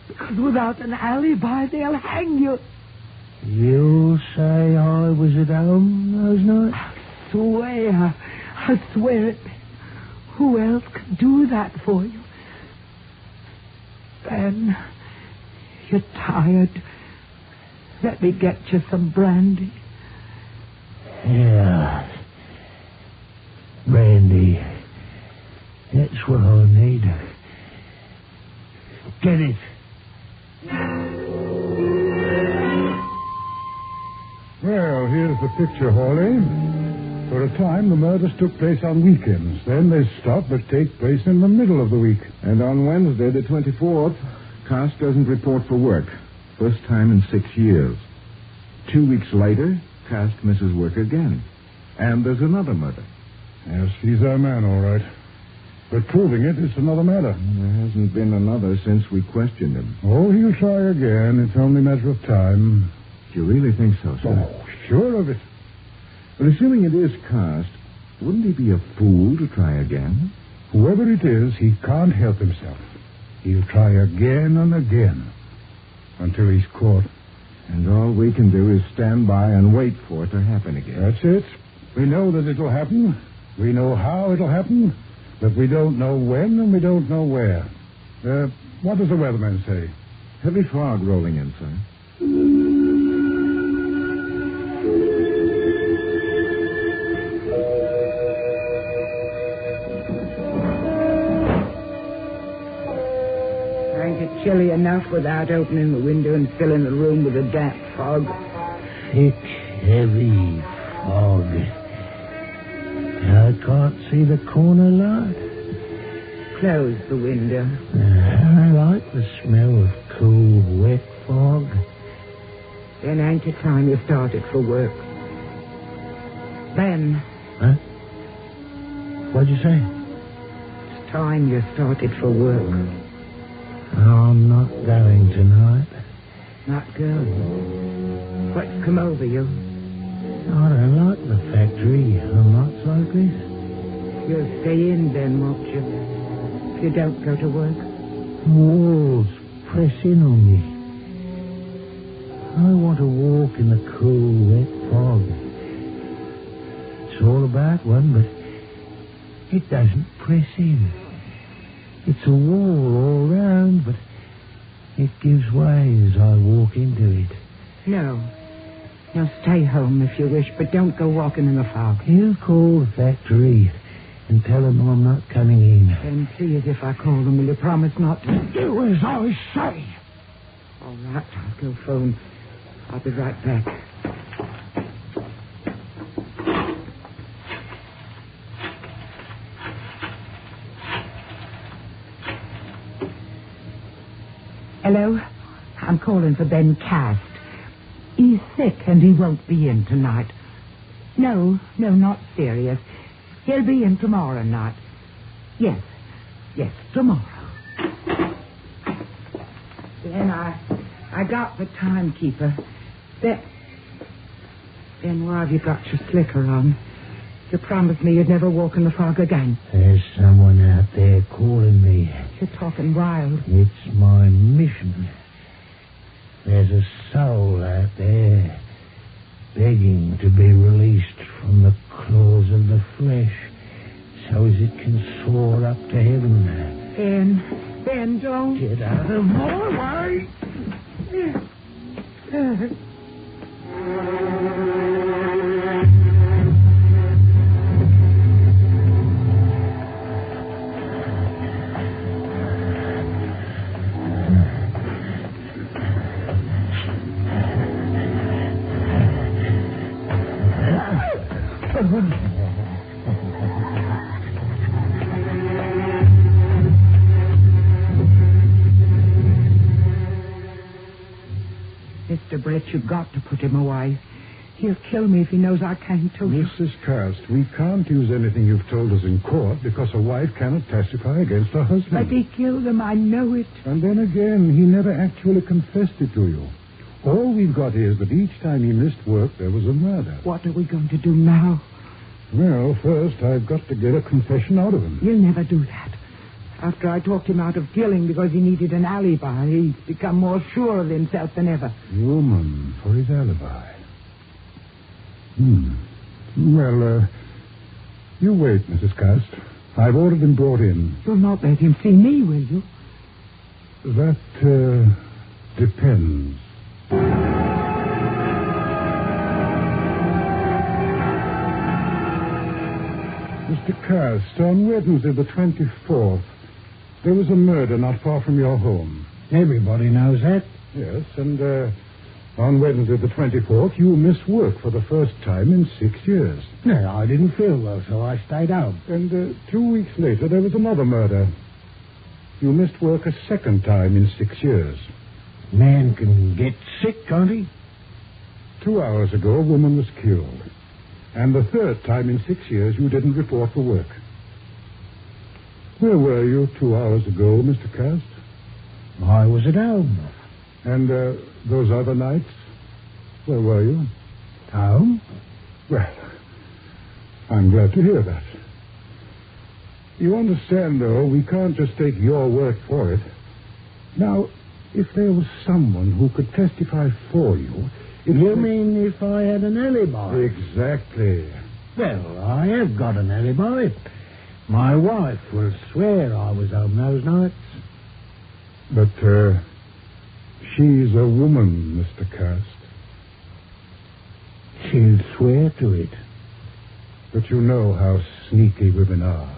S17: Because without an alibi, they'll hang you.
S23: You say I was at home those nights?
S17: I swear it. Who else can do that for you? Ben, you're tired. Let me get you some brandy.
S23: Yeah. Brandy. That's what I need. Get it.
S5: Well, here's the picture, Hawley. For a time, the murders took place on weekends. Then they stop but take place in the middle of the week.
S18: And on Wednesday, the 24th, Cass doesn't report for work. First time in 6 years. 2 weeks later, Cass misses work again. And there's another murder.
S5: Yes, he's our man, all right. But proving it is another matter.
S18: There hasn't been another since we questioned him.
S5: Oh, he'll try again. It's only a matter of time.
S18: Do you really think so, sir?
S5: Oh, sure of it.
S18: But assuming it is Cass, wouldn't he be a fool to try again?
S5: Whoever it is, he can't help himself. He'll try again and again until he's caught.
S18: And all we can do is stand by and wait for it to happen again.
S5: That's it. We know that it'll happen. We know how it'll happen. But we don't know when and we don't know where. What does the weatherman say?
S18: Heavy fog rolling in, sir.
S17: Ain't it chilly enough without opening the window and filling the room with a damp fog?
S23: Thick, heavy fog. I can't see the corner light.
S17: Close the window.
S23: I like the smell of cool, wet fog.
S17: Then ain't it time you started for work? Ben.
S23: Huh? What'd you say?
S17: It's time you started for work.
S23: I'm not going tonight.
S17: Not going? What's come over you?
S23: I don't like the factory on nights like this.
S17: You'll stay in then, won't you? If you don't go to work.
S23: The walls press in on me. I want to walk in the cool, wet fog. It's all about one, but it doesn't press in. It's a wall all round, but it gives way as I walk into it.
S17: No. Now stay home if you wish, but don't go walking in the fog.
S23: You call the factory and tell them I'm not coming in.
S17: Then see as if I call them. Will you promise not to?
S23: Do as I say.
S17: All right, I'll go phone. I'll be right back. Hello? I'm calling for Ben Cast. He's sick and he won't be in tonight. No, not serious. He'll be in tomorrow night. Yes, tomorrow. Then I got the timekeeper. Then why have you got your slicker on? You promised me you'd never walk in the fog again.
S23: There's someone out there calling me.
S17: You're talking wild.
S23: It's my mission. There's a soul out there begging to be released from the claws of the flesh so as it can soar up to heaven.
S17: Ben, don't.
S23: Get out of my way.
S17: Mr. Brett, you've got to put him away. He'll kill me if he knows I came to you.
S5: Mrs. Cast, we can't use anything you've told us in court because a wife cannot testify against her husband.
S17: But he killed him, I know it.
S5: And then again, he never actually confessed it to you. All we've got is that each time he missed work, there was a murder.
S17: What are we going to do now?
S5: Well, first, I've got to get a confession out of him.
S17: You'll never do that. After I talked him out of killing because he needed an alibi, he's become more sure of himself than ever.
S5: Woman for his alibi. Well, you wait, Mrs. Cast. I've ordered him brought in.
S17: You'll not let him see me, will you?
S5: That, depends. Mr. Cast, on Wednesday the 24th, there was a murder not far from your home.
S23: Everybody knows that.
S5: Yes, and on Wednesday the 24th, you missed work for the first time in 6 years.
S23: No, I didn't feel well, so I stayed home.
S5: And 2 weeks later, there was another murder. You missed work a second time in 6 years.
S23: Man can get sick, can't he?
S5: 2 hours ago, a woman was killed. And the third time in 6 years, you didn't report for work. Where were you 2 hours ago, Mr. Cast?
S23: I was at home.
S5: And those other nights, where were you?
S23: Home?
S5: Well, I'm glad to hear that. You understand, though, we can't just take your word for it. Now, if there was someone who could testify for you...
S23: You mean if I had an alibi?
S5: Exactly.
S23: Well, I have got an alibi. My wife will swear I was home those nights.
S5: But, she's a woman, Mr. Cast.
S23: She'll swear to it.
S5: But you know how sneaky women are.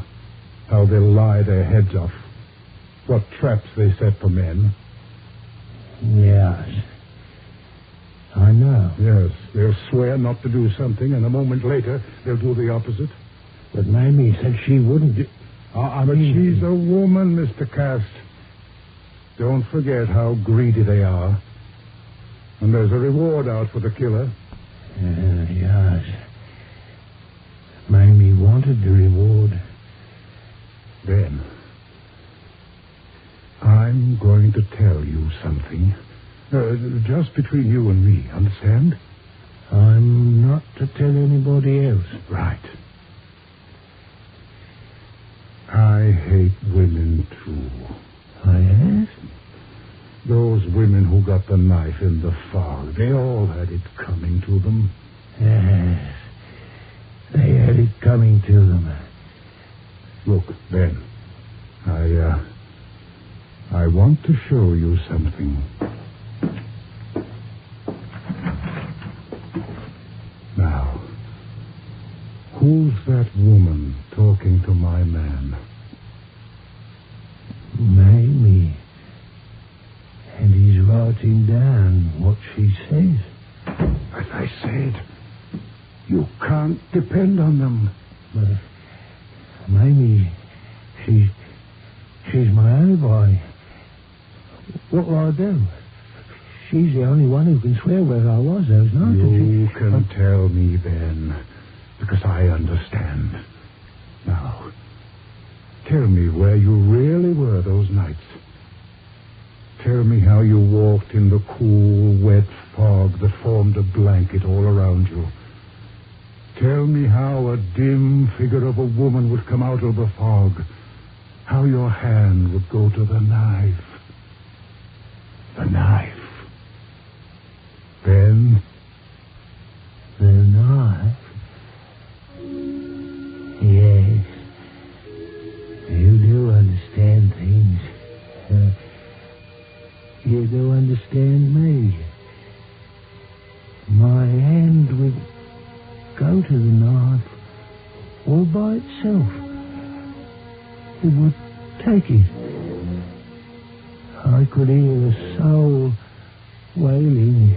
S5: How they'll lie their heads off. What traps they set for men.
S23: Yes. I know.
S5: Yes, they'll swear not to do something, and a moment later, they'll do the opposite.
S23: But Mamie said she wouldn't do...
S5: But she's a woman, Mr. Cast. Don't forget how greedy they are. And there's a reward out for the killer.
S23: Yes. Mamie wanted the reward.
S5: Ben, I'm going to tell you something. Just between you and me, understand?
S23: I'm not to tell anybody else.
S5: Right. I hate women, too.
S23: Yes?
S5: Those women who got the knife in the fog, they all had it coming to them.
S23: Yes. They had it coming to them.
S5: Look, Ben, I want to show you something. Now, who's that woman talking to my man?
S23: Mamie. And he's right writing down what she says.
S5: As I said, you can't depend on them.
S23: But maybe she's my alibi. What will I do? She's the only one who can swear where I was those nights.
S5: You can tell me then, because I understand. Now, tell me where you really were those nights. Tell me how you walked in the cool, wet fog that formed a blanket all around you. Tell me how a dim figure of a woman would come out of the fog. How your hand would go to the knife. The knife. Then?
S23: The knife? Yes. You do understand things. You do understand me. My hand would go to the knife all by itself. It would take it. I could hear a soul wailing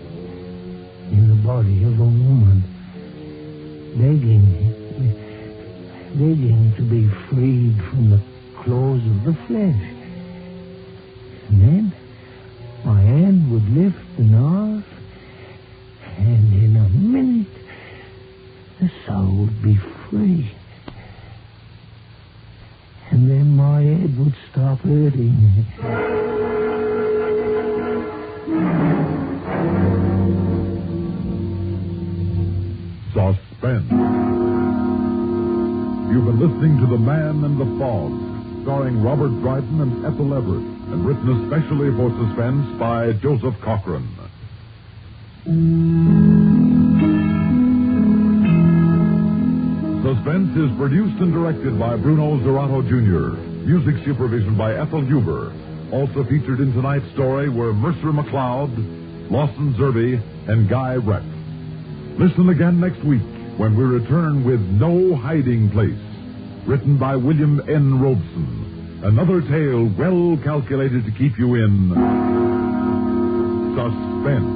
S23: in the body of a woman, begging to be freed from the claws of the flesh. And then my hand would lift the knife, and in a minute the soul would be free. And then my head would stop hurting.
S16: Suspense. You've been listening to The Man in the Fog, starring Robert Dryden and Ethel Everett, and written especially for Suspense by Joseph Cochran. Suspense is produced and directed by Bruno Zerato Jr. Music supervision by Ethel Huber. Also featured in tonight's story were Mercer McLeod, Lawson Zerby, and Guy Reck. Listen again next week when we return with No Hiding Place, written by William N. Robeson. Another tale well calculated to keep you in suspense.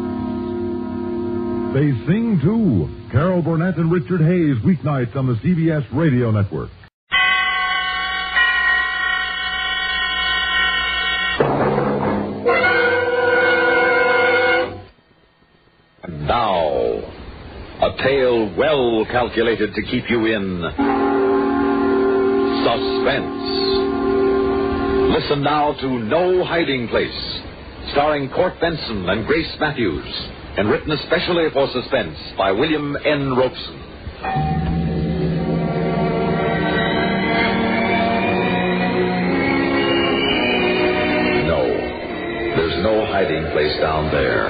S16: They sing, too. Carol Burnett and Richard Hayes, weeknights on the CBS Radio Network.
S2: And now, a tale well calculated to keep you in suspense. Listen now to No Hiding Place, starring Court Benson and Grace Matthews, and written especially for Suspense by William N. Robeson. No, there's no hiding place down there.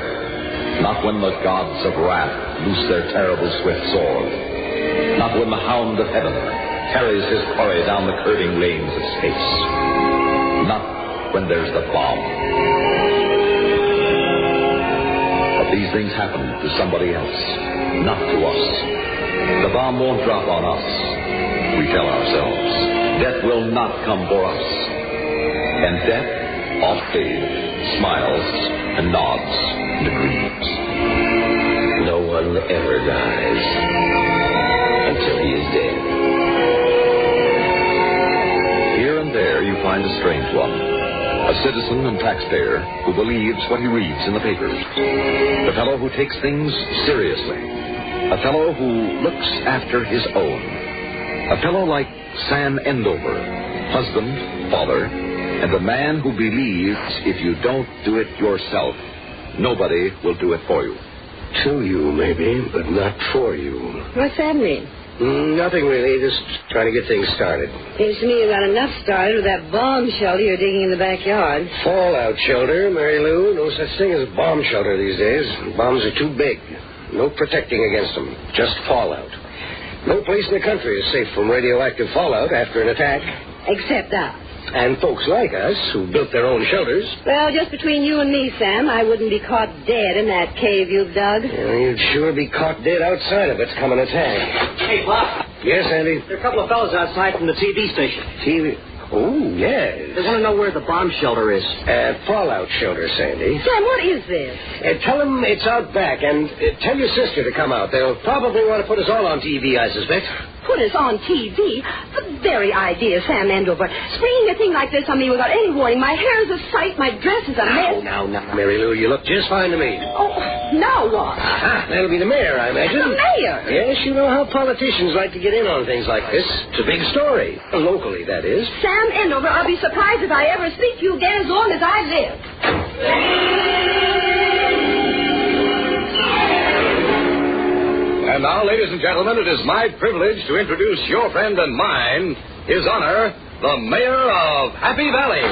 S2: Not when the gods of wrath loose their terrible swift sword. Not when the hound of heaven carries his quarry down the curving lanes of space. Not when there's the bomb. But these things happen to somebody else, not to us. The bomb won't drop on us, we tell ourselves. Death will not come for us. And death, off stage, smiles and nods and agrees. No one ever dies until he is dead. Here and there you find a strange one, a citizen and taxpayer who believes what he reads in the papers. The fellow who takes things seriously. A fellow who looks after his own. A fellow like Sam Endover, husband, father, and a man who believes if you don't do it yourself, nobody will do it for you.
S4: To you, maybe, but not for you.
S15: What's that mean?
S4: Nothing really, just trying to get things started.
S15: Seems to me you got enough started with that bomb shelter you're digging in the backyard.
S4: Fallout shelter, Mary Lou. No such thing as bomb shelter these days. Bombs are too big. No protecting against them. Just fallout. No place in the country is safe from radioactive fallout after an attack.
S15: Except us.
S4: And folks like us who built their own shelters.
S15: Well, just between you and me, Sam, I wouldn't be caught dead in that cave you've dug.
S4: Well, you'd sure be caught dead outside of its coming attack.
S20: Hey, Pop.
S4: Yes, Andy?
S20: There are a couple of fellows outside from the TV station.
S4: TV? Oh, yes.
S9: They want to know where the bomb shelter is.
S4: Fallout shelter, Sandy.
S15: Sam, what is this?
S4: Tell them it's out back, and tell your sister to come out. They'll probably want to put us all on TV, I suspect.
S15: Put us on TV? The very idea, Sam Endover. Springing a thing like this on me without any warning. My hair's a sight, my dress is a mess.
S4: Now, Mary Lou, you look just fine to me.
S15: Oh, now what?
S4: Aha, that'll be the mayor, I imagine.
S15: The mayor?
S4: Yes, you know how politicians like to get in on things like this. It's a big story. Locally, that is.
S15: Sam Endover, I'll be surprised if I ever speak to you again as long as I live.
S10: And now, ladies and gentlemen, it is my privilege to introduce your friend and mine, His Honor, the Mayor of Happy Valley.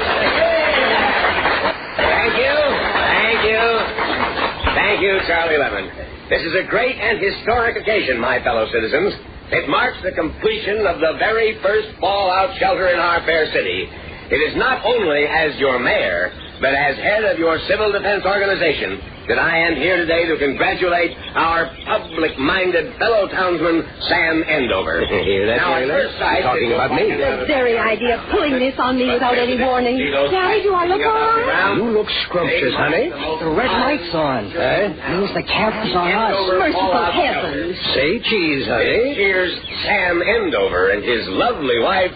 S20: Thank you, Charlie Lemon. This is a great and historic occasion, my fellow citizens. It marks the completion of the very first fallout shelter in our fair city. It is not only as your mayor, but as head of your civil defense organization that I am here today to congratulate our public-minded fellow townsman, Sam Endover.
S4: Hear that,
S20: now, at first sight,
S4: talking about me.
S15: The very idea of pulling this on me without any warning. Daddy, do I look all right?
S4: You look scrumptious, honey.
S9: The red light's on. Means the camera's on us.
S15: Merciful heavens.
S4: Say cheese, honey.
S20: Here's Sam Endover and his lovely wife,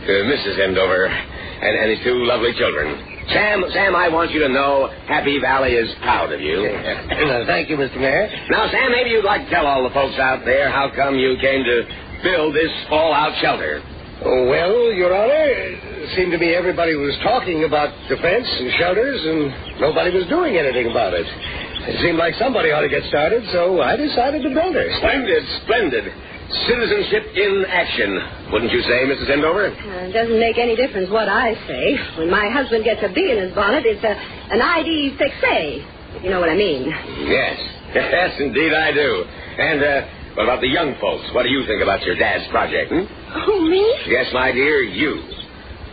S20: Mrs. Endover, and his two lovely children. Sam, I want you to know Happy Valley is proud of you.
S4: Thank you, Mr. Mayor.
S20: Now, Sam, maybe you'd like to tell all the folks out there how come you came to build this fallout shelter.
S4: Well, Your Honor, it seemed to me everybody was talking about defense and shelters, and nobody was doing anything about it. It seemed like somebody ought to get started, so I decided to build it.
S20: Splendid. Citizenship in action, wouldn't you say, Mrs. Endover?
S15: It doesn't make any difference what I say. When my husband gets a bee in his bonnet, it's an ID fixé, if you know what I mean.
S20: Yes, indeed I do. And what about the young folks? What do you think about your dad's project?
S15: Who, me?
S20: Yes, my dear, you.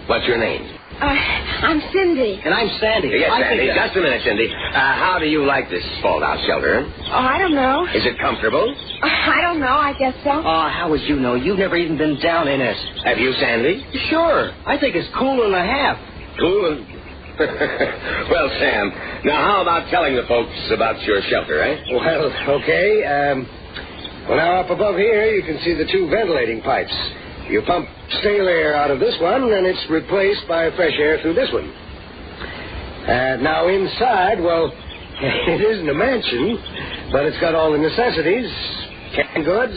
S20: What's your name?
S15: I'm Cindy.
S9: And I'm Sandy.
S20: Yes, Sandy. Just a minute, Cindy. How do you like this fallout shelter?
S15: Oh, I don't know.
S20: Is it comfortable?
S15: I don't know. I guess so.
S9: Oh, how would you know? You've never even been down in it.
S20: Have you, Sandy?
S9: Sure. I think it's cool and a half.
S20: Cool and... Well, Sam, now how about telling the folks about your shelter, eh?
S4: Well, okay. Well, now, up above here, you can see the two ventilating pipes. You pump stale air out of this one, and it's replaced by fresh air through this one. Now, inside, well, it isn't a mansion, but it's got all the necessities. Canned goods,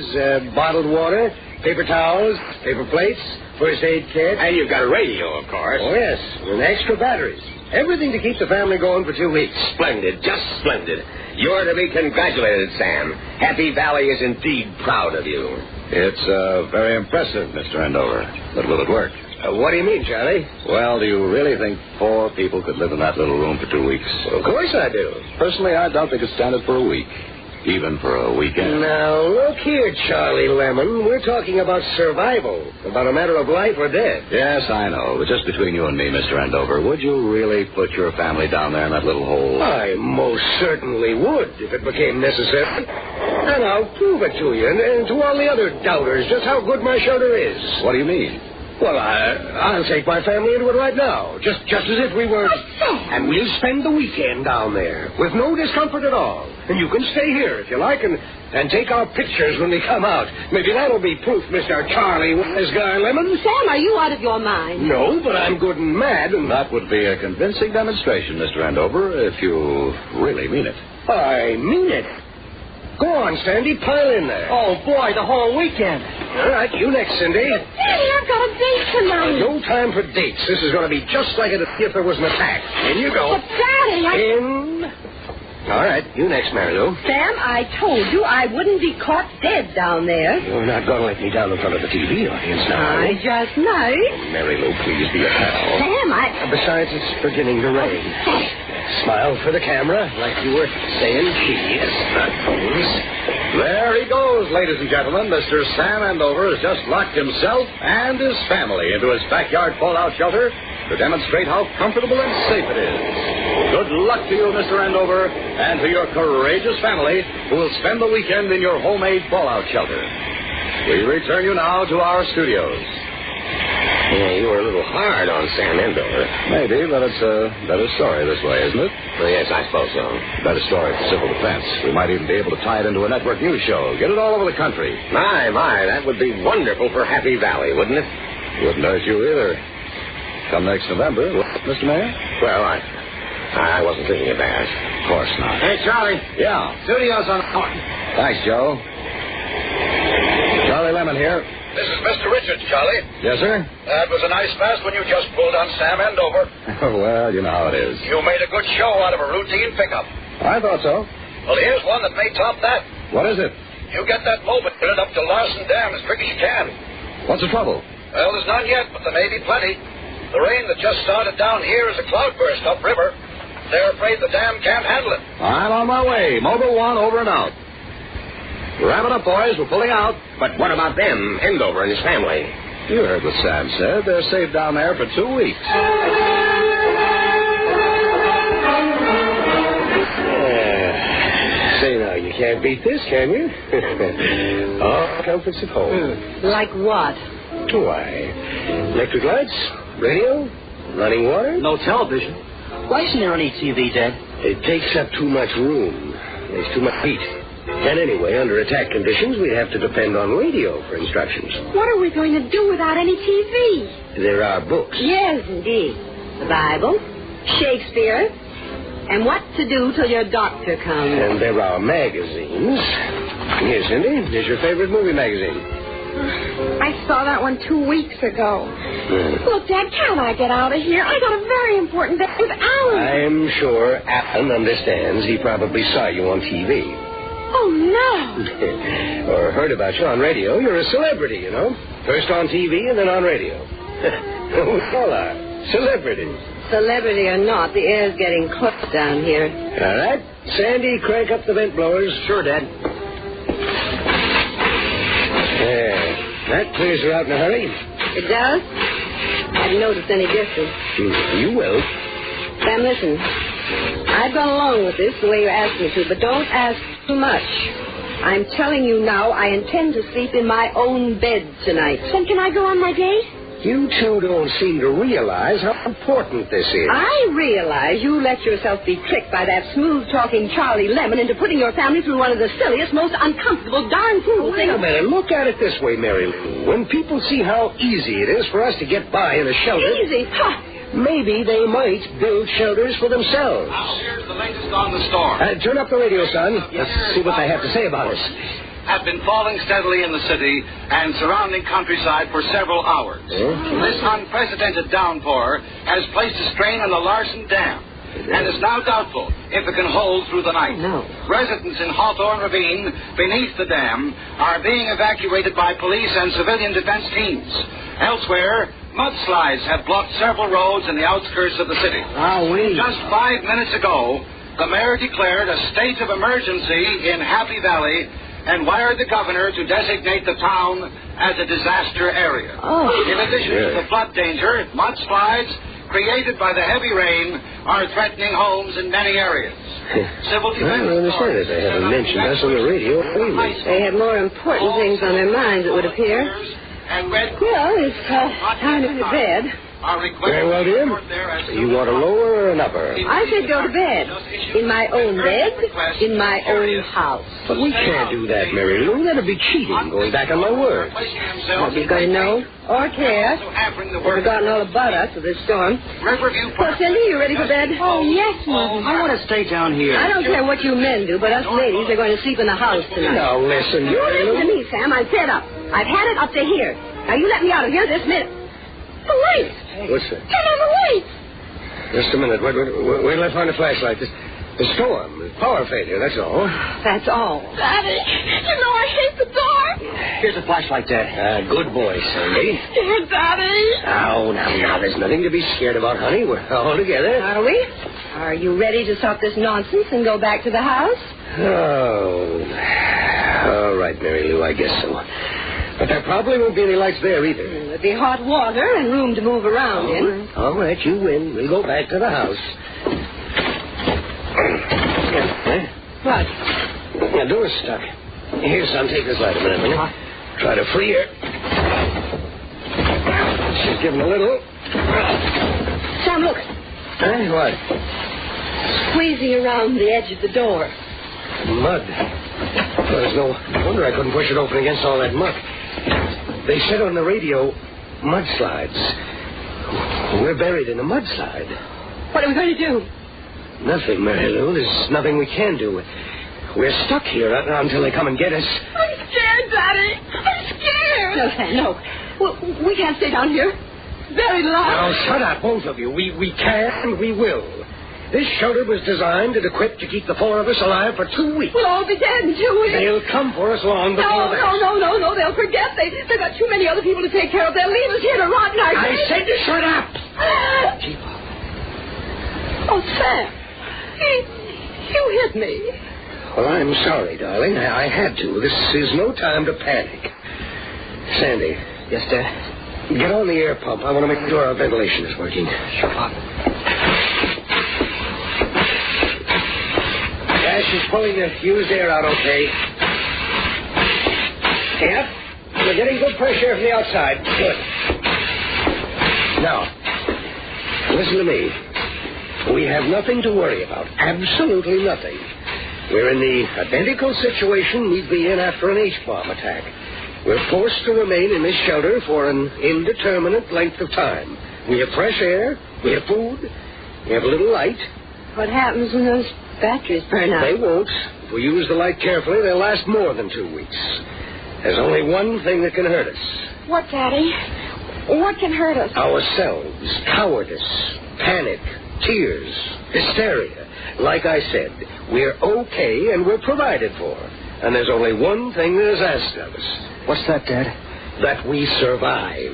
S4: bottled water, paper towels, paper plates, first aid kit.
S20: And you've got a radio, of course.
S4: Oh, yes, and extra batteries. Everything to keep the family going for 2 weeks.
S20: Splendid, just splendid. You're to be congratulated, Sam. Happy Valley is indeed proud of you.
S10: It's very impressive, Mr. Endover. But will it work?
S4: What do you mean, Charlie?
S10: Well, do you really think 4 people could live in that little room for 2 weeks?
S4: Well, of course I do.
S10: Personally, I doubt they could stand it for a week. Even for a weekend.
S4: Now, look here, Charlie Lemon. We're talking about survival. About a matter of life or death.
S10: Yes, I know. But just between you and me, Mr. Endover, would you really put your family down there in that little hole?
S4: I most certainly would, if it became necessary. And I'll prove it to you, and to all the other doubters, just how good my shelter is.
S10: What do you mean?
S4: Well, I'll take my family into it right now, just as if we were... And we'll spend the weekend down there, with no discomfort at all. And you can stay here, if you like, and take our pictures when we come out. Maybe that'll be proof, Mr. Charlie Wise Guy Lemon.
S15: Sam, are you out of your mind?
S4: No, but I'm good and mad, and...
S10: That would be a convincing demonstration, Mr. Endover, if you really mean it.
S4: I mean it. Go on, Sandy, pile in there.
S9: Oh, boy, the whole weekend.
S4: All right, you next, Cindy.
S15: Daddy, I've got a date tonight.
S4: No time for dates. This is going to be just like it if there was an attack. In you go.
S15: But, Daddy,
S4: In. All right, you next, Mary Lou.
S15: Sam, I told you I wouldn't be caught dead down there.
S4: You're not going to let me down in front of the TV audience now.
S15: I just might.
S4: Oh, Mary Lou, please be a pal.
S15: Sam,
S4: Besides, it's beginning to rain. Smile for the camera like you were saying cheese.
S10: There he goes, ladies and gentlemen. Mr. Sam Endover has just locked himself and his family into his backyard fallout shelter to demonstrate how comfortable and safe it is. Good luck to you, Mr. Endover, and to your courageous family who will spend the weekend in your homemade fallout shelter. We return you now to our studios.
S4: Yeah, you were a little hard on Sam Endover.
S10: Maybe, but it's a better story this way, isn't it?
S4: Well, yes, I suppose so.
S10: Better story for civil defense. We might even be able to tie it into a network news show. Get it all over the country.
S4: My, that would be wonderful for Happy Valley, wouldn't it?
S10: Wouldn't hurt you either. Come next November, Mr. Mayor?
S4: Well, I wasn't thinking of that.
S10: Of course not.
S20: Hey, Charlie.
S10: Yeah.
S20: Studio's on.
S10: Thanks, Joe. Charlie Lemon here.
S6: This is Mr. Richards, Charlie.
S10: Yes, sir?
S6: That was a nice fast one you just pulled on Sam Endover.
S10: Well, you know how it is.
S6: You made a good show out of a routine pickup.
S10: I thought so.
S6: Well, here's one that may top that.
S10: What is it?
S6: You get that moped fitted up to Larson Dam as quick as you can.
S10: What's the trouble?
S6: Well, there's none yet, but there may be plenty. The rain that just started down here is a cloudburst upriver. They're afraid the dam can't handle it.
S10: I'm on my way. Mobile 1 over and out. Wrap it up, boys. We're pulling out.
S4: But what about them, Endover and his family?
S10: You heard what Sam said. They're safe down there for 2 weeks.
S4: Say now, you can't beat this, can you? All comforts of home.
S15: Like what?
S4: Why? Electric lights, radio, running water.
S9: No television. Why isn't there any TV, Dad?
S4: It takes up too much room. There's too much heat. And anyway, under attack conditions, we'd have to depend on radio for instructions.
S15: What are we going to do without any TV?
S4: There are books.
S15: Yes, indeed. The Bible, Shakespeare, and What to Do Till Your Doctor Comes.
S4: And there are magazines. Here, Cindy, here's your favorite movie magazine.
S15: I saw that one 2 weeks ago. Look, Dad, can't I get out of here? I got a very important date with Alan.
S4: I'm sure Alan understands. He probably saw you on TV.
S15: Oh, no.
S4: Or heard about you on radio. You're a celebrity, you know. First on TV and then on radio. We all are. Celebrities.
S15: Celebrity or not, the air's getting close down here.
S4: All right. Sandy, crank up the vent blowers.
S9: Sure, Dad.
S4: There. That clears her out in a hurry.
S15: It does? I haven't noticed any difference.
S4: You will.
S15: Sam, listen. I've gone along with this the way you asked me to, but don't ask too much. I'm telling you now, I intend to sleep in my own bed tonight. Then can I go on my date?
S4: You two don't seem to realize how important this is.
S15: I realize you let yourself be tricked by that smooth-talking Charlie Lemon into putting your family through one of the silliest, most uncomfortable, darn fool
S4: Wait a minute. Look at it this way, Mary Lou. When people see how easy it is for us to get by in a shelter...
S15: Easy? Huh.
S4: Maybe they might build shelters for themselves.
S6: Now, here's the latest on the storm.
S4: Turn up the radio, son. Let's see what they have to say about us.
S6: Have been falling steadily in the city and surrounding countryside for several hours. This unprecedented downpour has placed a strain on the Larson Dam and is now doubtful if it can hold through the night. Residents in Hawthorne Ravine beneath the dam are being evacuated by police and civilian defense teams. Elsewhere, mudslides have blocked several roads in the outskirts of the city. Just 5 minutes ago, the mayor declared a state of emergency in Happy Valley and wired the governor to designate the town as a disaster area. In addition to the flood danger, mudslides created by the heavy rain are threatening homes in many areas. Civil defense...
S4: I don't understand it. They haven't mentioned us on the radio.
S15: They have more important things on their minds, it would appear. Well, it's time to go to bed.
S4: Very well, dear. You want a lower or an upper?
S15: I said go to bed. In my own bed, in my own house.
S4: But we can't do that, Mary Lou. That'd be cheating, going back on my word.
S15: Nobody's going to know or care. They've forgotten all about us with this storm. So, Cindy, you ready for bed?
S9: Oh, yes, Mother. I want to stay down here.
S15: I don't care what you men do, but us ladies are going to sleep in the house tonight.
S4: Now, listen,
S15: You listen to me, Sam. I'm fed up. I've had it up to here. Now, you let me out of here this minute. The light!
S4: What's that?
S15: Turn on the light!
S4: Just a minute. Wait till I find a flashlight. The storm. The power failure, that's all.
S15: That's all. Daddy, you know I hate the dark.
S9: Here's a flashlight, Dad.
S4: Good boy, Sandy.
S15: Dear Daddy.
S4: Now, there's nothing to be scared about, honey. We're all together.
S15: Are we? Are you ready to stop this nonsense and go back to the house?
S4: Oh. All right, Mary Lou, I guess so. But there probably won't be any lights there either.
S15: There'll be hot water and room to move around in.
S4: All right, you win. We'll go back to the house.
S15: What?
S4: The door's stuck. Here, son, take this light a minute, will you? Try to free her. Just give him a little.
S15: Sam, look.
S4: Huh? What?
S15: Squeezing around the edge of the door.
S4: Mud. Well, there's no wonder I couldn't push it open against all that muck. They said on the radio, mudslides. We're buried in a mudslide.
S15: What are we going to do?
S4: Nothing, Mary Lou. There's nothing we can do. We're stuck here until they come and get us.
S15: I'm scared, Daddy. I'm scared. No, Sam, no. We can't stay down here. Very long.
S4: Now, shut up, both of you. We can and we will. This shelter was designed and equipped to keep the four of us alive for 2 weeks.
S15: We'll all be dead in 2 weeks.
S4: They'll come for us long before that.
S15: No. They'll forget. They've got too many other people to take care of. They'll leave us here to rot in our
S4: I
S15: graves.
S4: said to shut up. Keep up.
S15: Oh, Sam. You hit me.
S4: Well, I'm sorry, darling. I had to. This is no time to panic. Sandy.
S9: Yes, Dad?
S4: Get on the air pump. I want to make sure our ventilation is working.
S9: Sure, Pop.
S4: Gas is pulling the used air out okay. Yep. We're getting good fresh air from the outside. Good. Now, listen to me. We have nothing to worry about. Absolutely nothing. We're in the identical situation we'd be in after an H-bomb attack. We're forced to remain in this shelter for an indeterminate length of time. We have fresh air, we have food, we have a little light.
S15: What happens when those batteries burn out?
S4: They won't. If we use the light carefully, they'll last more than 2 weeks. There's only one thing that can hurt us.
S15: What, Daddy? What can hurt us?
S4: Ourselves. Cowardice, panic, tears, hysteria. Like I said, we're okay and we're provided for. And there's only one thing that is asked of us.
S9: What's that, Dad?
S4: That we survive.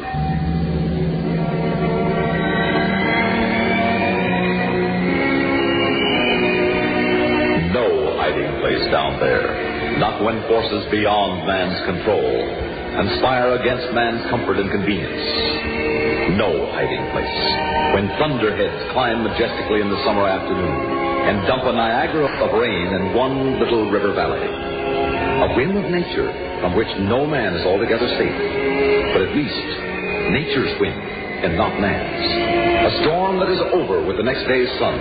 S2: No hiding place down there. Not when forces beyond man's control conspire against man's comfort and convenience. No hiding place. When thunderheads climb majestically in the summer afternoon and dump a Niagara of rain in one little river valley. A whim of nature from which no man is altogether safe. But at least nature's whim and not man's. A storm that is over with the next day's sun.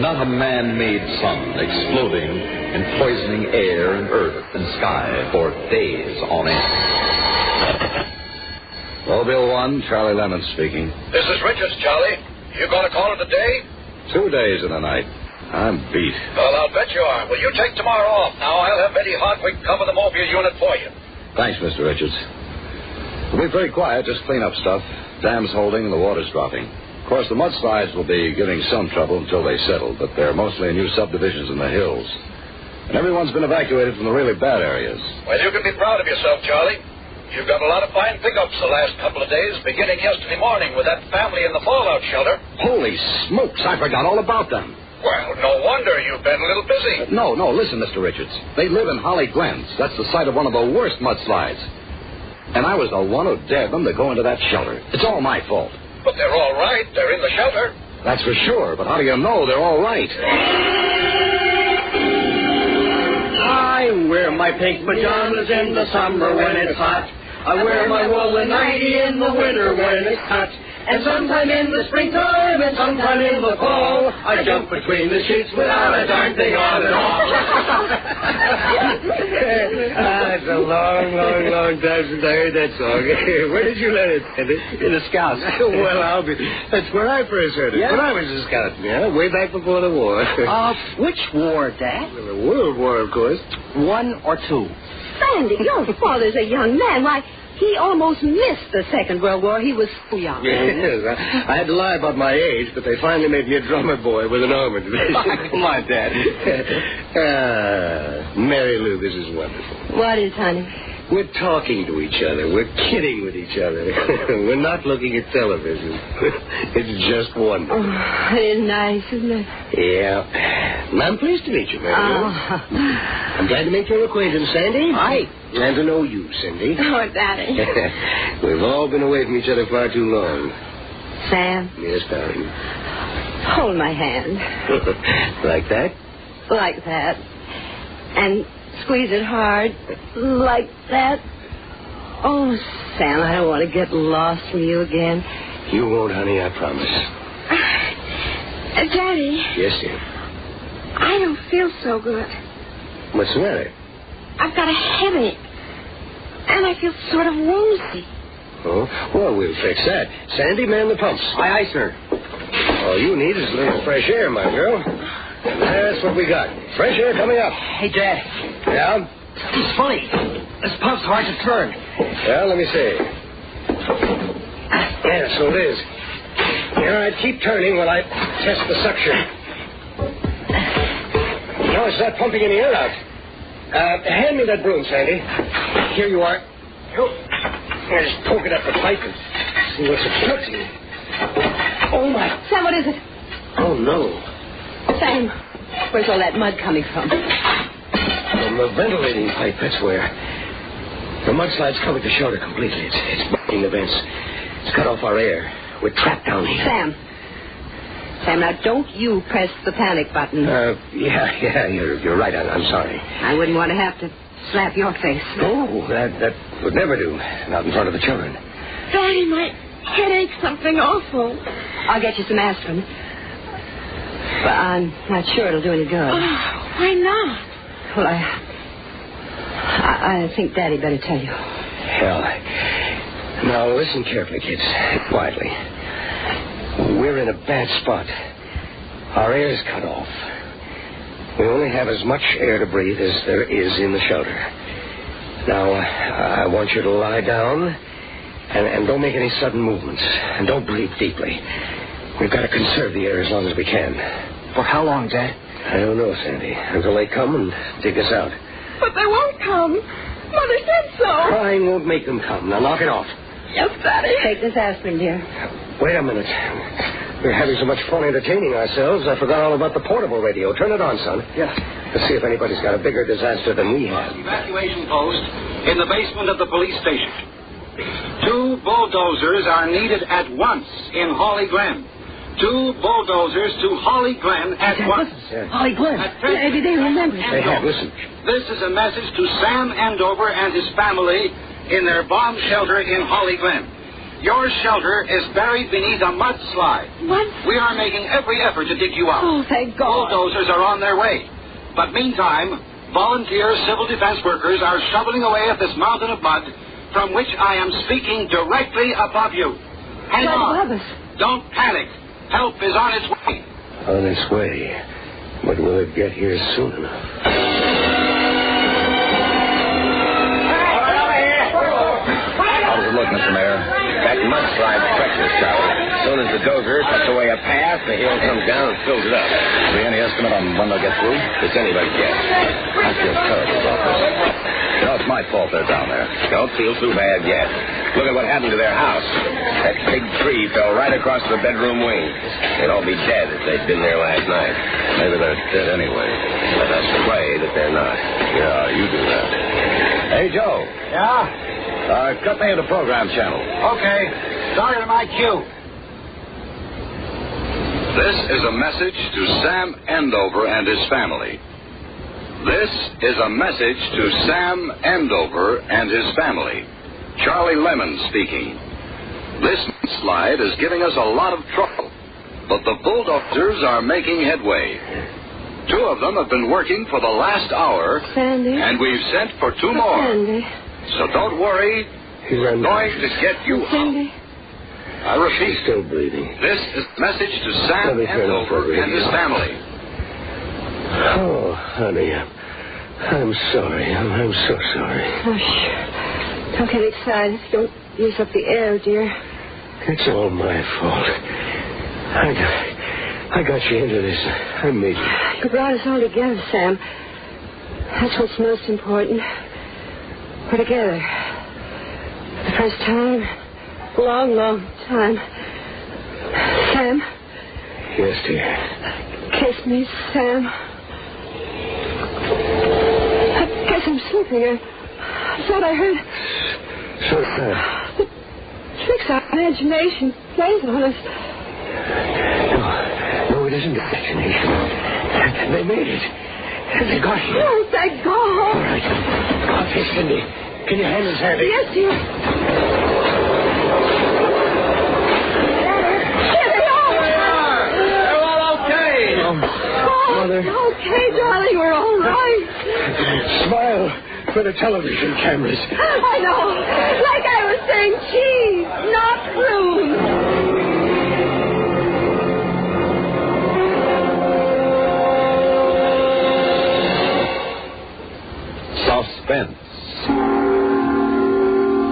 S2: Not a man-made sun exploding and poisoning air and earth and sky for days on end.
S10: Mobile 1, Charlie Lemon speaking.
S6: This is Richards, Charlie. You going to call it a day?
S10: 2 days and a night. I'm beat.
S6: Well, I'll bet you are. Will you take tomorrow off? Now, I'll have Eddie Hardwick cover the mobile unit for you.
S10: Thanks, Mr. Richards. We'll be very quiet, just clean up stuff. Dam's holding and the water's dropping. Of course, the mudslides will be giving some trouble until they settle, but they're mostly in new subdivisions in the hills. And everyone's been evacuated from the really bad areas.
S6: Well, you can be proud of yourself, Charlie. You've got a lot of fine pickups the last couple of days, beginning yesterday morning with that family in the fallout shelter.
S10: Holy smokes, I forgot all about them.
S6: Well, no wonder you've been a little busy.
S10: No, listen, Mr. Richards. They live in Holly Glens. That's the site of one of the worst mudslides. And I was the one who dared them to go into that shelter. It's all my fault.
S6: But they're all right. They're in the shelter.
S10: That's for sure, but how do you know they're all right?
S3: I wear my pink pajamas in the summer when it's hot. I wear my woolen nightie in the winter when it's hot. And sometime in the springtime and sometime in the fall, I jump between the sheets without a darn thing on at all.
S4: It's a long time since I heard that song. Where did you learn it, Teddy?
S3: In the Scouts.
S4: Well, that's where I first heard it.
S3: Yeah?
S4: When I was a scout, way back before the war.
S3: Which war, Dad?
S4: Well, the World War, of course.
S3: 1 or 2?
S15: Sandy, your father's a young man. Why, he almost missed the Second World War. He was so young.
S4: Yes, I had to lie about my age, but they finally made me a drummer boy with an armor division.
S3: Come on, Dad.
S4: Mary Lou, this is wonderful.
S15: What is, honey?
S4: We're talking to each other. We're kidding with each other. We're not looking at television. It's just wonderful.
S15: Oh, it is nice, isn't it?
S4: Yeah. I'm pleased to meet you, Mary Lou. I'm glad to make your acquaintance, Sandy.
S3: Hi.
S4: And to know you, Cindy.
S15: Oh, Daddy.
S4: We've all been away from each other far too long.
S15: Sam?
S4: Yes, darling.
S15: Hold my hand.
S4: Like that?
S15: Like that. And squeeze it hard. Like that. Oh, Sam, I don't want to get lost from you again.
S4: You won't, honey, I promise.
S15: Daddy.
S4: Yes, dear.
S15: I don't feel so good.
S4: What's the matter?
S15: I've got a headache. And I feel sort of woozy.
S4: Oh, well, we'll fix that. Sandy, man the pumps.
S9: Aye, aye, sir.
S4: All you need is a little fresh air, my girl. That's what we got. Fresh air coming up.
S9: Hey, Dad.
S4: Yeah?
S9: Something's funny. This pump's hard to turn.
S4: Well, let me see. Yeah, so it is. All right, keep turning while I test the suction. No, it's not pumping any air out. Hand me that broom, Sandy.
S9: Here you are.
S4: I'll just poke it up the pipe and see what's obstructing it.
S15: Oh, my. Sam, what is it?
S4: Oh, no.
S15: Sam, where's all that mud coming from?
S4: From the ventilating pipe, that's where. The mudslide's covered the shelter completely. It's blocking the vents. It's cut off our air. We're trapped down here.
S15: Sam, now don't you press the panic button.
S4: Yeah, you're right. I'm sorry.
S15: I wouldn't want to have to slap your face.
S4: Oh, that would never do. Not in front of the children.
S15: Daddy, my headache's something awful. I'll get you some aspirin. But I'm not sure it'll do any good.
S22: Oh, why not?
S15: Well, I think Daddy better tell you.
S4: Hell. Now, listen carefully, kids. Quietly. We're in a bad spot. Our air's cut off. We only have as much air to breathe as there is in the shelter. Now, I want you to lie down and don't make any sudden movements. And don't breathe deeply. We've got to conserve the air as long as we can.
S9: For how long, Dad?
S4: I don't know, Sandy. Until they come and dig us out.
S22: But they won't come. Mother said so.
S4: Crying won't make them come. Now, knock it off.
S22: Yes, Daddy.
S15: Take this aspirin, dear.
S4: Wait a minute. We're having so much fun entertaining ourselves, I forgot all about the portable radio. Turn it on, son.
S9: Yeah.
S4: Let's see if anybody's got a bigger disaster than we have.
S6: Evacuation post in the basement of the police station. 2 bulldozers are needed at once in Holly Glen. 2 bulldozers to Holly Glen at once.
S15: Holly Glen. Maybe they remember.
S4: Hey, listen.
S6: This is a message to Sam Andover and his family in their bomb shelter in Holly Glen. Your shelter is buried beneath a mudslide.
S22: What?
S6: We are making every effort to dig you out.
S15: Oh, thank God.
S6: Bulldozers are on their way. But meantime, volunteer civil defense workers are shoveling away at this mountain of mud from which I am speaking directly above you. Hang on.
S15: Above us.
S6: Don't panic. Help is on its way.
S4: On its way. But will it get here soon enough?
S20: How's it look, Mr. Mayor? That mudslide treacherous, Charlie. As soon as the dozer cuts away a path, the hill comes down and fills it up.
S10: Is there any estimate on when they'll get through?
S20: It's anybody's guess. I feel terrible about this.
S10: No, it's my fault they're down there.
S20: Don't feel too bad yet. Look at what happened to their house. That big tree fell right across the bedroom wing. They'd all be dead if they'd been there last night.
S10: Maybe they're dead anyway.
S20: Let us pray that they're not.
S10: Yeah, you do that. Hey, Joe.
S6: Yeah?
S10: Cut me into program channel.
S6: Okay. Start on my cue.
S10: This is a message to Sam Andover and his family. This is a message to Sam Andover and his family. Charlie Lemon speaking. This slide is giving us a lot of trouble, but the bulldozers are making headway. 2 of them have been working for the last hour,
S15: Sandy.
S10: and we've sent for 2 more.
S15: Sandy.
S10: So don't worry. We're going to get you
S15: Sandy.
S10: I repeat.
S4: She's still breathing.
S10: This is a message to Sam Andover and his family.
S4: Oh, honey, I'm sorry. I'm so sorry.
S15: Hush. Don't get excited. Don't use up the air, dear.
S4: It's all my fault. I got you into this. I made you.
S15: You brought us all together, Sam. That's what's most important. We're together. For the first time. Long, long time. Sam?
S4: Yes, dear.
S15: Kiss me, Sam. I guess I'm sleeping. I thought I heard...
S4: So,
S15: The tricks our imagination plays on us.
S4: No, it isn't imagination. They made it. They got you.
S15: Oh, thank God.
S4: All right. Okay, Cindy. Can you hand us handy?
S15: Yes, dear. Here they are.
S10: They're all okay.
S4: Mother.
S15: Okay, darling, we're all right.
S4: Smile for the television cameras.
S15: I know. Like I was saying, cheese, not prunes.
S2: Suspense.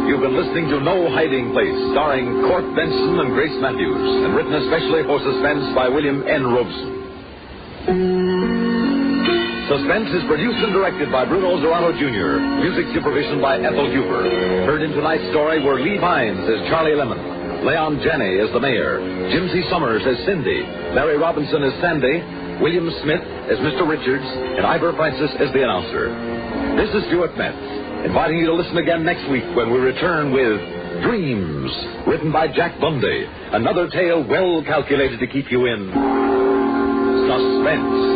S2: You've been listening to No Hiding Place, starring Court Benson and Grace Matthews, and written especially for Suspense by William N. Robeson. Suspense is produced and directed by Bruno Zorano Jr., music supervision by Ethel Huber. Heard in tonight's story were Lee Vines as Charlie Lemon, Leon Janney as the mayor, Jim C. Summers as Cindy, Larry Robinson as Sandy, William Smith as Mr. Richards, and Ivor Francis as the announcer. This is Stuart Metz, inviting you to listen again next week when we return with Dreams, written by Jack Bundy, another tale well calculated to keep you in suspense.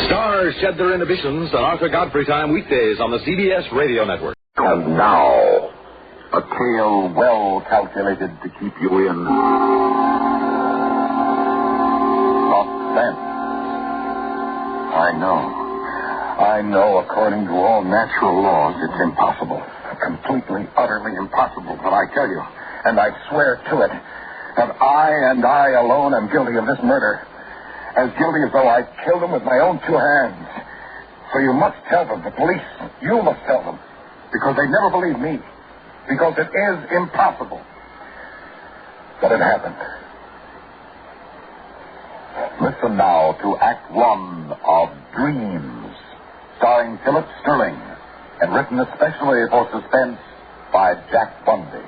S2: Stars shed their inhibitions on Arthur Godfrey time weekdays on the CBS Radio Network.
S16: And now, a tale well calculated to keep you in suspense. I know, according to all natural laws, it's impossible. Completely, utterly impossible. But I tell you, and I swear to it, that I and I alone am guilty of this murder. As guilty as though I killed him with my own two hands. So you must tell them, the police, you must tell them. Because they never believe me. Because it is impossible. But it happened. Listen now to Act One of Dreams, starring Philip Sterling, and written especially for Suspense by Jack Bundy.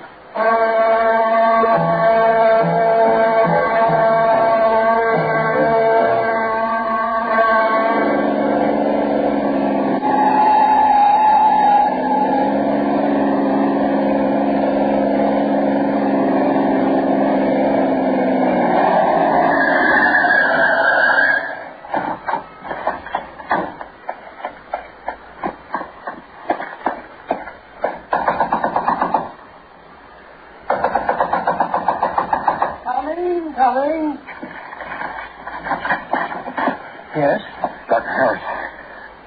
S4: Coming. Yes?
S16: Dr. Harris.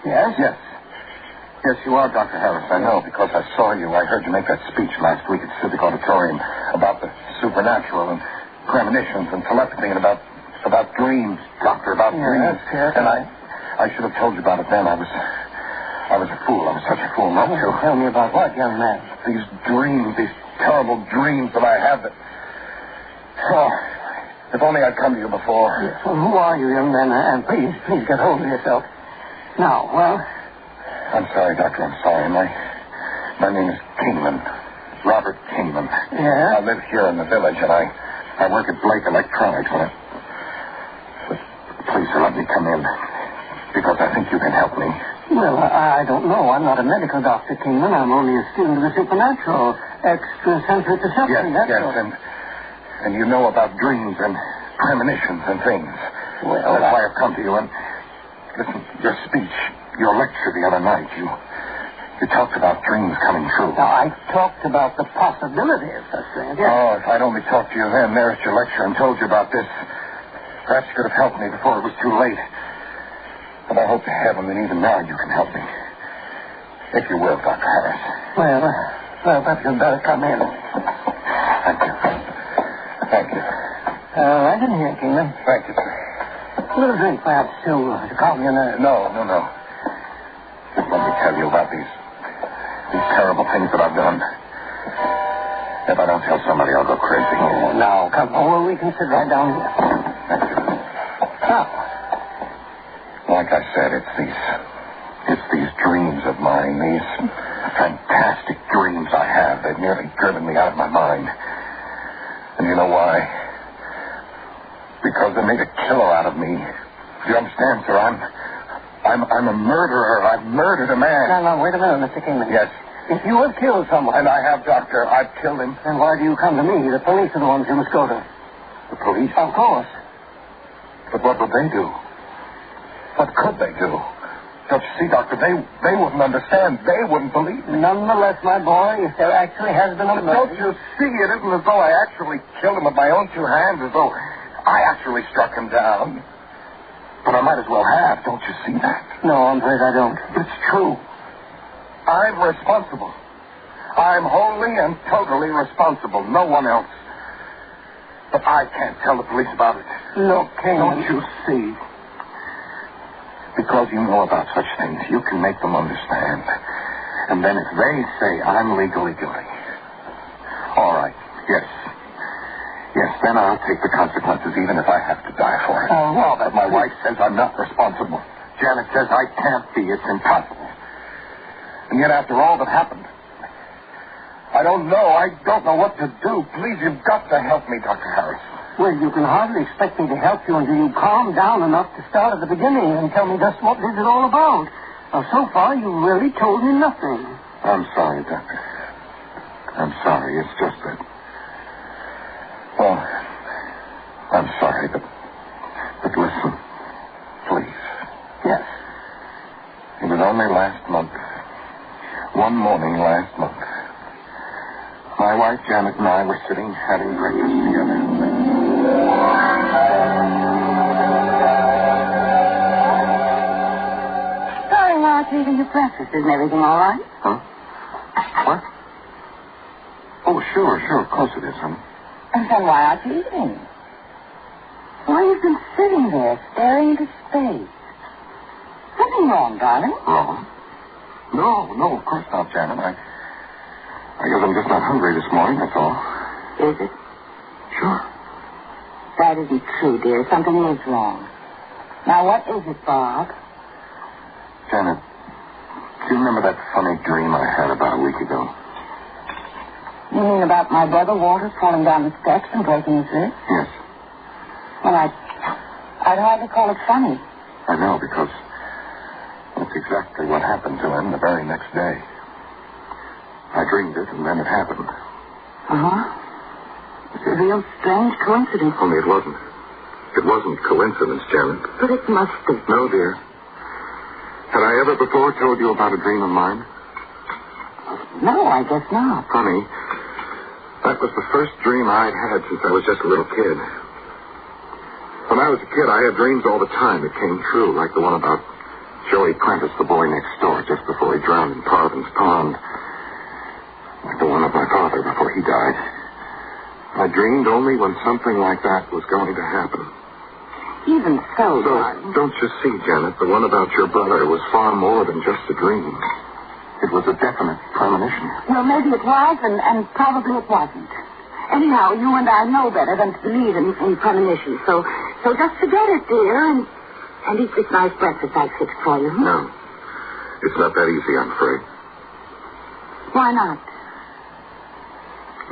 S4: Yes?
S16: Yes, you are Dr. Harris. I know, because I saw you. I heard you make that speech last week at Civic Auditorium about the supernatural and premonitions and telepathy and about dreams, Doctor, about dreams.
S4: Yes.
S16: And I should have told you about it then. I was a fool. I was such a fool not to.
S4: Tell me about what, young man?
S16: These dreams, these terrible dreams that I have that... Oh, if only I'd come to you before.
S4: Yes, well, who are you, young man? And please get hold of yourself. Now, well...
S16: I'm sorry, Doctor. I'm sorry. My name is Kingman. Robert Kingman.
S4: Yeah?
S16: I live here in the village, and I work at Blake Electronics. But please, sir, let me come in. Because I think you can help me.
S4: Well, I don't know. I'm not a medical doctor, Kingman. I'm only a student of the supernatural, extrasensory perception.
S16: Yes, and you know about dreams and premonitions and things.
S4: Well,
S16: that's why I've come to you. And listen, your speech, your lecture the other night, you talked about dreams coming true.
S4: Now, I talked about the possibility of such things. Yes.
S16: Oh, if I'd only talked to you then, there at your lecture, and told you about this, perhaps you could have helped me before it was too late. But I hope to heaven that even now you can help me. If you will, Dr. Harris.
S4: Well, perhaps you'd better come in.
S16: Thank you.
S4: Right in here, Kingman.
S16: Thank you, sir.
S4: A little drink, perhaps, to calm your nerves.
S16: No. Just let me tell you about these terrible things that I've done. If I don't tell somebody, I'll go crazy.
S4: Oh, now, come on. Well, we can sit right down here.
S16: Thank you.
S4: Now.
S16: Like I said, it's these dreams of mine, these fantastic dreams I have. They've nearly driven me out of my mind. And you know why? Because they made a killer out of me. Do you understand, sir? I'm a murderer. I've murdered a man.
S4: Now, wait a minute, Mr. Kingman.
S16: Yes.
S4: If you have killed someone...
S16: And I have, Doctor. I've killed him.
S4: Then why do you come to me? The police are the ones you must go to.
S16: The police?
S4: Of course.
S16: But what would they do? What could they do?
S7: Don't you see, Doctor? They wouldn't understand. They wouldn't believe me.
S9: Nonetheless, my boy, if there actually has been a murder...
S7: Don't you see? It isn't as though I actually killed him with my own two hands, as though I actually struck him down. But I might as well have. Don't you see that?
S9: No, I'm afraid I don't.
S7: It's true. I'm responsible. I'm wholly and totally responsible. No one else. But I can't tell the police about it.
S9: No, King.
S7: Don't you see? Because you know about such things, you can make them understand. And then if they say I'm legally guilty, all right, yes, then I'll take the consequences, even if I have to die for it.
S9: Oh, well,
S7: but my wife says I'm not responsible. Janet says I can't be. It's impossible. And yet, after all that happened, I don't know what to do. Please, you've got to help me, Dr. Harris.
S9: Well, you can hardly expect me to help you until you calm down enough to start at the beginning and tell me just what this is all about. Now, so far, you've really told me nothing.
S7: I'm sorry, Doctor. I'm sorry. It's just that... Well, I'm sorry, but listen, please.
S9: Yes.
S7: It was only last month, one morning last month, my wife, Janet, and I were sitting having breakfast together.
S22: Sorry, why aren't you eating your breakfast? Isn't everything all right?
S7: Huh? What? Oh, sure, of course it is, honey.
S22: And then why aren't you eating? Why have you been sitting there staring into space? Something wrong, darling?
S7: Wrong? No, of course not, Janet. I guess I'm just not hungry this morning, that's all.
S22: Is it?
S7: Sure.
S22: That isn't true, dear. Something is wrong. Now, what is it, Bob?
S7: Janet, do you remember that funny dream I had about a week ago?
S22: You mean about my brother Walter falling down the steps and breaking his wrist?
S7: Yes.
S22: Well, I'd hardly call it funny.
S7: I know, because that's exactly what happened to him the very next day. I dreamed it, and then it happened.
S22: Uh-huh. It's a real strange coincidence.
S7: Only it wasn't. It wasn't coincidence, Janet.
S22: But it must be.
S7: No, dear. Had I ever before told you about a dream of mine?
S22: No, I guess not.
S7: Honey, that was the first dream I'd had since I was just a little kid. When I was a kid, I had dreams all the time that came true, like the one about Joey Prentice, the boy next door, just before he drowned in Parvin's Pond. Like the one of my father before he died. I dreamed only when something like that was going to happen.
S22: Even so, darling.
S7: Don't you see, Janet, the one about your brother was far more than just a dream. It was a definite premonition.
S22: Well, maybe it was, and probably it wasn't. Anyhow, you and I know better than to believe in premonitions. So just forget it, dear, and eat this nice breakfast I fixed for you.
S7: No. It's not that easy, I'm afraid.
S22: Why not?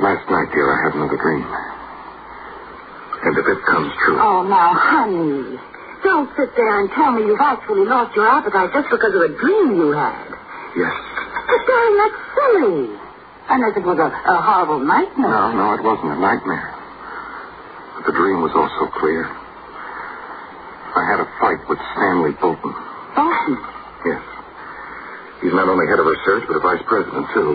S7: Last night, dear, I had another dream. And if it comes true...
S22: Oh, now, honey, don't sit there and tell me you've actually lost your appetite just because of a dream you had.
S7: Yes.
S22: But, darling, that's silly. Unless it was a horrible nightmare.
S7: No, it wasn't a nightmare. But the dream was also clear. I had a fight with Stanley Bolton.
S22: Bolton?
S7: Yes. He's not only head of research, but a vice president, too.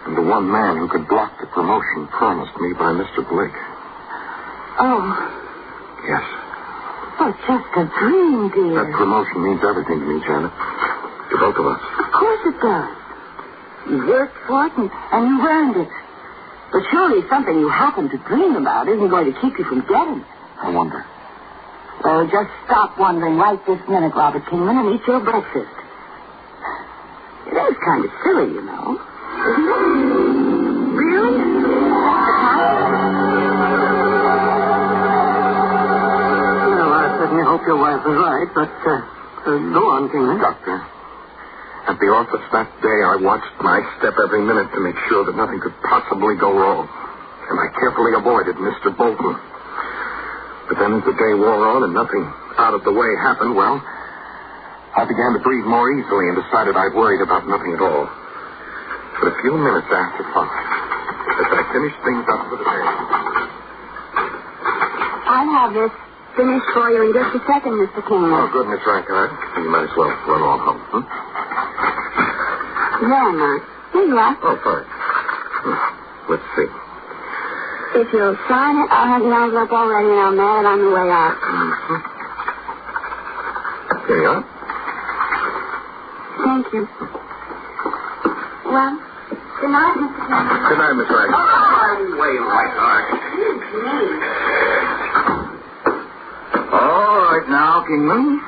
S7: And the one man who could block the promotion promised me by Mr. Blake.
S22: Oh.
S7: Yes.
S22: But just a dream, dear.
S7: That promotion means everything to me, Janet. To both of us.
S22: Of course it does. You worked for it, and you earned it. But surely something you happen to dream about isn't going to keep you from getting it.
S7: I wonder.
S22: Well, just stop wondering right this minute, Robert Kingman, and eat your breakfast. It is kind of silly, you know. Isn't it? Really?
S9: Well, I certainly hope your wife is right, but go on, Kingman.
S7: Doctor, at the office that day, I watched my step every minute to make sure that nothing could possibly go wrong. And I carefully avoided Mr. Bolton. But then as the day wore on and nothing out of the way happened, well, I began to breathe more easily and decided I'd worried about nothing at all. But a few minutes after 5, as I finished things up for the day...
S22: I'll have this.
S15: finished for you in just a second, Mr. Kingman.
S7: Oh, good, Miss Rankine. You might as well run on home,
S15: There, Mark. Here you are.
S7: Oh, fine. Let's see.
S15: If you'll sign it, I'll have the envelope all ready and I'll mail it on the way out.
S7: Here you are.
S15: Thank you. Well, good night, Mr. Kingman.
S7: Good night, Miss Rankine.
S20: Oh, wait, Whiteheart.
S1: All right now, Kingman.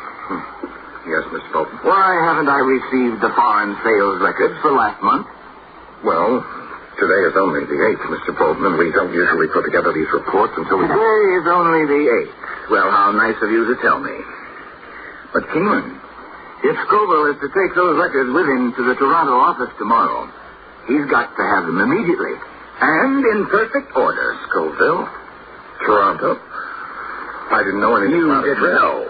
S7: Yes, Mr. Bolton.
S1: Why haven't I received the foreign sales records for last month?
S7: Well, today is only the 8th, Mr. Bolton, and we don't usually put together these reports until we...
S1: Today is only the 8th. Well, how nice of you to tell me. But, Kingman, if Scoville is to take those records with him to the Toronto office tomorrow, he's got to have them immediately. And in perfect order.
S7: Scoville? Toronto? I didn't know anything about it.
S1: You didn't know.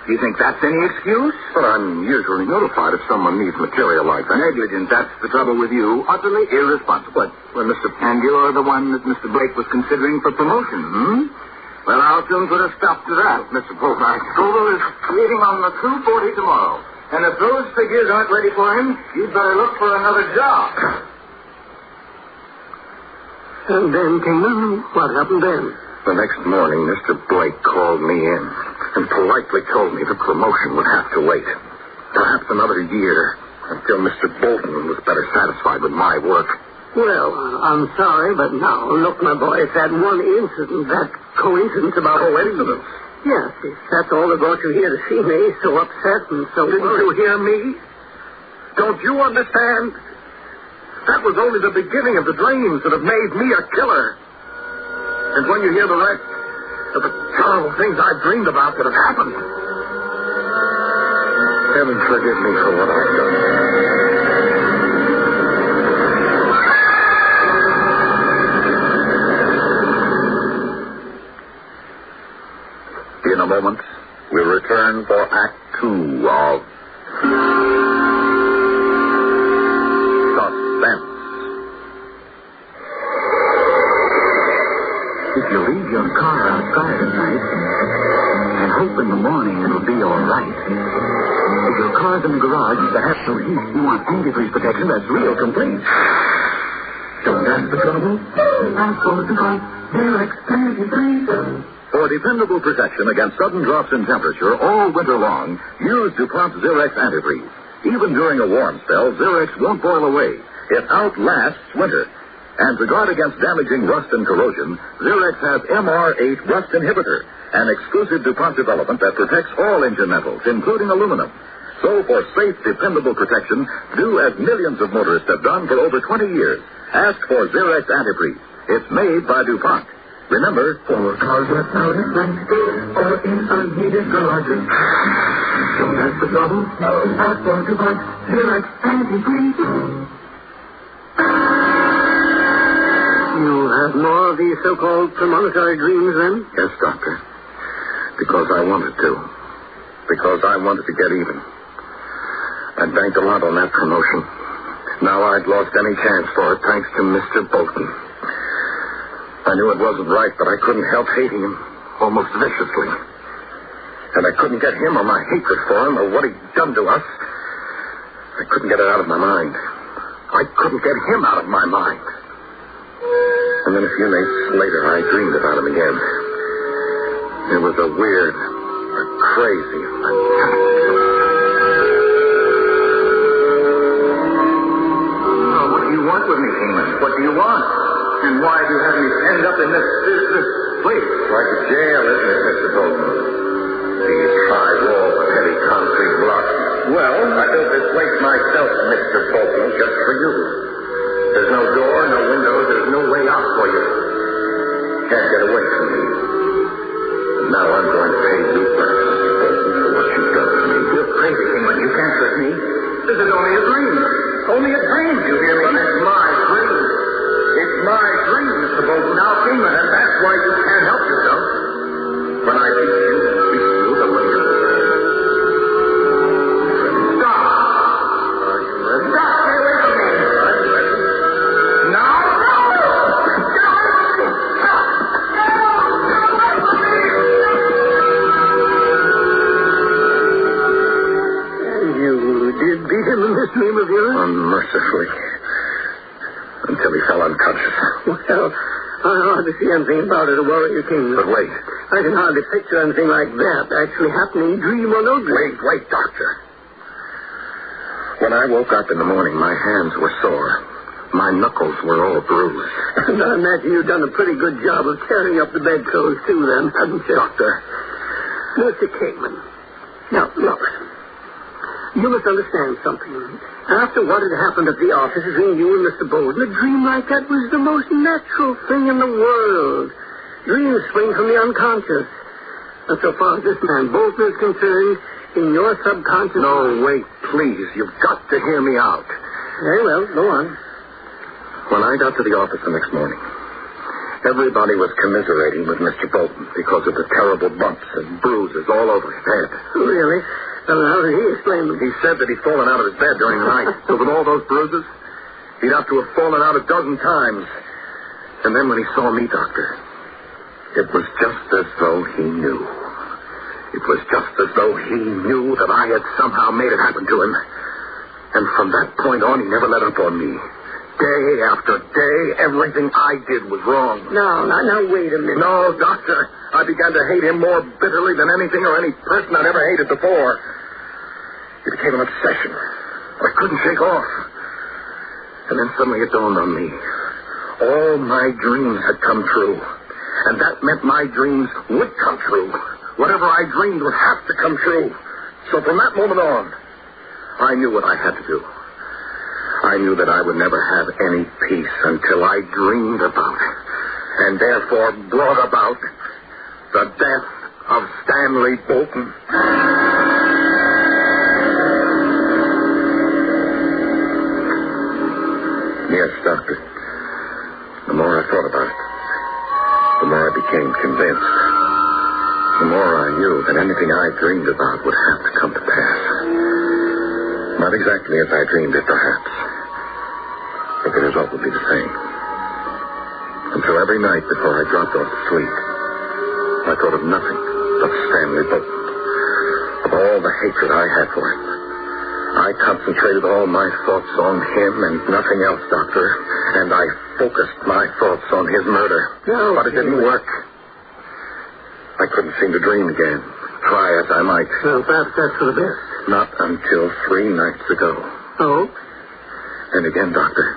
S1: Do you think that's any excuse?
S7: But I'm usually notified if someone needs material like that.
S1: Negligent, that's the trouble with you. Utterly irresponsible.
S7: Well, Mr.
S1: And you're the one that Mr. Blake was considering for promotion, Well, I'll soon put a stop to that.
S7: Mr. Bolton,
S1: Scoville is leaving on the 2:40 tomorrow. And if those figures aren't ready for him, you'd better look for another job.
S4: And then, Kingman, what happened then?
S7: The next morning, Mr. Blake called me in and politely told me the promotion would have to wait. Perhaps another year until Mr. Bolton was better satisfied with my work.
S4: Well, I'm sorry, but now, look, my boy, it's that one incident, that coincidence about...
S7: Coincidence?
S4: Yes, that's all that brought you here to see me, so upset and so
S7: Didn't
S4: worried.
S7: you hear me? Don't you understand? That was only the beginning of the dreams that have made me a killer. And when you hear the rest of the terrible things I've dreamed about that have happened, heaven forgive me for what I've done. In a moment, we'll return for Act 2 of Suspense.
S1: If you leave your car outside at night and hope in the morning it'll be all right. If your car's in the garage that has no heat, you want antifreeze protection that's real complete. Don't ask the trouble. Ask for the fight. Direct antifreeze.
S7: For dependable protection against sudden drops in temperature all winter long, use DuPont Zirex Antifreeze. Even during a warm spell, Zirex won't boil away. It outlasts winter. And to guard against damaging rust and corrosion, Zirex has MR8 Rust Inhibitor, an exclusive DuPont development that protects all engine metals, including aluminum. So for safe, dependable protection, do as millions of motorists have done for over 20 years. Ask for Zirex Antifreeze. It's made by DuPont. Remember,
S1: for cars left out at night or in unheated garages. Don't ask the trouble. Ask for DuPont Zirex Antifreeze.
S4: You have more of these so-called premonitory dreams, then?
S7: Yes, Doctor. Because I wanted to. Because I wanted to get even. I banked a lot on that promotion. Now I'd lost any chance for it thanks to Mr. Bolton. I knew it wasn't right, but I couldn't help hating him almost viciously. And I couldn't get him or my hatred for him or what he'd done to us. I couldn't get it out of my mind. I couldn't get him out of my mind. And then a few nights later, I dreamed about him again. It was a weird, a crazy,
S1: Oh, what do you want with me, Kingman? What do you want? And why do you have me end up in this place?
S7: like a jail, isn't it, Mr. Bolton? These high walls of heavy concrete blocks. Well, I built this place myself, Mr. Bolton, just for you. There's no door, no windows, there's no way out for you. Can't get away from me. And now I'm going to pay you back, Mr. Bolton, for what you've done to me.
S1: You're crazy, Kingman. You can't hurt me. This is only a dream. Only a dream, you hear me?
S7: But it's my dream. It's my dream, Mr. Bolton.
S1: Now, Kingman, and that's why you can't help yourself.
S7: When I beat you the way you deserve.
S1: Stop. Are you ready? Stop. Stay away from me.
S7: I'm ready.
S1: Now. No. Get away from me. Stop.
S7: until he fell unconscious.
S9: Well, I hardly see anything about it to worry you, King.
S7: But wait.
S9: I can hardly picture anything like that actually happening, dream or no dream.
S7: Wait, Doctor. When I woke up in the morning, my hands were sore. My knuckles were all bruised.
S9: And I imagine you've done a pretty good job of tearing up the bedclothes, too, then, haven't you?
S7: Doctor.
S9: Mr. Kingman. Now, look. You must understand something. After what had happened at the office between you and Mr. Bolden, a dream like that was the most natural thing in the world. Dreams spring from the unconscious. And so far as this man Bolton is concerned, in your subconscious...
S7: No, wait, please. You've got to hear me out.
S9: Very well, go on.
S7: When I got to the office the next morning, everybody was commiserating with Mr. Bolton because of the terrible bumps and bruises all over his head.
S9: Really? Well, how did he explain them?
S7: He said that he'd fallen out of his bed during the night. So with all those bruises, he'd have to have fallen out a dozen times. And then when he saw me, Doctor, it was just as though he knew. It was just as though he knew that I had somehow made it happen to him. And from that point on, he never let up on me. Day after day, everything I did was wrong.
S9: Now, wait a minute.
S7: No, Doctor. I began to hate him more bitterly than anything or any person I'd ever hated before. It became an obsession I couldn't shake off. And then suddenly it dawned on me. All my dreams had come true. And that meant my dreams would come true. Whatever I dreamed would have to come true. So from that moment on, I knew what I had to do. I knew that I would never have any peace until I dreamed about, and therefore brought about, the death of Stanley Bolton. Yes, Doctor. The more I thought about it, the more I became convinced. The more I knew that anything I dreamed about would have to come to pass. Not exactly as I dreamed it, perhaps. But the result would be the same. And so every night before I dropped off to sleep, I thought of nothing but Stanley Bolton. Of all the hatred I had for him. I concentrated all my thoughts on him and nothing else, Doctor. And I focused my thoughts on his murder.
S9: No,
S7: but it didn't work. I couldn't seem to dream again, try as I might.
S9: Well, perhaps that's for the best.
S7: Not until 3 nights ago.
S9: Oh?
S7: And again, Doctor,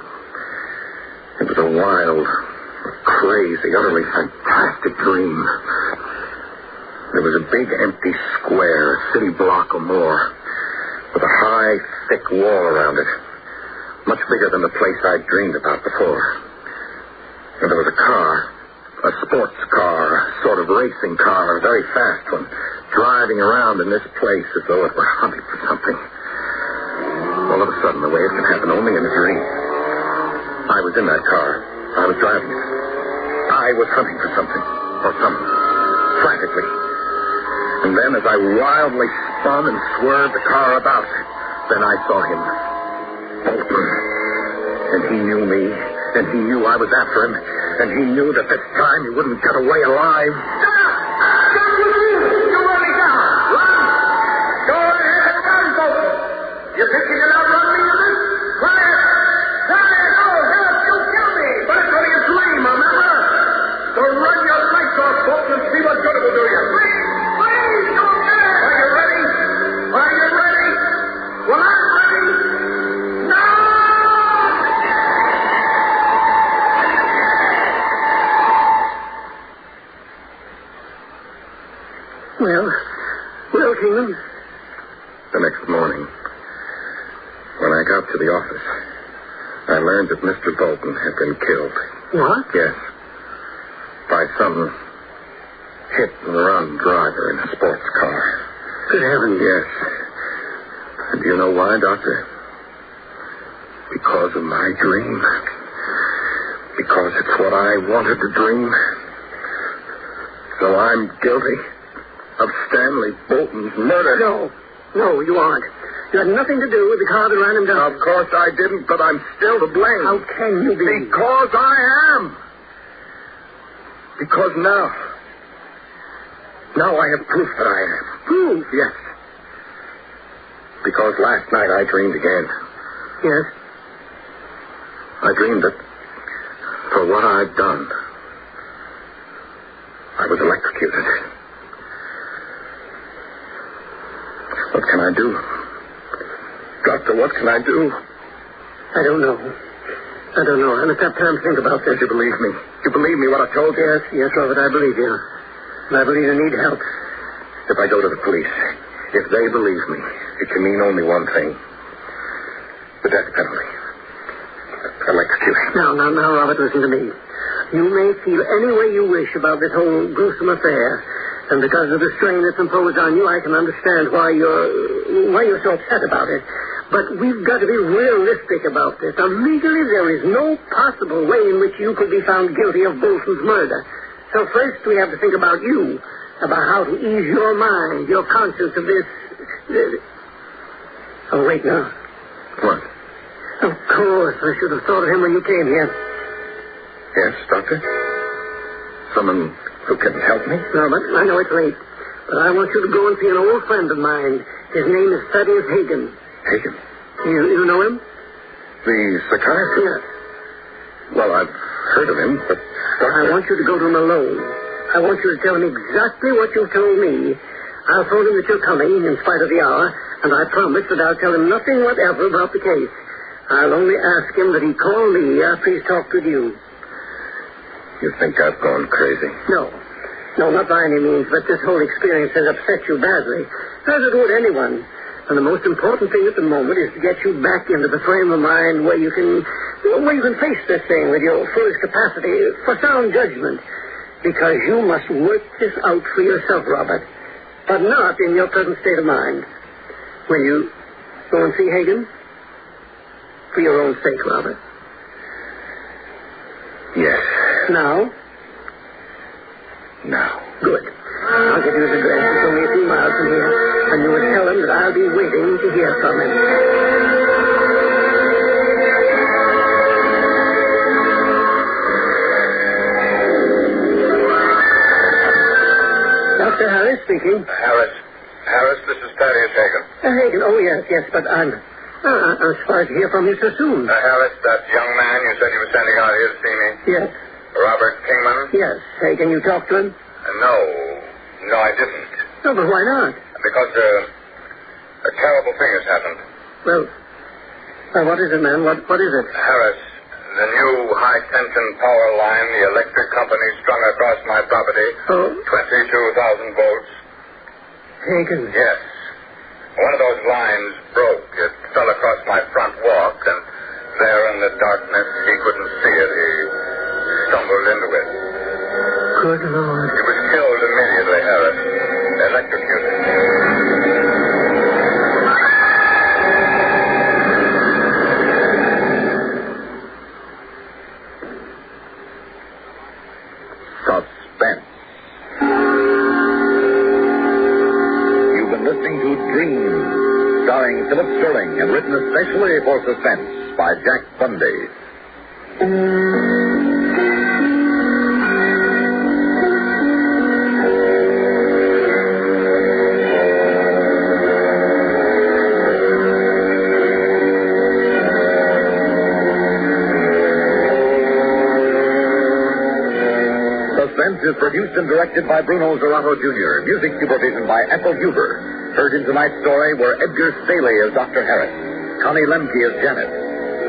S7: it was a wild, crazy, utterly fantastic dream. There was a big empty square, a city block or more, with a high, thick wall around it, much bigger than the place I'd dreamed about before. And there was a car, a sports car, a sort of racing car, a very fast one, driving around in this place as though it were hunting for something. All of a sudden, the way it can happen only in a dream, I was in that car. I was driving it. I was hunting for something, or someone, frantically. And then as I wildly spun and swerved the car about, then I saw him. Bolton. And he knew me, and he knew I was after him, and he knew that this time he wouldn't get away alive.
S3: You're running down. Run! Go ahead and run, Bolton. You think you can outrun me in this? Quiet! Quiet! Oh, help! You'll kill me! But it's only a dream, remember? So run your lights off, Bolton, and see what good it will do you. Please, don't do it! Are you ready? Are you ready? Well, I'm ready. No!
S9: Well, Kingman?
S7: The next morning, when I got to the office, I learned that Mr. Bolton had been killed.
S9: What?
S7: Yes. By some hit-and-run driver in a sports car.
S9: Good heavens.
S7: Yes. And do you know why, Doctor? Because of my dream. Because it's what I wanted to dream. So I'm guilty of Stanley Bolton's murder.
S9: No, you aren't. You had nothing to do with the car that ran him down.
S7: Of course I didn't, but I'm still to blame.
S9: How can you be?
S7: Because I am. Because now I have proof that I am.
S9: Proof?
S7: Yes. Because last night I dreamed again.
S9: Yes?
S7: I dreamed that For what I've done, I was electrocuted. What can I do? Doctor, what can I do?
S9: I don't know. I must have time to think about this.
S7: You believe me? You believe me what I told you?
S9: Yes, Robert, I believe you. And I believe you need help.
S7: If I go to the police, if they believe me, it can mean only one thing. The death penalty. Electrocution.
S9: Now, Robert, listen to me. You may feel any way you wish about this whole gruesome affair. And because of the strain that's imposed on you, I can understand why you're so upset about it. But we've got to be realistic about this. Now, legally, there is no possible way in which you could be found guilty of Bolton's murder. So first, we have to think about you, about how to ease your mind, your conscience of this. Oh, wait, now.
S7: What?
S9: Of course, I should have thought of him when you came here.
S7: Yes, Doctor? Someone who can help me?
S9: No, but I know it's late. But I want you to go and see an old friend of mine. His name is Thaddeus Hagen.
S7: Hagen?
S9: You know him?
S7: The psychiatrist?
S9: Yes.
S7: Well, I've heard of him, but...
S9: I want you to go to him alone. I want you to tell him exactly what you've told me. I'll phone him that you're coming, in spite of the hour, and I promise that I'll tell him nothing whatever about the case. I'll only ask him that he call me after he's talked with you.
S7: You think I've gone crazy?
S9: No, not by any means, but this whole experience has upset you badly, as it would anyone. And the most important thing at the moment is to get you back into the frame of mind where you can face this thing with your fullest capacity for sound judgment. Because you must work this out for yourself, Robert, but not in your present state of mind. Will you go and see Hagen? For your own sake, Robert.
S7: Yes.
S9: Now? Good. I'll give you his address. It's only a few miles from here. And you will tell him that I'll be waiting to hear from him. Dr. Harris speaking.
S7: Harris, this is Thaddeus Hagen.
S9: Hagen, oh, yes, but I'm surprised to hear from you so soon.
S7: Harris, that young man you said you were sending out here to see me?
S9: Yes.
S7: Robert Kingman?
S9: Yes. Hagen, you talked to him?
S7: No, I didn't.
S9: No, but why not?
S7: Because a terrible thing has happened.
S9: Well, what is it, man? What is it?
S7: Harris, the new high-tension power line the electric company strung across my property.
S9: Oh?
S7: 22,000 volts.
S9: Hagen.
S7: Yes. One of those lines broke. It fell across my front walk, and there in the darkness, he couldn't see it. He stumbled into it.
S9: Good Lord.
S7: He was killed immediately, Harris. Electrocuted. Suspense. You've been listening to Dream, starring Philip Sterling and written especially for Suspense by Jack Bundy. Suspense is produced and directed by Bruno Zerato Jr., music supervision by Ethel Huber. Heard in tonight's story were Edgar Staley as Dr. Harris, Connie Lemke as Janet,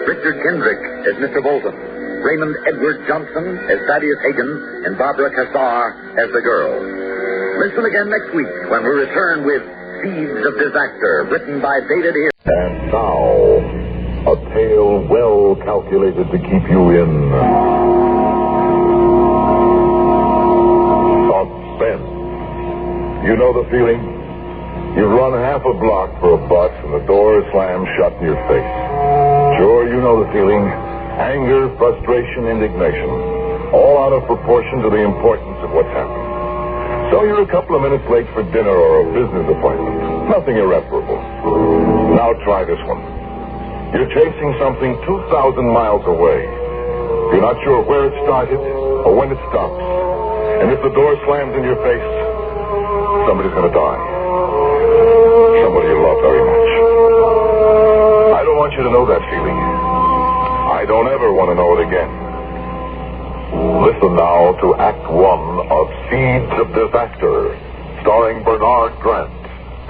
S7: Richard Kendrick as Mr. Bolton, Raymond Edward Johnson as Thaddeus Hagen, and Barbara Cassar as the girl. Listen again next week when we return with Seeds of Disaster, written by David Ear.
S16: And now, a tale well calculated to keep you in suspense. You know the feeling? You've run half a block for a buck and the door is slammed shut in your face. Sure, you know the feeling. Anger, frustration, indignation. All out of proportion to the importance of what's happened. So you're a couple of minutes late for dinner or a business appointment. Nothing irreparable. Now try this one. You're chasing something 2,000 miles away. You're not sure where it started or when it stops. And if the door slams in your face, somebody's going to die. Somebody you love very much. I don't want you to know that feeling. I don't ever want to know it again. Listen now to Act One of Seeds of Disaster, starring Bernard Grant,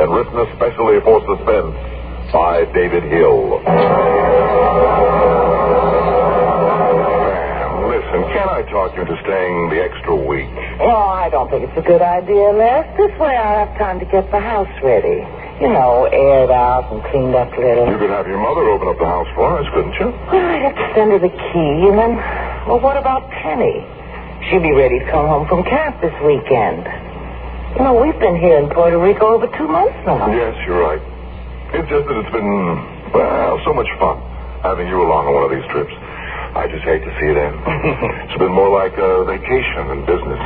S16: and written especially for Suspense by David Hill. Sam, listen, can I talk you into staying the extra week?
S11: Oh, I don't think it's a good idea, Les. This way I'll have time to get the house ready. You know, aired out and cleaned up a little.
S16: You could have your mother open up the house for us, couldn't you?
S11: Well, I'd have to send her the key, and then, well, what about Penny? She'll be ready to come home from camp this weekend. You know, we've been here in Puerto Rico over 2 months now.
S16: Yes, you're right. It's just that it's been, well, so much fun having you along on one of these trips. I just hate to see it end. It's been more like a vacation than business.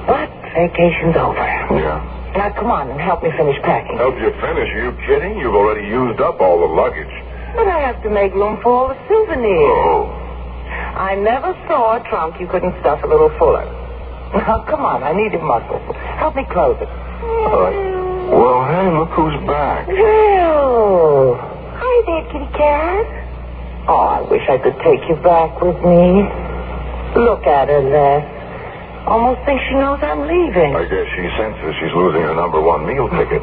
S11: But vacation's over.
S16: Yeah.
S11: Now, come on and help me finish packing.
S16: Help you finish? Are you kidding? You've already used up all the luggage.
S11: But I have to make room for all the souvenirs.
S16: Oh.
S11: I never saw a trunk you couldn't stuff a little fuller. Now, come on. I need your muscle. Help me close it.
S16: Well, hey, look who's back.
S11: Well, hi there, kitty cat. Oh, I wish I could take you back with me. Look at her, Les. Almost think she knows I'm leaving.
S16: I guess she senses she's losing her #1 meal ticket.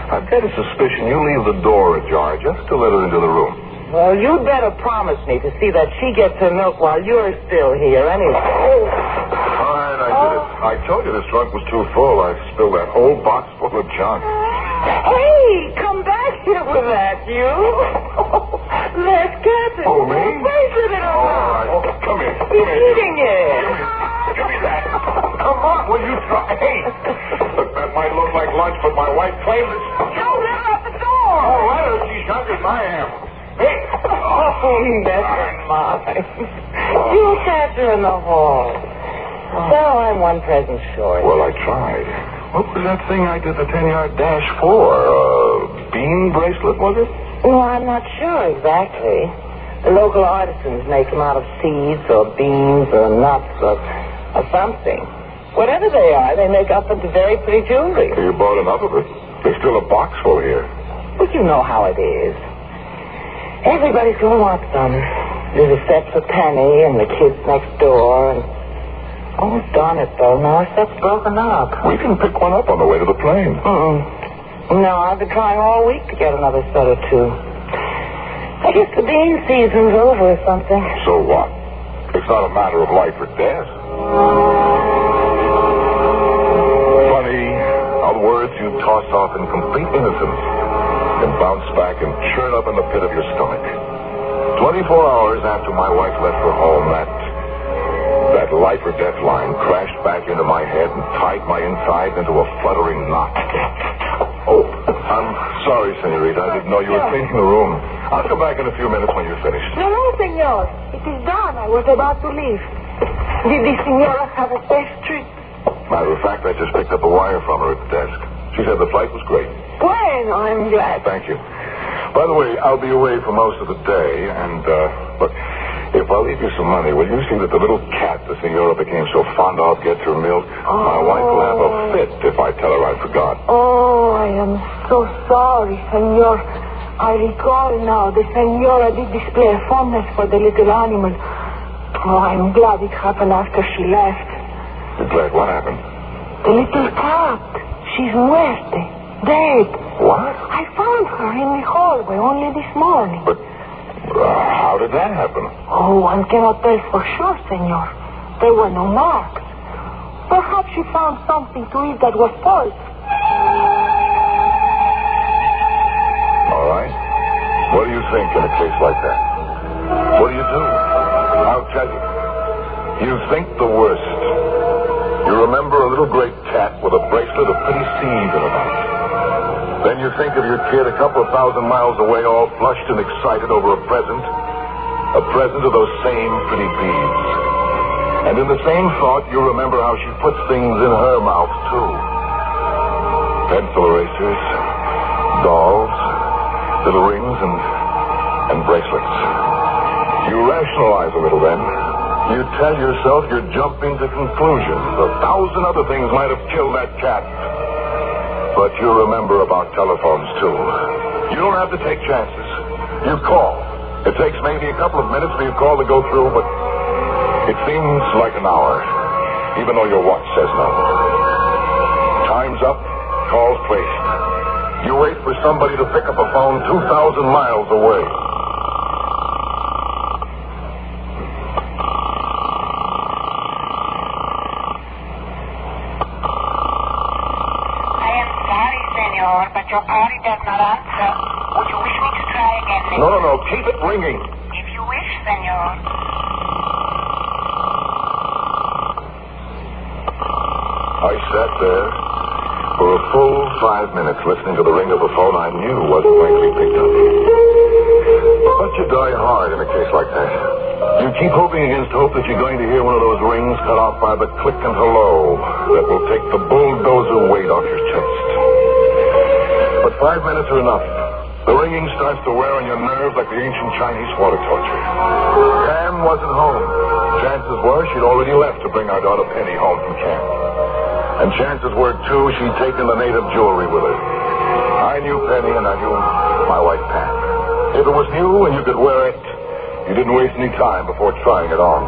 S16: I've got a suspicion you leave the door ajar just to let her into the room.
S11: Well, you'd better promise me to see that she gets her milk while you're still here, anyway.
S16: All right, I did it. I told you this trunk was too full. I spilled that whole box full of junk.
S11: Hey, come back here with that, you. Let's get it.
S16: Oh, me?
S11: Bracelet it
S16: All right. Come here.
S11: He's eating it.
S16: Give me that. Come on, will you try? Hey. Look, that might look like lunch, but my wife claims it's...
S11: Don't let her out the door.
S16: Oh, let her. She's younger than I am. Hey.
S11: Oh, never mind. You'll catch her in the hall. So I'm one present short.
S16: Well, I tried. What was that thing I did the 10-yard dash for? Bean bracelet, was it?
S11: Well, I'm not sure exactly. The local artisans make them out of seeds or beans or nuts or something. Whatever they are, they make up into very pretty jewelry.
S16: You bought enough of it. There's still a box full here.
S11: But you know how it is. Everybody's going to want some. There's a set for Penny and the kids next door. And oh, darn it, though. Now our set's broken up.
S16: We can pick one up on the way to the plane.
S11: No, I've been trying all week to get another set or two. I guess the bean season's over or something.
S16: So what? It's not a matter of life or death. Funny how the words you toss off in complete innocence can bounce back and churn up in the pit of your stomach. 24 hours after my wife left for home, that life or death line crashed back into my head and tied my insides into a fluttering knot. Oh, I'm sorry, senorita. I didn't know you were cleaning the room. I'll come back in a few minutes when you're finished.
S9: No, senor. It is done. I was about to leave. Did the senora have a safe trip?
S16: Matter of fact, I just picked up a wire from her at the desk. She said the flight was great.
S9: Bueno, I'm glad.
S16: Thank you. By the way, I'll be away for most of the day, and, look, if I leave you some money, will you see that the little cat the senora became so fond of gets her milk? My wife will have a fit if I tell her I forgot.
S9: Oh, I am so sorry, senor. I recall now the senora did display a fondness for the little animal. Oh, I'm glad it happened after she left.
S16: You're glad what happened?
S9: The little cat. She's muerte. Dead.
S16: What?
S9: I found her in the hallway only this morning.
S16: But how did that happen?
S9: Oh, one cannot tell for sure, senor. There were no marks. Perhaps she found something to eat that was spoiled.
S16: All right. What do you think in a case like that? What do you do? I'll tell you. You think the worst. You remember a little gray cat with a bracelet of pretty seeds in her mouth. Then you think of your kid a couple of thousand miles away, all flushed and excited over a present of those same pretty beads. And in the same thought, you remember how she puts things in her mouth, too. Pencil erasers, dolls, little rings, and bracelets. You rationalize a little then. You tell yourself you're jumping to conclusions. 1,000 other things might have killed that cat. But you remember about telephones, too. You don't have to take chances. You call. It takes maybe a couple of minutes for your call to go through, but
S7: It seems like an hour, even though your watch says no. Time's up, call's placed. You wait for somebody to pick up a phone 2,000 miles away.
S11: But your party does not answer. Would you wish me to try again, senor?
S7: No. Keep it ringing.
S11: If you wish, senor.
S7: I sat there for a full 5 minutes listening to the ring of a phone I knew wasn't going to be picked up. But you die hard in a case like that. You keep hoping against hope that you're going to hear one of those rings cut off by the click and hello that will take the bulldozer weight off your chest. But 5 minutes are enough. The ringing starts to wear on your nerves like the ancient Chinese water torture. Pam wasn't home. Chances were she'd already left to bring our daughter Penny home from camp. And chances were, too, she'd taken the native jewelry with her. I knew Penny and I knew my wife Pam. If it was new and you could wear it, you didn't waste any time before trying it on.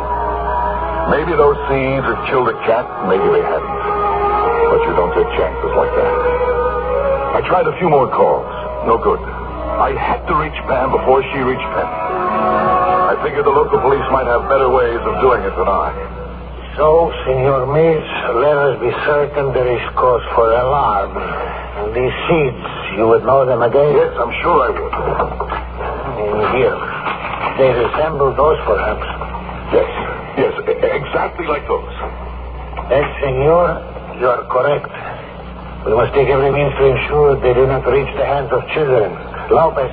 S7: Maybe those seeds had killed a cat, maybe they hadn't. But you don't take chances like that. I tried a few more calls. No good. I had to reach Pam before she reached Penny. I figured the local police might have better ways of doing it than I.
S13: So, Senor Mills, let us be certain there is cause for alarm. And these seeds, you would know them again?
S7: Yes, I'm sure I would.
S13: In here. They resemble those, perhaps?
S7: Yes, exactly like those.
S13: Yes, Senor, you are correct. We must take every means to ensure they do not reach the hands of children. Lopez!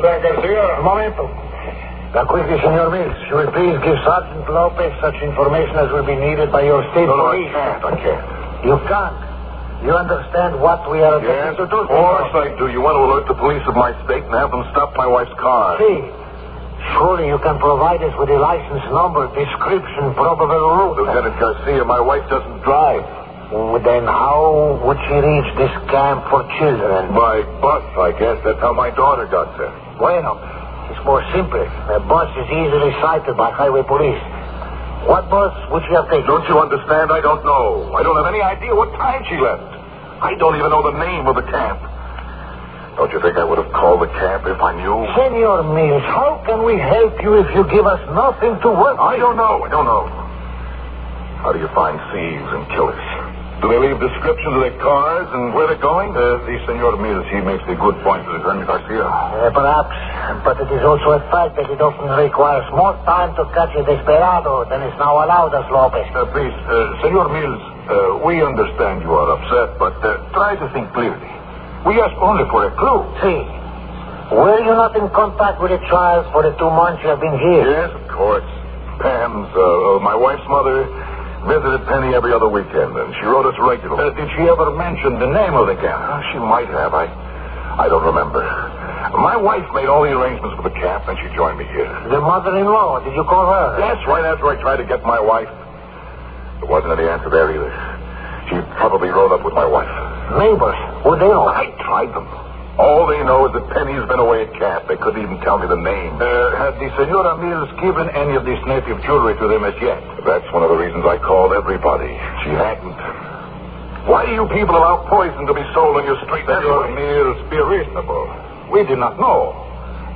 S7: Garcia.
S13: Un momento. Now, quickly, Senor Mills, you will please give Sergeant Lopez such information as will be needed by your state police.
S7: I can't.
S13: You can't. You understand what we are attempting to do?
S7: Of course I do. You want to alert the police of my state and have them stop my wife's car.
S13: See. Surely you can provide us with a license number, description, probable route.
S7: Lieutenant Garcia, my wife doesn't drive.
S13: Then how would she reach this camp for children?
S7: By bus, I guess. That's how my daughter got there.
S13: Bueno, it's more simple. A bus is easily sighted by highway police. What bus would she have taken?
S7: Don't you understand? I don't know. I don't have any idea what time she left. I don't even know the name of the camp. Don't you think I would have called the camp if I knew?
S13: Senor Mills, how can we help you if you give us nothing to work with?
S7: I don't know. How do you find thieves and killers? Do they leave descriptions of their cars and where they're going? The Senor Mills, he makes a good point to Lieutenant Garcia.
S13: Perhaps, but it is also a fact that it often requires more time to catch a desperado than is now allowed us, Lopez.
S7: Please, Senor Mills, we understand you are upset, but try to think clearly. We ask only for a clue.
S13: See, were you not in contact with the child for the 2 months you have been here?
S7: Yes, of course. Pam's, my wife's mother, visited Penny every other weekend, and she wrote us regularly. Did she ever mention the name of the camp? She might have. I don't remember. My wife made all the arrangements for the camp, and she joined me here.
S13: The mother-in-law, did you call her?
S7: Yes, right after I tried to get my wife. There wasn't any answer there either. She probably rode up with my wife.
S13: Neighbors? Would they know?
S7: I tried them. All they know is that Penny's been away at camp. They couldn't even tell me the name. Has the Senora Mills given any of this native jewelry to them as yet? That's one of the reasons I called everybody. She hadn't. Why do you people allow poison to be sold on your street? Senora Mills, be reasonable. We did not know.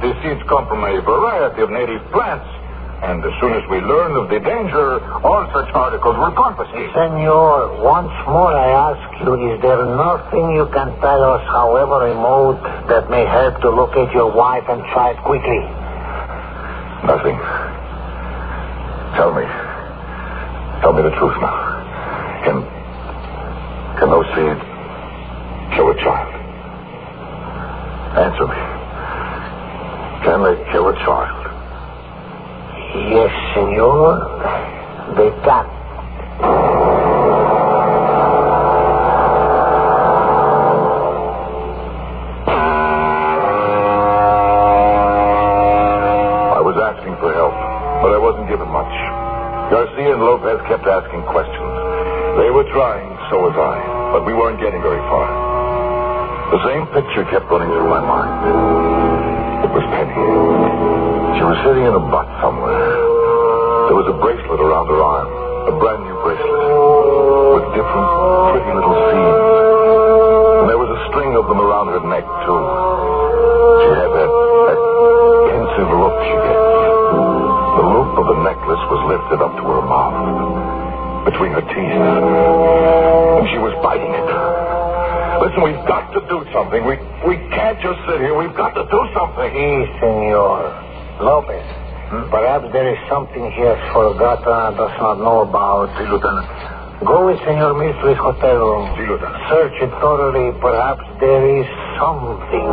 S7: The seeds come from a variety of native plants. And as soon as we learned of the danger, all such articles were confiscated.
S13: Senor, once more I ask you, is there nothing you can tell us, however remote, that may help to locate your wife and child quickly?
S7: Nothing. Tell me the truth now. Can those seeds kill a child? Answer me. Can they kill a child?
S13: Yes, senor. They can.
S7: I was asking for help, but I wasn't given much. Garcia and Lopez kept asking questions. They were trying, so was I, but we weren't getting very far. The same picture kept running through my mind. It was Penny. She was sitting in a butt somewhere. There was a bracelet around her arm, a brand new bracelet, with different pretty little seeds. And there was a string of them around her neck, too. She had that pensive look she gets. The loop of the necklace was lifted up to her mouth, between her teeth, and she was biting it. Listen, we've got to do something. We can't just sit here. We've got to do something.
S23: Si, senor. Lopez, perhaps there is something here forgotten and does not know about.
S7: Si, Lieutenant.
S23: Go with Senor Mills to his hotel room.
S7: Si, Lieutenant.
S23: Search it thoroughly. Perhaps there is something.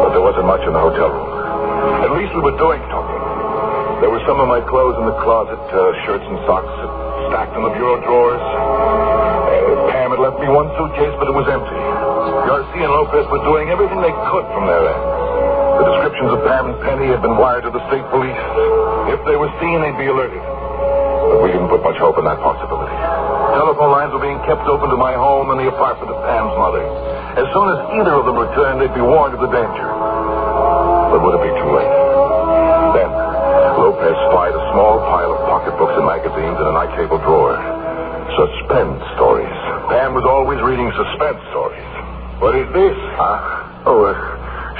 S7: But there wasn't much in the hotel room. At least we were doing something. There were some of my clothes in the closet, shirts and socks stacked in the bureau drawers. Pam had left me one suitcase, but it was empty. Garcia and Lopez were doing everything they could from their end. The descriptions of Pam and Penny had been wired to the state police. If they were seen, they'd be alerted. But we didn't put much hope in that possibility. Telephone lines were being kept open to my home and the apartment of Pam's mother. As soon as either of them returned, they'd be warned of the danger. But would it be too late? Then, Lopez spied a small pile of pocketbooks and magazines in a night table drawer. Suspense stories. Pam was always reading suspense stories. What is this?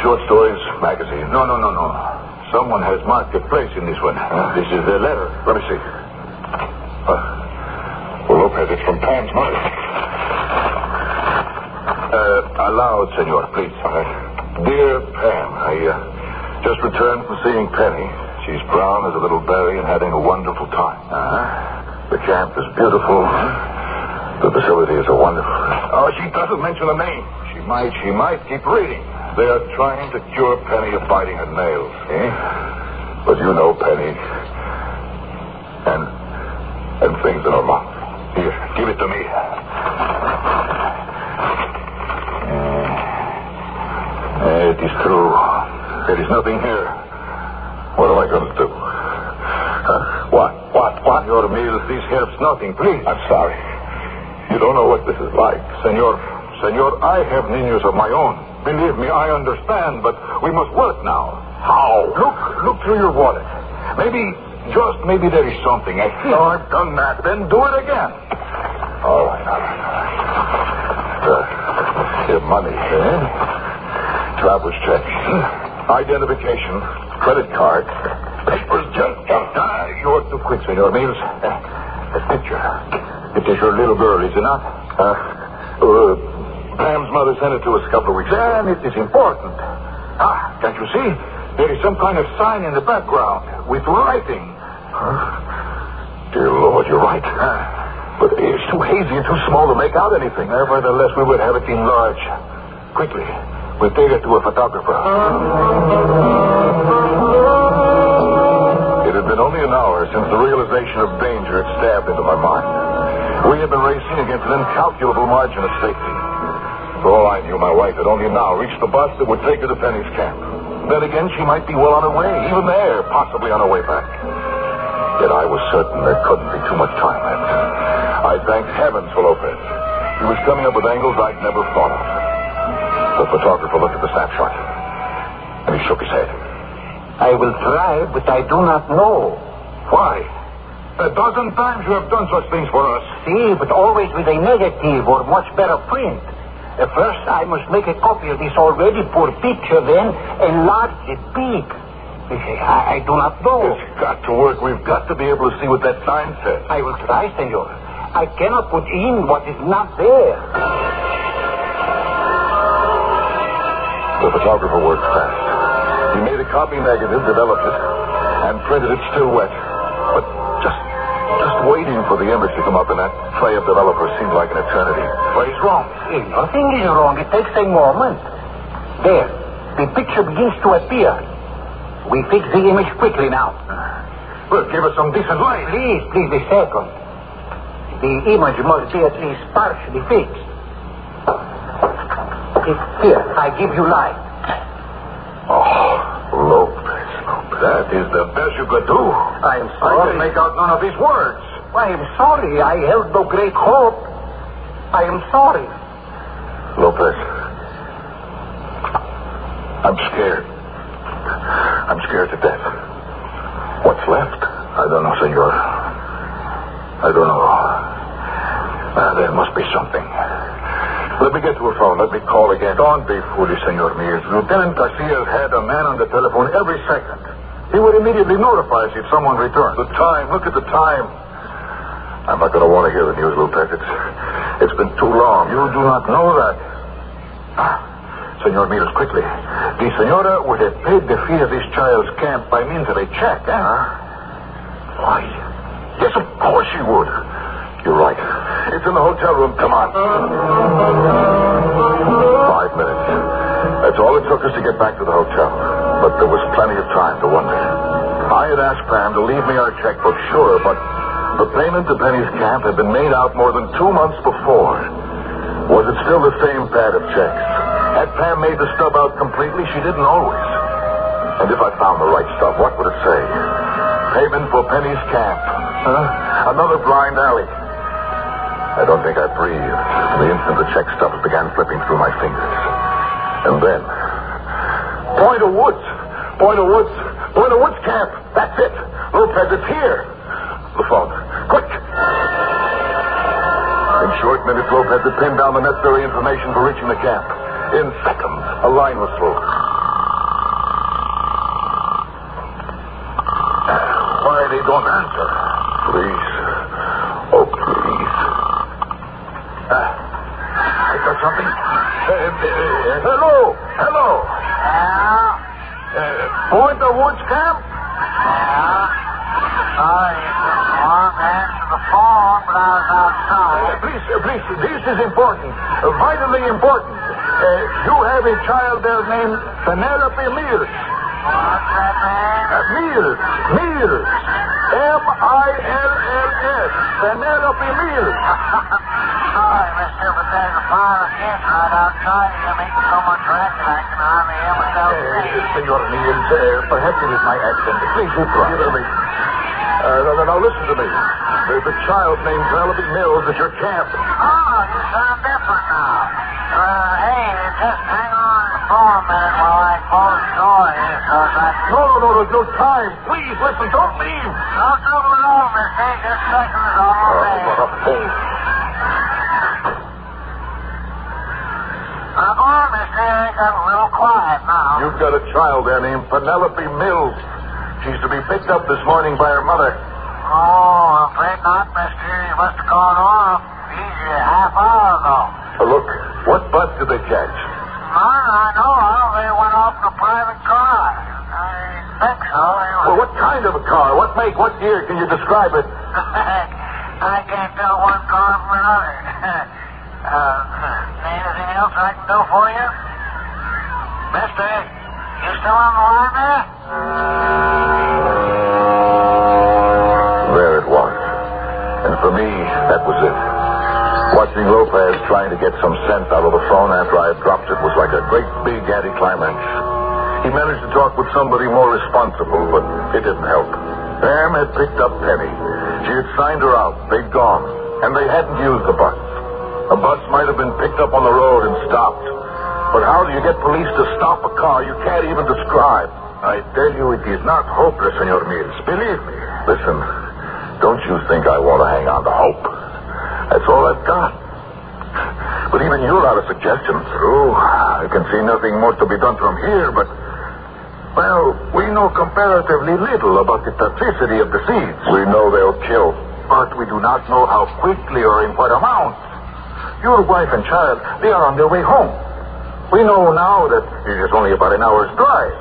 S7: Short stories, magazine. No. Someone has marked a place in this one. This is the letter. Let me see. Well, Lopez, it's from Pam's mother. Aloud, senor, please. Dear Pam, I just returned from seeing Penny. She's brown as a little berry and having a wonderful time. The camp is beautiful. The facility is a wonderful... Oh, she doesn't mention the name. She might. Keep reading. They are trying to cure Penny of biting her nails. But you know Penny. And things in her mouth. Here, give it to me. It is true. There is nothing here. What am I going to do? What? Senor Mills, this helps nothing. Please. I'm sorry. You don't know what this is like. Senor, I have niños of my own. Believe me, I understand, but we must work now. How? Look through your wallet. Maybe there is something. I think. Oh, I've done that. Then do it again. All right. Your money, traveler's check. Identification. Credit card. Papers just died. You're too quick, Senor Mills. A picture. It is your little girl, is it not? Pam's mother sent it to us a couple of weeks ago. And it is important. Can't you see? There is some kind of sign in the background with writing. Dear Lord, you're right. But it's too hazy and too small to make out anything. Nevertheless, we would have it enlarged. Quickly. We'll take it to a photographer. It had been only an hour since the realization of danger had stabbed into my mind. We had been racing against an incalculable margin of safety. For all I knew, my wife had only now reached the bus that would take her to Penny's camp. Then again, she might be well on her way, even there, possibly on her way back. Yet I was certain there couldn't be too much time left. I thanked heavens for Lopez. He was coming up with angles I'd never thought of. The photographer looked at the snapshot, and he shook his head.
S23: I will try, but I do not know.
S7: Why? A dozen times you have done such things for us.
S23: See, but always with a negative or much better print. First, I must make a copy of this already poor picture, then enlarge it big. I do not know.
S7: It's got to work. We've got to be able to see what that sign says.
S23: I will try, senor. I cannot put in what is not there.
S7: The photographer worked fast. He made a copy negative, developed it, and printed it still wet. But just waiting for the image to come up in that tray of developer seemed like an eternity. What is wrong?
S23: Nothing is wrong. It takes a moment. There. The picture begins to appear. We fix the image quickly now.
S7: Well, give us some decent light.
S23: Please, a second. The image must be at least partially fixed. Here, I give you light.
S7: Oh, Lopez. That is the best you could do.
S23: I am sorry.
S7: I can make out none of these words.
S23: I am sorry. I held no great hope. I am sorry.
S7: Lopez,
S8: I'm scared. I'm scared to death. What's left? I don't know, senor. I don't know. There must be something. Let me get to a phone. Let me call again. Don't be foolish, Senor Mears. Lieutenant Garcia had a man on the telephone every second. He would immediately notify us if someone returned. The time. Look at the time. I'm not going to want to hear the news, Lopez. It's been too long. You do not know that. Senor Mears, quickly. The senora would have paid the fee of this child's camp by means of a check, Why? Yes, of course she would. You're right. It's in the hotel room. Come on. 5 minutes. That's all it took us to get back to the hotel. But there was plenty of time to wonder. I had asked Pam to leave me our checkbook, sure, but the payment to Penny's camp had been made out more than 2 months before. Was it still the same pad of checks? Had Pam made the stub out completely? She didn't always. And if I found the right stub, what would it say? Payment for Penny's camp. Another blind alley. I don't think I breathed. The instant the check stubs began flipping through my fingers. And then... Point of Woods camp. That's it. Lopez, it's here. The phone. Quick. In short minutes, Lopez had pinned down the necessary information for reaching the camp. In seconds, a line was through. Why they don't answer? Please. Oh, please. I got something. Hello. Point of Woods camp?
S19: Sorry, it was long to answer the phone, but I was outside.
S8: Please, this is important. Vitally important. You have a child there named Penelope Mears.
S19: What's that name?
S8: Mears. M-I-L-L-S. Penelope Mears.
S19: Sorry, mister, but there's a pile of kids right outside. You're making so much racket, I can hardly hear myself say.
S8: Senor Mears, perhaps it is my accent. Please be quiet. Now listen to me. There's a child named Penelope Mills at your camp.
S19: Oh, you sound different now. Hey, just hang on the phone a minute while I close the door here so that...
S8: No, there's no time. Please, listen, don't leave.
S19: Don't double it over, mister. Just a second is almost there.
S8: What a fool.
S19: Now go on, mister. I got a little quiet now.
S8: You've got a child there named Penelope Mills. She's to be picked up this morning by her mother.
S19: Oh, I'm afraid not, mister. You must have gone off easy a half hour ago.
S8: Look, what bus did they catch?
S19: None I know of. They went off in a private car. I think so.
S8: Well, what kind of a car? What make? What year? Can you describe it?
S19: I can't tell one car from another. Anything else I can do for you? Mister, you still on the line there?
S8: There it was. And for me, that was it. Watching Lopez trying to get some sense out of the phone after I had dropped it was like a great big anticlimax. He managed to talk with somebody more responsible, but it didn't help. Pam had picked up Penny. She had signed her out. They'd gone. And they hadn't used the bus. A bus might have been picked up on the road and stopped. But how do you get police to stop a car you can't even describe? I tell you, it is not hopeless, Senor Mears. Believe me. Listen, don't you think I want to hang on to hope. That's all I've got. But even you're out of suggestion. True. I can see nothing more to be done from here, but... Well, we know comparatively little about the toxicity of the seeds. We know they'll kill, but we do not know how quickly or in what amount. Your wife and child, they are on their way home. We know now that it is only about an hour's drive.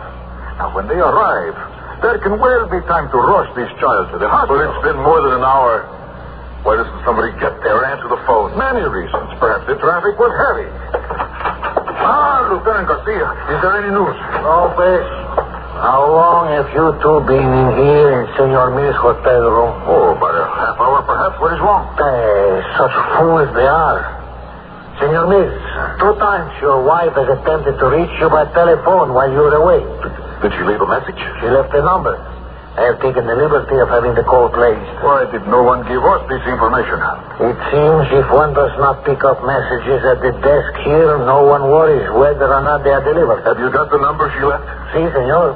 S8: Now, when they arrive, there can well be time to rush this child to the hospital. But it's been more than an hour. Why doesn't somebody get there and answer the phone? Many reasons. Perhaps the traffic was heavy. Lieutenant Garcia, is there any news?
S19: Lopez, how long have you two been in here in Senor Mears' hotel room?
S8: Oh, about a half hour, perhaps. What is wrong?
S19: Such fools they are. Senor Mears, 2 times your wife has attempted to reach you by telephone while you were away.
S8: Did she leave a message?
S19: She left a number.
S23: I have taken the liberty of having the call placed.
S8: Why did no one give us this information?
S23: It seems if one does not pick up messages at the desk here, no one worries whether or not they are delivered.
S8: Have you got the number she left?
S23: Si, senor.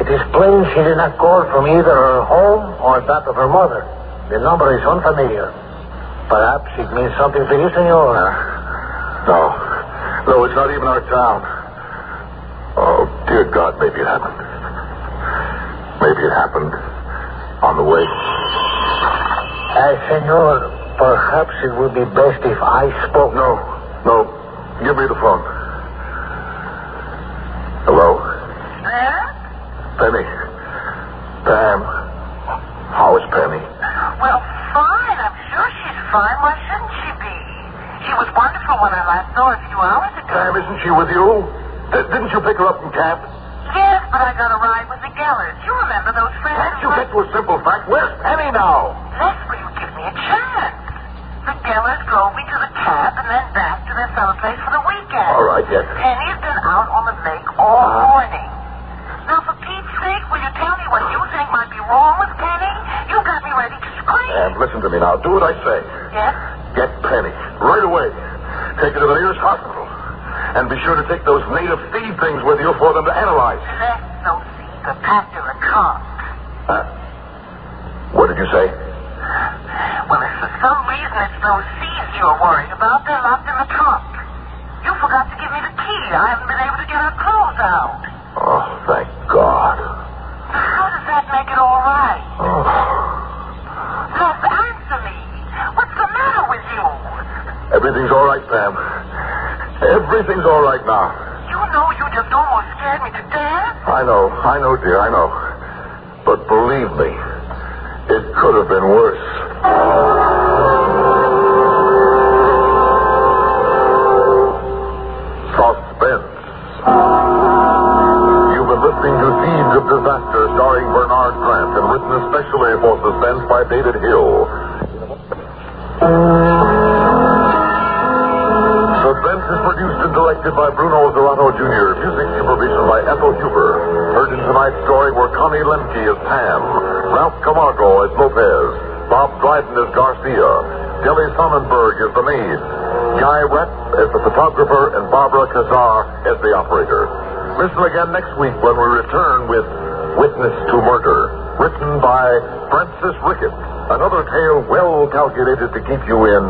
S23: It is plain she did not call from either her home or that of her mother. The number is unfamiliar. Perhaps it means something to you, senor.
S8: No, it's not even our town. Oh, dear God, maybe it happened. Maybe it happened on the way.
S23: Senor, perhaps it would be best if I spoke.
S8: No. Give me the phone. Hello?
S19: There?
S8: Penny. Pam. How is Penny?
S19: Well, fine. I'm sure she's fine. Why shouldn't she be? She was wonderful when I last saw her a few hours ago.
S8: Pam, isn't she with you? Didn't you pick her up from camp?
S19: Yes, but I got a ride with the Gellards. You remember those friends?
S8: Can't you get to a simple fact? Where's Penny now?
S19: Les, will you give me a chance? The Gellards drove me to the camp and then back to their summer place for the weekend.
S8: All right, yes.
S19: Penny's been out on the lake all morning. Now, for Pete's sake, will you tell me what you think might be wrong with Penny? You got me ready to scream.
S8: Pam, listen to me now. Do what I say.
S19: Yes?
S8: Get Penny right away. Take her to the nearest hospital. And be sure to take those native feed things with you for them to analyze.
S19: Les, no seeds are packed in the trunk.
S8: What did you say?
S19: Well, if for some reason it's those seeds you're worried about, they're locked in the trunk. You forgot to give me the key. I haven't been able to get our clothes out.
S8: Oh, thank God.
S19: How does that make it all right?
S8: Oh.
S19: Les, answer me. What's the matter with you?
S8: Everything's all right, Pam. Everything's all right now.
S19: You know you just almost scared me to death.
S8: I know, dear, I know. But believe me, it could have been worse. Suspense. You've been listening to Seeds of Disaster starring Bernard Grant and written especially for Suspense by David Hill. Suspense is produced and directed by Bruno Zerato Jr., music supervision by Ethel Huber. Heard in tonight's story were Connie Lemke as Pam, Ralph Camargo as Lopez, Bob Dryden as Garcia, Kelly Sonnenberg as the maid, Guy Rett as the photographer, and Barbara Kazar as the operator. Listen again next week when we return with Witness to Murder, written by Francis Rickett. Another tale well calculated to keep you in